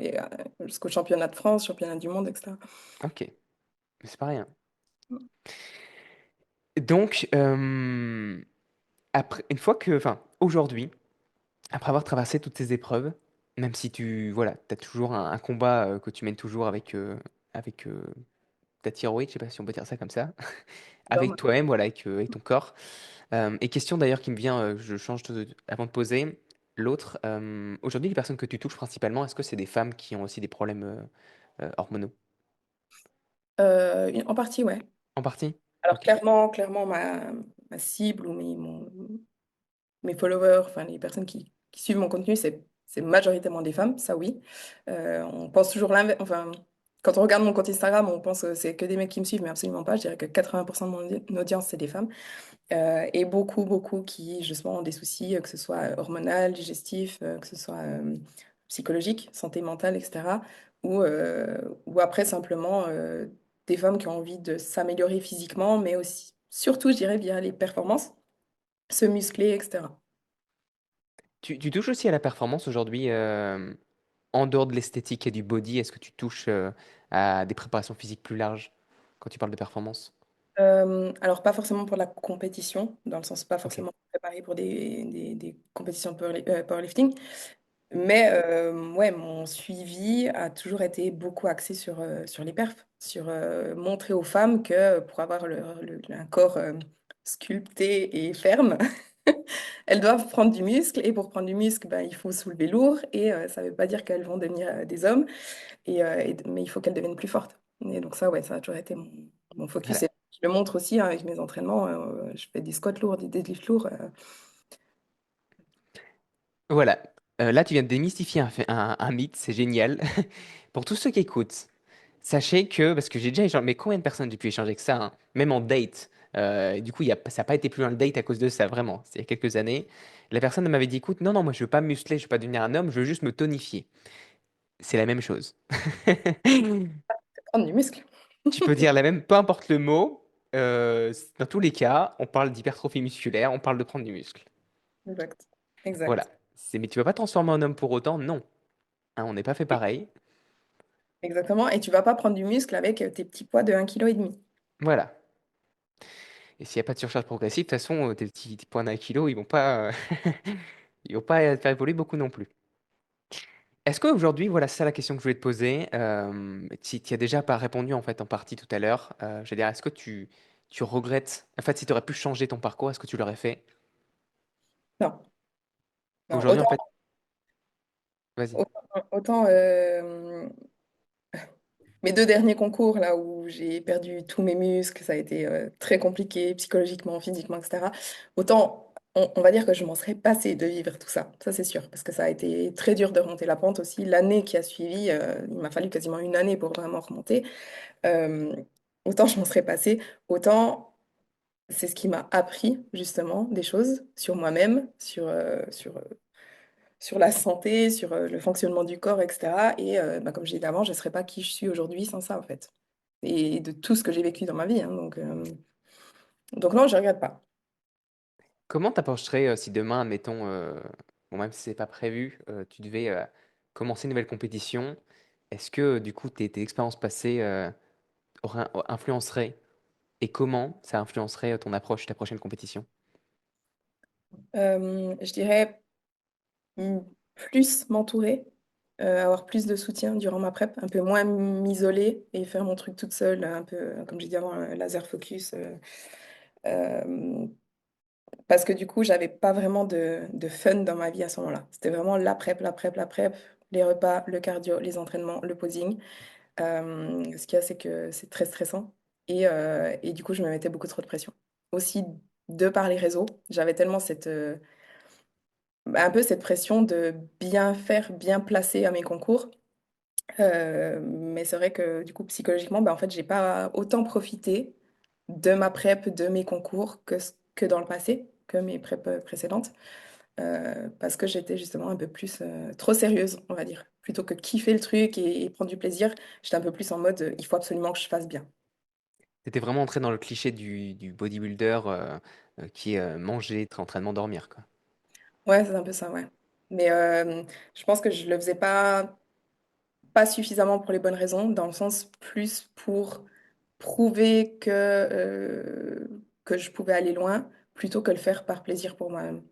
championnat de France, championnat du monde, etc. Ok, mais c'est pas rien. Donc, enfin, aujourd'hui, après avoir traversé toutes ces épreuves, même si voilà, t'as toujours un combat que tu mènes toujours avec ta thyroïde, je sais pas si on peut dire ça comme ça, avec Normal. toi-même, voilà, avec ton corps. Et question d'ailleurs qui me vient, je change avant de poser. L'autre, aujourd'hui, les personnes que tu touches principalement, est-ce que c'est des femmes qui ont aussi des problèmes hormonaux? En partie, ouais. En partie? Alors Ok. clairement, ma cible ou mes followers, enfin les personnes qui suivent mon contenu, c'est majoritairement des femmes, ça oui. On pense toujours l'inverse, enfin, quand on regarde mon compte Instagram, on pense que c'est que des mecs qui me suivent, mais absolument pas. Je dirais que 80% de mon audience, c'est des femmes. Et beaucoup qui, justement, ont des soucis, que ce soit hormonal, digestif, que ce soit psychologique, santé mentale, etc. Ou après, simplement, des femmes qui ont envie de s'améliorer physiquement, mais aussi, surtout, je dirais, via les performances, se muscler, etc. Tu touches aussi à la performance aujourd'hui, en dehors de l'esthétique et du body, est-ce que tu touches à des préparations physiques plus larges quand tu parles de performance? Alors, pas forcément pour la compétition, dans le sens pas Ok. forcément préparé pour des compétitions de powerlifting, mais ouais, mon suivi a toujours été beaucoup axé sur les perfs, sur montrer aux femmes que pour avoir un corps sculpté et ferme, elles doivent prendre du muscle, et pour prendre du muscle, ben, il faut soulever lourd, et ça ne veut pas dire qu'elles vont devenir des hommes. Mais il faut qu'elle devienne plus forte. Et donc ça, ouais, ça a toujours été mon focus. Voilà. Et je le montre aussi hein, avec mes entraînements. Je fais des squats lourds, des deadlifts lourds. Voilà. Là, tu viens de démystifier un mythe, c'est génial. Pour tous ceux qui écoutent, sachez que, parce que j'ai déjà échangé, mais combien de personnes j'ai pu échanger avec ça, hein, même en date. Du coup, ça n'a pas été plus loin le date à cause de ça, vraiment. C'est il y a quelques années. La personne m'avait dit, écoute, non, non, moi je veux pas me muscler, je veux pas devenir un homme, je veux juste me tonifier. C'est la même chose. Prendre du muscle. Tu peux dire la même, peu importe le mot. Dans tous les cas, on parle d'hypertrophie musculaire, on parle de prendre du muscle. Exact. Voilà. Exact. Mais tu vas pas transformer en homme pour autant, non. Hein, on n'est pas fait pareil. Exactement. Et tu vas pas prendre du muscle avec tes petits poids de 1,5 kg. Voilà. Et s'il n'y a pas de surcharge progressive, de toute façon, tes petits points d'un kilo, ils vont pas, ils vont pas te faire évoluer beaucoup non plus. Est-ce qu'aujourd'hui, voilà, c'est ça la question que je voulais te poser. Tu as déjà pas répondu en fait en partie tout à l'heure. Je veux dire, est-ce que tu regrettes, en fait, si tu aurais pu changer ton parcours, est-ce que tu l'aurais fait? Non. Non. Aujourd'hui, en fait, vas-y. Autant mes deux derniers concours, là où j'ai perdu tous mes muscles, ça a été très compliqué psychologiquement, physiquement, etc. Autant, on va dire que je m'en serais passé de vivre tout ça c'est sûr, parce que ça a été très dur de remonter la pente aussi. L'année qui a suivi, il m'a fallu quasiment une année pour vraiment remonter. Euh, Autant je m'en serais passé, autant c'est ce qui m'a appris justement des choses sur moi-même, sur la santé, sur le fonctionnement du corps, etc. Et bah, comme je disais avant, je ne serais pas qui je suis aujourd'hui sans ça, en fait. Et de tout ce que j'ai vécu dans ma vie. Hein. Donc non, je ne regrette pas. Comment t'approcherais si demain, admettons, bon, même si c'est pas prévu, tu devais commencer une nouvelle compétition, est-ce que du coup tes expériences passées influenceraient et comment ça influencerait ton approche de ta prochaine compétition? Je dirais mm, plus m'entourer, avoir plus de soutien durant ma prep, un peu moins m'isoler et faire mon truc toute seule, un peu, comme j'ai dit avant, laser focus. Euh, Parce que du coup, j'avais pas vraiment de fun dans ma vie à ce moment-là. C'était vraiment la prep, les repas, le cardio, les entraînements, le posing. Ce qu'il y a, c'est que c'est très stressant. Et du coup, je me mettais beaucoup trop de pression. Aussi, de par les réseaux, j'avais tellement un peu cette pression de bien faire, bien placer à mes concours. Mais c'est vrai que du coup, psychologiquement, en fait, j'ai pas autant profité de ma prep, de mes concours que dans le passé, que mes prep précédentes. Parce que j'étais justement un peu plus trop sérieuse, on va dire. Plutôt que kiffer le truc et prendre du plaisir, j'étais un peu plus en mode il faut absolument que je fasse bien. T'étais vraiment entré dans le cliché du bodybuilder qui est manger, entraînement, dormir, quoi. Ouais, c'est un peu ça, ouais. Mais je pense que je le faisais pas suffisamment pour les bonnes raisons, dans le sens plus pour prouver que je pouvais aller loin, plutôt que le faire par plaisir pour moi-même.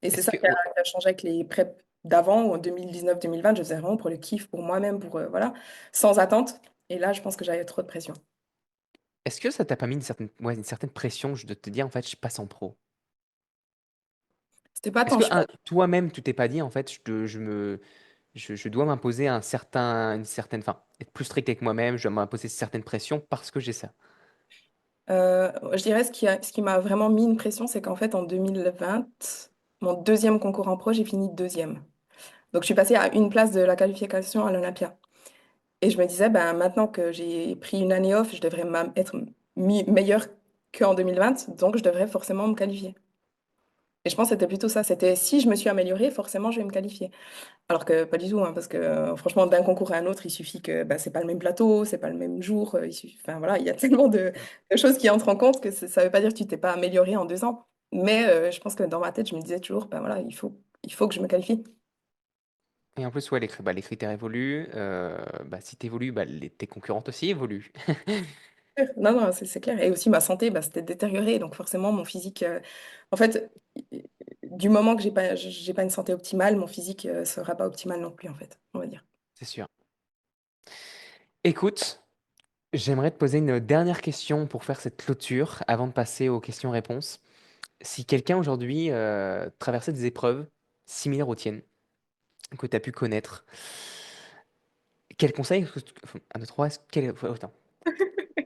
Et c'est Est-ce ça que, qui a changé avec les preps d'avant, ou en 2019-2020, je faisais vraiment pour le kiff, pour moi-même, pour voilà, sans attente. Et là, je pense que j'avais trop de pression. est-ce que ça t'a pas mis une certaine, ouais, une certaine pression de te dire, en fait, je passe en pro? C'est pas Est-ce tant, que je suis pas. toi-même, tu t'es pas dit, en fait, je dois m'imposer une certaine, enfin, être plus strict avec moi-même, je dois m'imposer certaines pressions parce que j'ai ça. Je dirais ce qui m'a vraiment mis une pression, c'est qu'en fait, en 2020, mon deuxième concours en pro, j'ai fini deuxième. Donc, je suis passée à une place de la qualification à l'Olympia. Et je me disais, ben, maintenant que j'ai pris une année off, je devrais être meilleure qu'en 2020, donc je devrais forcément me qualifier. Et je pense que c'était plutôt ça. C'était si je me suis améliorée, forcément, je vais me qualifier. Alors que pas du tout, hein, parce que franchement, d'un concours à un autre, il suffit que bah, c'est pas le même plateau, c'est pas le même jour. Enfin voilà, il y a tellement de choses qui entrent en compte que ça veut pas dire que tu t'es pas amélioré en 2 ans. Mais je pense que dans ma tête, je me disais toujours, ben voilà, il faut que je me qualifie. Et en plus, ouais, les critères évoluent. Bah, si tu évolues, bah, tes concurrentes aussi évoluent. Non, non, c'est clair. Et aussi ma santé, bah, c'était détérioré. Donc forcément, mon physique, en fait, du moment que j'ai pas une santé optimale, mon physique sera pas optimal non plus, en fait, on va dire. C'est sûr. Écoute, j'aimerais te poser une dernière question pour faire cette clôture avant de passer aux questions-réponses. Si quelqu'un aujourd'hui traversait des épreuves similaires aux tiennes, que tu as pu connaître, quel conseil, enfin, un, deux, trois, attends,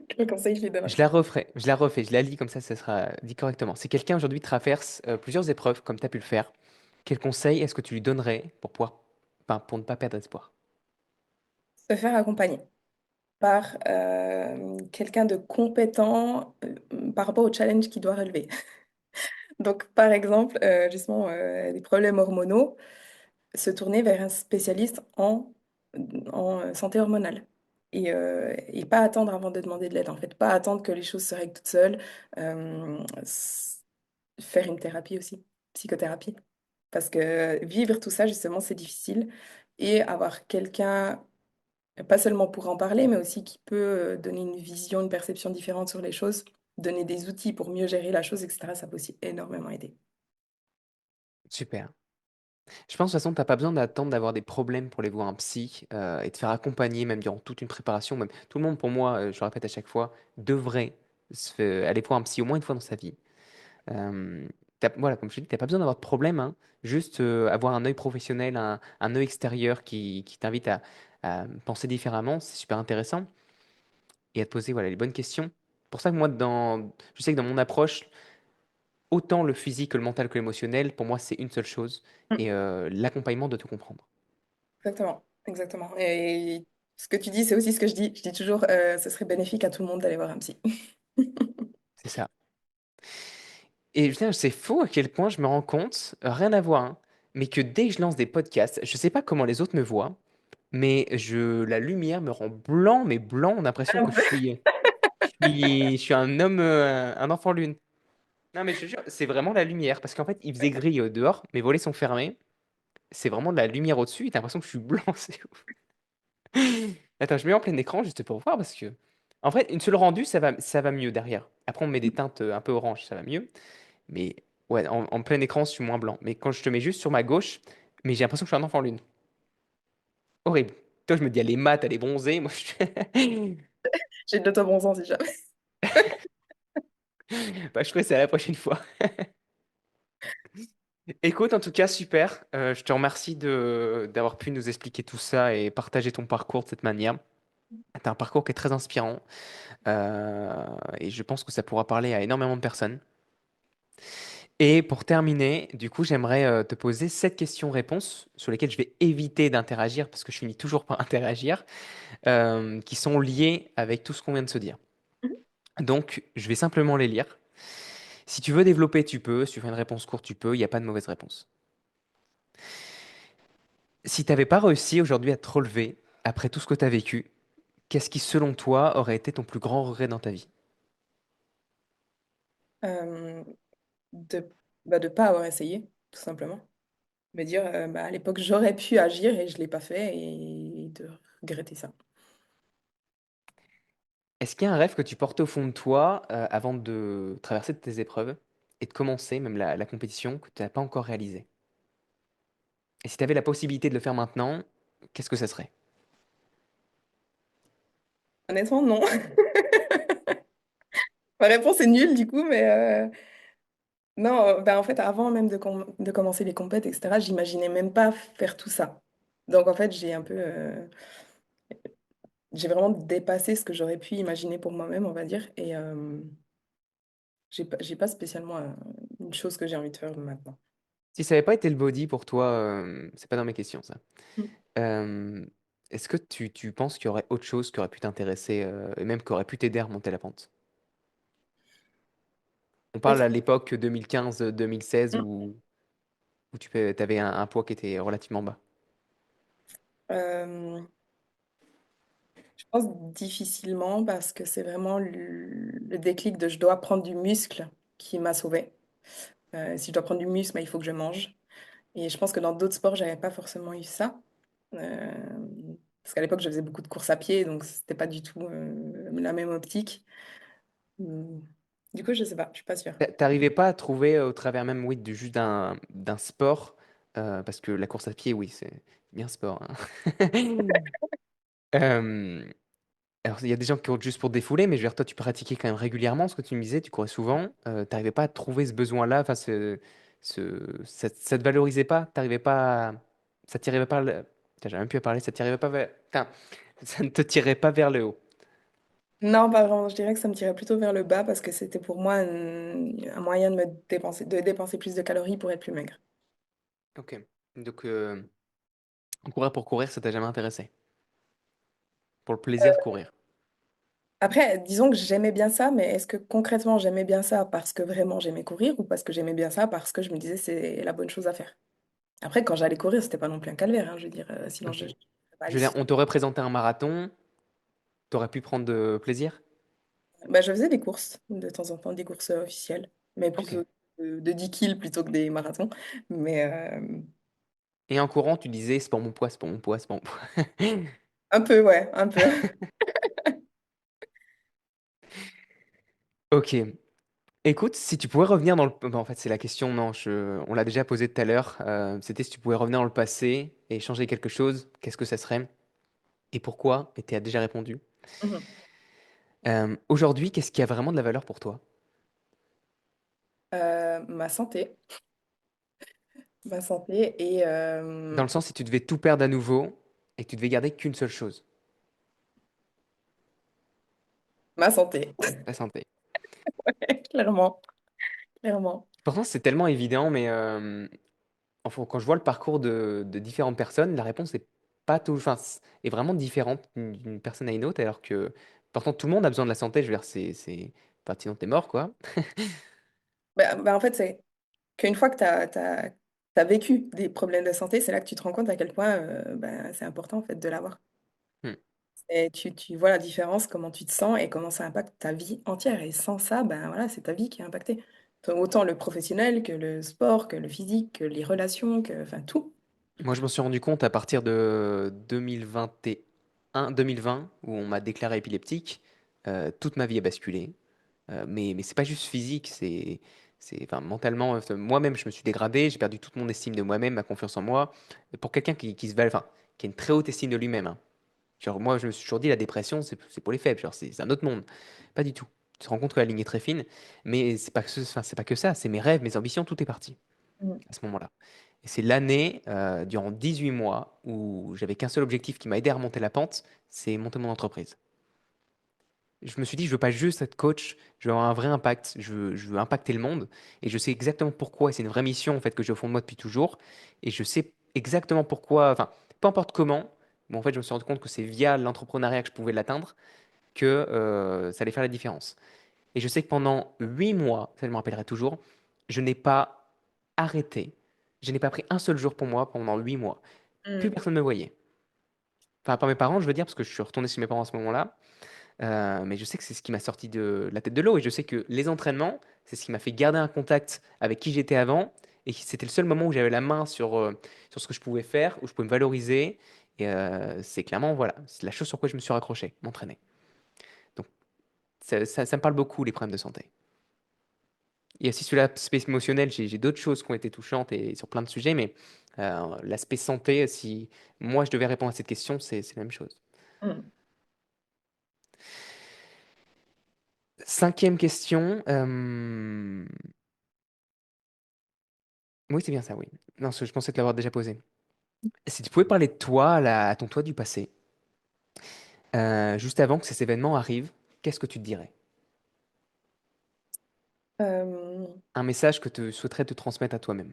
Quel conseil je lui donnerais? je la lis comme ça sera dit correctement. Si quelqu'un aujourd'hui traverse plusieurs épreuves comme tu as pu le faire, quel conseil est-ce que tu lui donnerais pour pouvoir, enfin, pour ne pas perdre espoir? Se faire accompagner par quelqu'un de compétent par rapport au challenge qu'il doit relever. Donc, par exemple, justement, des problèmes hormonaux, se tourner vers un spécialiste en santé hormonale. Et pas attendre avant de demander de l'aide, en fait. Pas attendre que les choses se règlent toutes seules. Faire une thérapie aussi, psychothérapie. Parce que vivre tout ça, justement, c'est difficile. Et avoir quelqu'un pas seulement pour en parler, mais aussi qui peut donner une vision, une perception différente sur les choses, donner des outils pour mieux gérer la chose, etc. Ça peut aussi énormément aider. Super. Je pense de toute façon, t'as pas besoin d'attendre d'avoir des problèmes pour les voir un psy et te faire accompagner même durant toute une préparation. Même tout le monde, pour moi, je le répète à chaque fois, devrait aller voir un psy au moins une fois dans sa vie. Euh, voilà, comme je te dis, t'as pas besoin d'avoir de problème, hein. Juste avoir un œil professionnel, un œil extérieur qui t'invite à penser différemment, c'est super intéressant et à te poser voilà, les bonnes questions. Pour ça que moi, je sais que dans mon approche, autant le physique que le mental que l'émotionnel, pour moi, c'est une seule chose Mm. et l'accompagnement doit te comprendre. Exactement, exactement. Et ce que tu dis, c'est aussi ce que je dis. Je dis toujours, ce serait bénéfique à tout le monde d'aller voir un psy. C'est ça. Et putain, c'est faux à quel point je me rends compte, rien à voir, hein, mais que dès que je lance des podcasts, je sais pas comment les autres me voient, mais la lumière me rend blanc, mais blanc, on a l'impression que je suis un homme, un enfant lune. Non, mais je te jure, c'est vraiment la lumière, parce qu'en fait, il faisait gris dehors, mes volets sont fermés, c'est vraiment de la lumière au-dessus, et t'as l'impression que je suis blanc, c'est ouf. Attends, je mets en plein écran juste pour voir, parce que, en fait, une seule rendu, ça va mieux derrière. Après, on met des teintes un peu orange, ça va mieux. Mais ouais, en plein écran, je suis moins blanc. Mais quand je te mets juste sur ma gauche, mais j'ai l'impression que je suis un enfant lune. Horrible. Toi, je me dis, elle est mate, elle est bronzée. Moi, J'ai de l'autobronzant si jamais. bah, je ferai ça la prochaine fois. Écoute, en tout cas, super. Je te remercie d'avoir pu nous expliquer tout ça et partager ton parcours de cette manière. T'as un parcours qui est très inspirant et je pense que ça pourra parler à énormément de personnes. Et pour terminer, du coup, j'aimerais te poser 7 questions-réponses sur lesquelles je vais éviter d'interagir parce que je finis toujours par interagir. Qui sont liées avec tout ce qu'on vient de se dire. Donc, je vais simplement les lire. Si tu veux développer, tu peux. Si tu veux une réponse courte, tu peux. Il n'y a pas de mauvaise réponse. Si tu n'avais pas réussi aujourd'hui à te relever après tout ce que tu as vécu, qu'est-ce qui, selon toi, aurait été ton plus grand regret dans ta vie? Euh, de de pas avoir essayé, tout simplement. Me dire, bah, à l'époque, j'aurais pu agir et je l'ai pas fait et de regretter ça. Est-ce qu'il y a un rêve que tu portais au fond de toi avant de traverser tes épreuves et de commencer même la compétition que tu n'as pas encore réalisé? Et si tu avais la possibilité de le faire maintenant, qu'est-ce que ça serait? Honnêtement, non. Ma réponse est nulle du coup, mais Non, ben en fait, avant même de commencer les compètes, etc., j'imaginais même pas faire tout ça. Donc en fait, j'ai vraiment dépassé ce que j'aurais pu imaginer pour moi-même, on va dire. Et j'ai pas spécialement une chose que j'ai envie de faire maintenant. Si ça n'avait pas été le body pour toi, c'est pas dans mes questions ça. Mm. Euh, Est-ce que tu penses qu'il y aurait autre chose qui aurait pu t'intéresser et même qui aurait pu t'aider à remonter la pente? On parle Autre- à l'époque 2015-2016 Mm. où tu avais un poids qui était relativement bas. Euh, je pense difficilement parce que c'est vraiment le déclic de je dois prendre du muscle qui m'a sauvée. Si je dois prendre du muscle, ben, il faut que je mange. Et je pense que dans d'autres sports, j'avais pas forcément eu ça. Euh, Parce qu'à l'époque, je faisais beaucoup de courses à pied, donc c'était pas du tout la même optique. Hmm. Du coup, je sais pas, je suis pas sûre. T'arrivais pas à trouver au travers même oui, juste d'un sport, parce que la course à pied, oui, c'est bien sport, hein. Euh, alors, il y a des gens qui courent juste pour défouler, mais je veux dire, toi, tu pratiquais quand même régulièrement ce que tu me disais, tu courais souvent. T'arrivais pas à trouver ce besoin-là, enfin, ça te valorisait pas, t'arrivais pas, ça tirait pas, putain, j'ai même pu à parler, ça tirait pas vers, putain, ça ne te tirait pas vers le haut. Non, pas vraiment. Je dirais que ça me tirait plutôt vers le bas parce que c'était pour moi un moyen de dépenser plus de calories pour être plus maigre. Ok. Donc, courir pour courir, ça t'a jamais intéressé? Pour le plaisir de courir. Après, disons que j'aimais bien ça, mais est-ce que concrètement j'aimais bien ça parce que vraiment j'aimais courir ou parce que j'aimais bien ça parce que je me disais c'est la bonne chose à faire? Après, quand j'allais courir, c'était pas non plus un calvaire, hein, je veux dire, sinon Ok. je serais pas Je allée. veux dire, on t'aurait présenté un marathon, t'aurais pu prendre de plaisir? Bah, je faisais des courses de temps en temps, des courses officielles, mais Ok. plutôt de 10 kills plutôt que des marathons. Mais Et en courant, tu disais, c'est pour mon poids, c'est pour mon poids, c'est pour mon poids. un peu, ouais, un peu. Ok. Écoute, si tu pouvais revenir dans le... Bon, en fait, c'est la question, non, on l'a déjà posée tout à l'heure. C'était si tu pouvais revenir dans le passé et changer quelque chose, qu'est-ce que ça serait? Et pourquoi? Et tu as déjà répondu. Mhm. Aujourd'hui, qu'est-ce qui a vraiment de la valeur pour toi? Ma santé, ma santé et Dans le sens, si tu devais tout perdre à nouveau et que tu devais garder qu'une seule chose, ma santé, la santé. clairement, clairement. Pourtant, c'est tellement évident, mais enfin, quand je vois le parcours de différentes personnes, la réponse est pas tout, enfin, est vraiment différente d'une personne à une autre, alors que pourtant tout le monde a besoin de la santé. Je veux dire, enfin, sinon t'es mort, quoi. Bah, en fait, c'est qu'une fois que tu as vécu des problèmes de santé, c'est là que tu te rends compte à quel point bah, c'est important en fait de l'avoir. Hmm. Et tu vois la différence, comment tu te sens et comment ça impacte ta vie entière. Et sans ça, ben voilà, c'est ta vie qui est impactée. Autant le professionnel que le sport, que le physique, que les relations, que enfin tout. Moi, je m'en suis rendu compte à partir de 2021, 2020, où on m'a déclaré épileptique. Toute ma vie a basculé. Mais c'est pas juste physique, enfin, mentalement. Moi-même, je me suis dégradé, j'ai perdu toute mon estime de moi-même, ma confiance en moi. Et pour quelqu'un enfin, qui a une très haute estime de lui-même, hein. Genre, moi, je me suis toujours dit, la dépression, c'est pour les faibles. Genre, c'est un autre monde. Pas du tout. Tu te rends compte que la ligne est très fine, mais enfin, c'est pas que ça. C'est mes rêves, mes ambitions, tout est parti Mm. à ce moment-là. Et c'est l'année, durant 18 mois, où j'avais qu'un seul objectif qui m'a aidé à remonter la pente, c'est monter mon entreprise. Je me suis dit, je veux pas juste être coach, je veux avoir un vrai impact, je veux impacter le monde, et je sais exactement pourquoi, et c'est une vraie mission en fait que j'ai au fond de moi depuis toujours, et je sais exactement pourquoi, enfin, peu importe comment, mais en fait je me suis rendu compte que c'est via l'entrepreneuriat que je pouvais l'atteindre, que ça allait faire la différence. Et je sais que pendant 8 mois, ça je me rappellerai toujours, je n'ai pas arrêté, je n'ai pas pris un seul jour pour moi pendant 8 mois. Plus Mm. personne ne me voyait. Enfin, par mes parents, je veux dire, parce que je suis retourné chez mes parents à ce moment-là. Mais je sais que c'est ce qui m'a sorti de la tête de l'eau. Et je sais que les entraînements, c'est ce qui m'a fait garder un contact avec qui j'étais avant. Et c'était le seul moment où j'avais la main sur ce que je pouvais faire, où je pouvais me valoriser. Et c'est clairement, voilà, c'est la chose sur quoi je me suis raccroché, m'entraîner. Donc, ça me parle beaucoup, les problèmes de santé. Et aussi sur l'aspect émotionnel, j'ai d'autres choses qui ont été touchantes et sur plein de sujets. Mais l'aspect santé, si moi je devais répondre à cette question, c'est la même chose. Mm. Cinquième question. Oui, c'est bien ça, oui. Non, je pensais te l'avoir déjà posé. Si tu pouvais parler de toi, à ton toi du passé, juste avant que ces événements arrivent, qu'est-ce que tu te dirais? Euh, Un message que tu souhaiterais te transmettre à toi-même.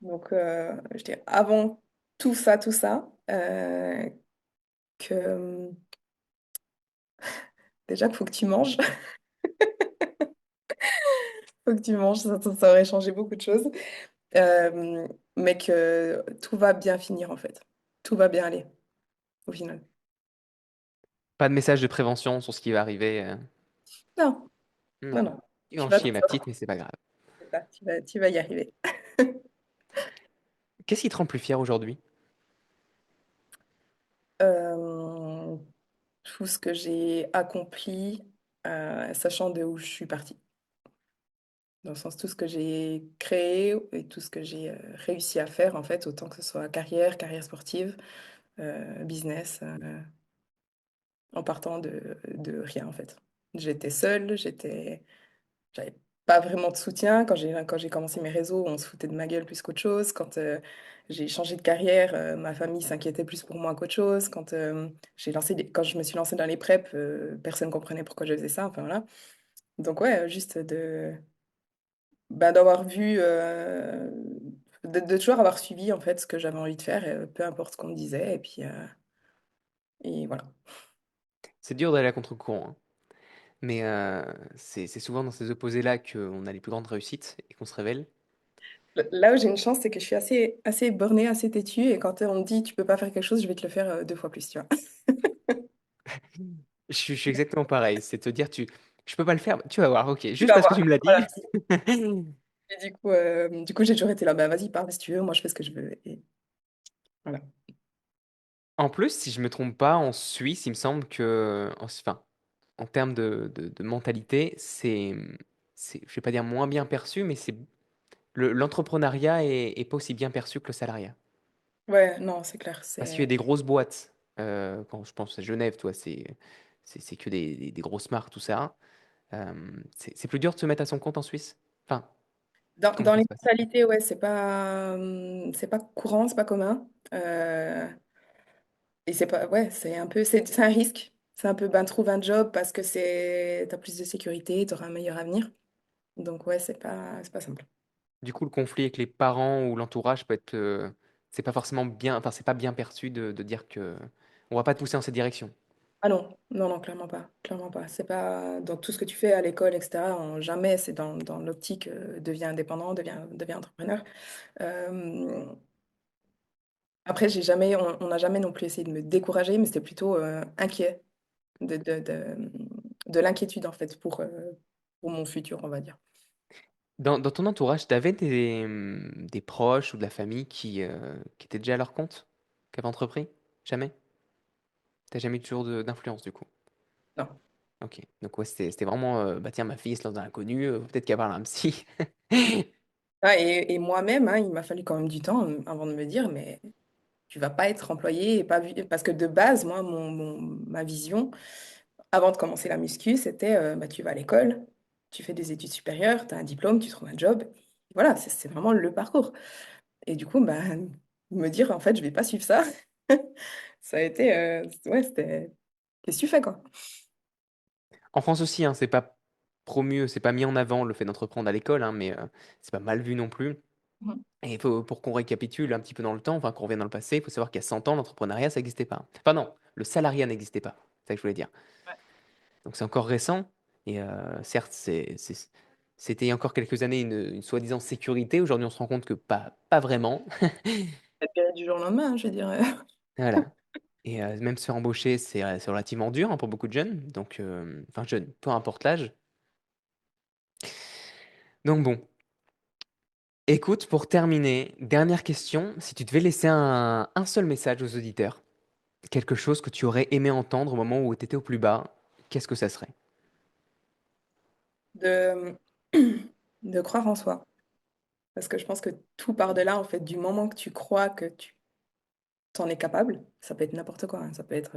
donc, je dirais avant tout ça, que déjà, il faut que tu manges. Faut que tu manges, ça aurait changé beaucoup de choses. Euh, mais que tout va bien finir en fait. Tout va bien aller au final. Pas de message de prévention sur ce qui va arriver. Non, Non. non, non. Tu vas Tu en vas, chier, ma petite, mais c'est pas grave. tu vas y arriver. Qu'est-ce qui te rend le plus fier aujourd'hui? Euh, tout ce que j'ai accompli, sachant de où je suis partie. Dans le sens, tout ce que j'ai créé et tout ce que j'ai réussi à faire, en fait, autant que ce soit carrière sportive, business, en partant de rien, en fait. J'étais seule, j'avais pas vraiment de soutien. Quand j'ai commencé mes réseaux, on se foutait de ma gueule plus qu'autre chose. Quand j'ai changé de carrière, ma famille s'inquiétait plus pour moi qu'autre chose. Quand je me suis lancée dans les preps, personne comprenait pourquoi je faisais ça. Enfin, voilà. Donc ouais, juste d'avoir vu, de toujours avoir suivi en fait ce que j'avais envie de faire, peu importe ce qu'on me disait. Et voilà. C'est dur d'aller à contre-courant, hein. Mais c'est souvent dans ces opposés-là qu'on a les plus grandes réussites et qu'on se révèle. Là où j'ai une chance, c'est que je suis assez bornée, assez têtue. Et quand on me dit tu peux pas faire quelque chose, je vais te le faire deux fois plus, tu vois. Je suis exactement pareil. C'est te dire, je peux pas le faire, tu vas voir, ok. Tu Juste vas parce que voir. tu me l'as Voilà. dit. Et du coup, j'ai toujours été là. Bah, vas-y, parle si tu veux. Moi, je fais ce que je veux. Et voilà. En plus, si je me trompe pas, en Suisse, il me semble que, enfin, en termes de mentalité, je vais pas dire moins bien perçu, mais l'entrepreneuriat est pas aussi bien perçu que le salariat. Ouais, non, c'est clair. Parce qu'il y a des grosses boîtes, quand je pense à Genève, toi, c'est que des grosses marques, tout ça. C'est plus dur de se mettre à son compte en Suisse? Enfin, comment Dans ça les se passe? mentalités, ouais, c'est pas courant, c'est pas commun. Et c'est pas, ouais, c'est un peu, c'est un risque. C'est un peu, ben, trouve un job parce que t'as plus de sécurité, t'auras un meilleur avenir. Donc, ouais, c'est pas simple. Du coup, le conflit avec les parents ou l'entourage peut être, c'est pas forcément bien, enfin, c'est pas bien perçu de dire que on va pas te pousser dans cette direction. Ah non, non, non, clairement pas. Clairement pas. C'est pas dans tout ce que tu fais à l'école, etc. Jamais c'est dans l'optique deviens indépendant, deviens entrepreneur. Euh, Après, on n'a jamais non plus essayé de me décourager, mais c'était plutôt inquiet de l'inquiétude en fait pour mon futur, on va dire. Dans ton entourage, t'avais des proches ou de la famille qui étaient déjà à leur compte, qui avaient entrepris? Jamais? T'as jamais eu toujours d'influence du coup? Non. Ok. Donc ouais, c'était vraiment, bah tiens, ma fille se lance dans l'inconnu, peut-être qu'elle parle à un psy. Ah, et moi-même, hein, il m'a fallu quand même du temps avant de me dire, mais tu vas pas être employé et pas parce que de base, moi, ma vision, avant de commencer la muscu, c'était bah, tu vas à l'école, tu fais des études supérieures, tu as un diplôme, tu trouves un job. Voilà, c'est vraiment le parcours. Et du coup, bah, me dire, en fait, je vais pas suivre ça, ça a été, ouais, c'était, qu'est-ce que tu fais, quoi? En France aussi, hein, c'est pas promu, c'est pas mis en avant le fait d'entreprendre à l'école, hein, mais c'est pas mal vu non plus. Mhm. Et pour qu'on récapitule un petit peu dans le temps, enfin qu'on revienne dans le passé, il faut savoir qu'il y a 100 ans, l'entrepreneuriat, ça n'existait pas. Enfin non, le salariat n'existait pas. C'est ça que je voulais dire. Ouais. Donc c'est encore récent. Et certes, c'était il y a encore quelques années une soi-disant sécurité. Aujourd'hui, on se rend compte que pas vraiment. Être viré du jour au lendemain, hein, je veux dire. Voilà. Et même se faire embaucher, c'est relativement dur, hein, pour beaucoup de jeunes. Donc, enfin jeunes, peu importe l'âge. Donc bon, écoute, pour terminer, dernière question. Si tu devais laisser un seul message aux auditeurs, quelque chose que tu aurais aimé entendre au moment où tu étais au plus bas, qu'est-ce que ça serait? de, de croire en soi. Parce que je pense que tout part de là, en fait, du moment que tu crois que tu t'en es capable, ça peut être n'importe quoi, hein. Ça peut être,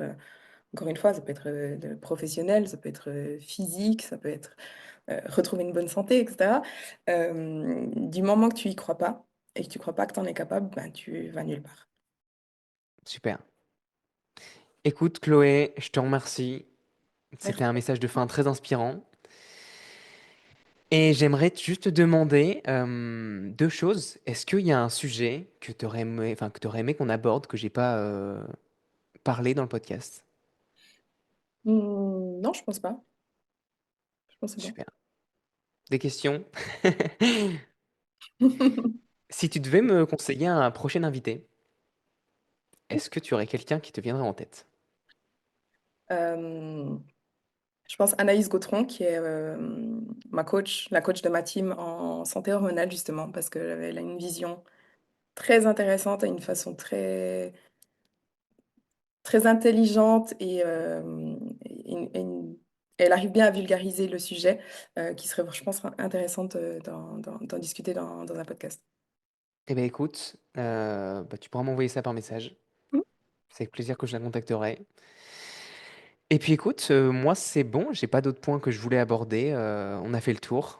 encore une fois, ça peut être professionnel, ça peut être physique, ça peut être... retrouver une bonne santé, etc. Du moment que tu y crois pas et que tu crois pas que tu en es capable, ben, tu vas nulle part. Super. Écoute, Chloé, je te remercie. C'était un Merci. message de fin très inspirant. Et j'aimerais juste te demander deux choses. Est-ce qu'il y a un sujet que tu aurais aimé, enfin, que tu aimé qu'on aborde, que j'ai pas parlé dans le podcast? Non, je pense pas. Je pense que c'est bon. Super. Des questions? Si tu devais me conseiller un prochain invité, est-ce que tu aurais quelqu'un qui te viendrait en tête? Euh, je pense Anaïs Gautron, qui est ma coach, la coach de ma team en santé hormonale, justement, parce qu'elle a une vision très intéressante, et une façon très intelligente et elle arrive bien à vulgariser le sujet, qui serait, je pense, intéressante d'en discuter dans un podcast. Eh bien, écoute, bah, tu pourras m'envoyer ça par message. Mm. C'est avec plaisir que je la contacterai. Et puis écoute, moi c'est bon, j'ai pas d'autres points que je voulais aborder. On a fait le tour.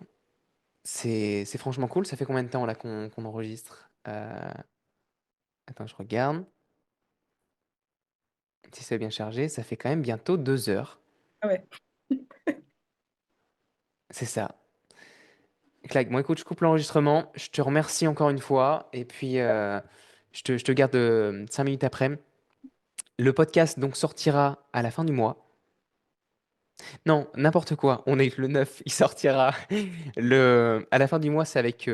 C'est franchement cool. Ça fait combien de temps là qu'on enregistre? Attends, je regarde. Si c'est bien chargé, ça fait quand même bientôt 2 heures. Ah ouais. C'est ça. Clac. Bon, écoute, je coupe l'enregistrement. Je te remercie encore une fois. Et puis, je te garde 5 minutes après. Le podcast donc sortira à la fin du mois. Non, n'importe quoi. On est le 9. Il sortira à la fin du mois. C'est avec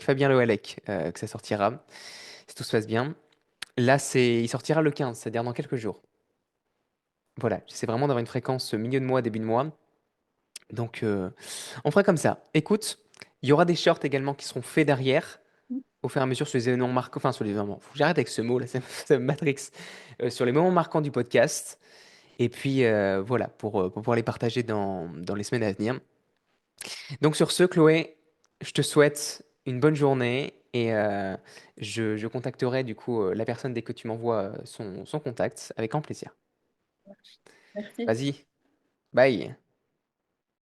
Fabien Lehalec que ça sortira. Si tout se passe bien. Là, il sortira le 15, c'est-à-dire dans quelques jours. Voilà. J'essaie vraiment d'avoir une fréquence milieu de mois, début de mois. Donc, on fera comme ça. Écoute, il y aura des shorts également qui seront faits derrière, au fur et à mesure sur les événements marquants, enfin sur les événements. Faut que j'arrête avec ce mot là, ça me matrix. Sur les moments marquants du podcast. Et puis voilà, pour pouvoir les partager dans les semaines à venir. Donc sur ce, Chloé, je te souhaite une bonne journée et je contacterai du coup la personne dès que tu m'envoies son contact avec grand plaisir. Merci. Vas-y, bye.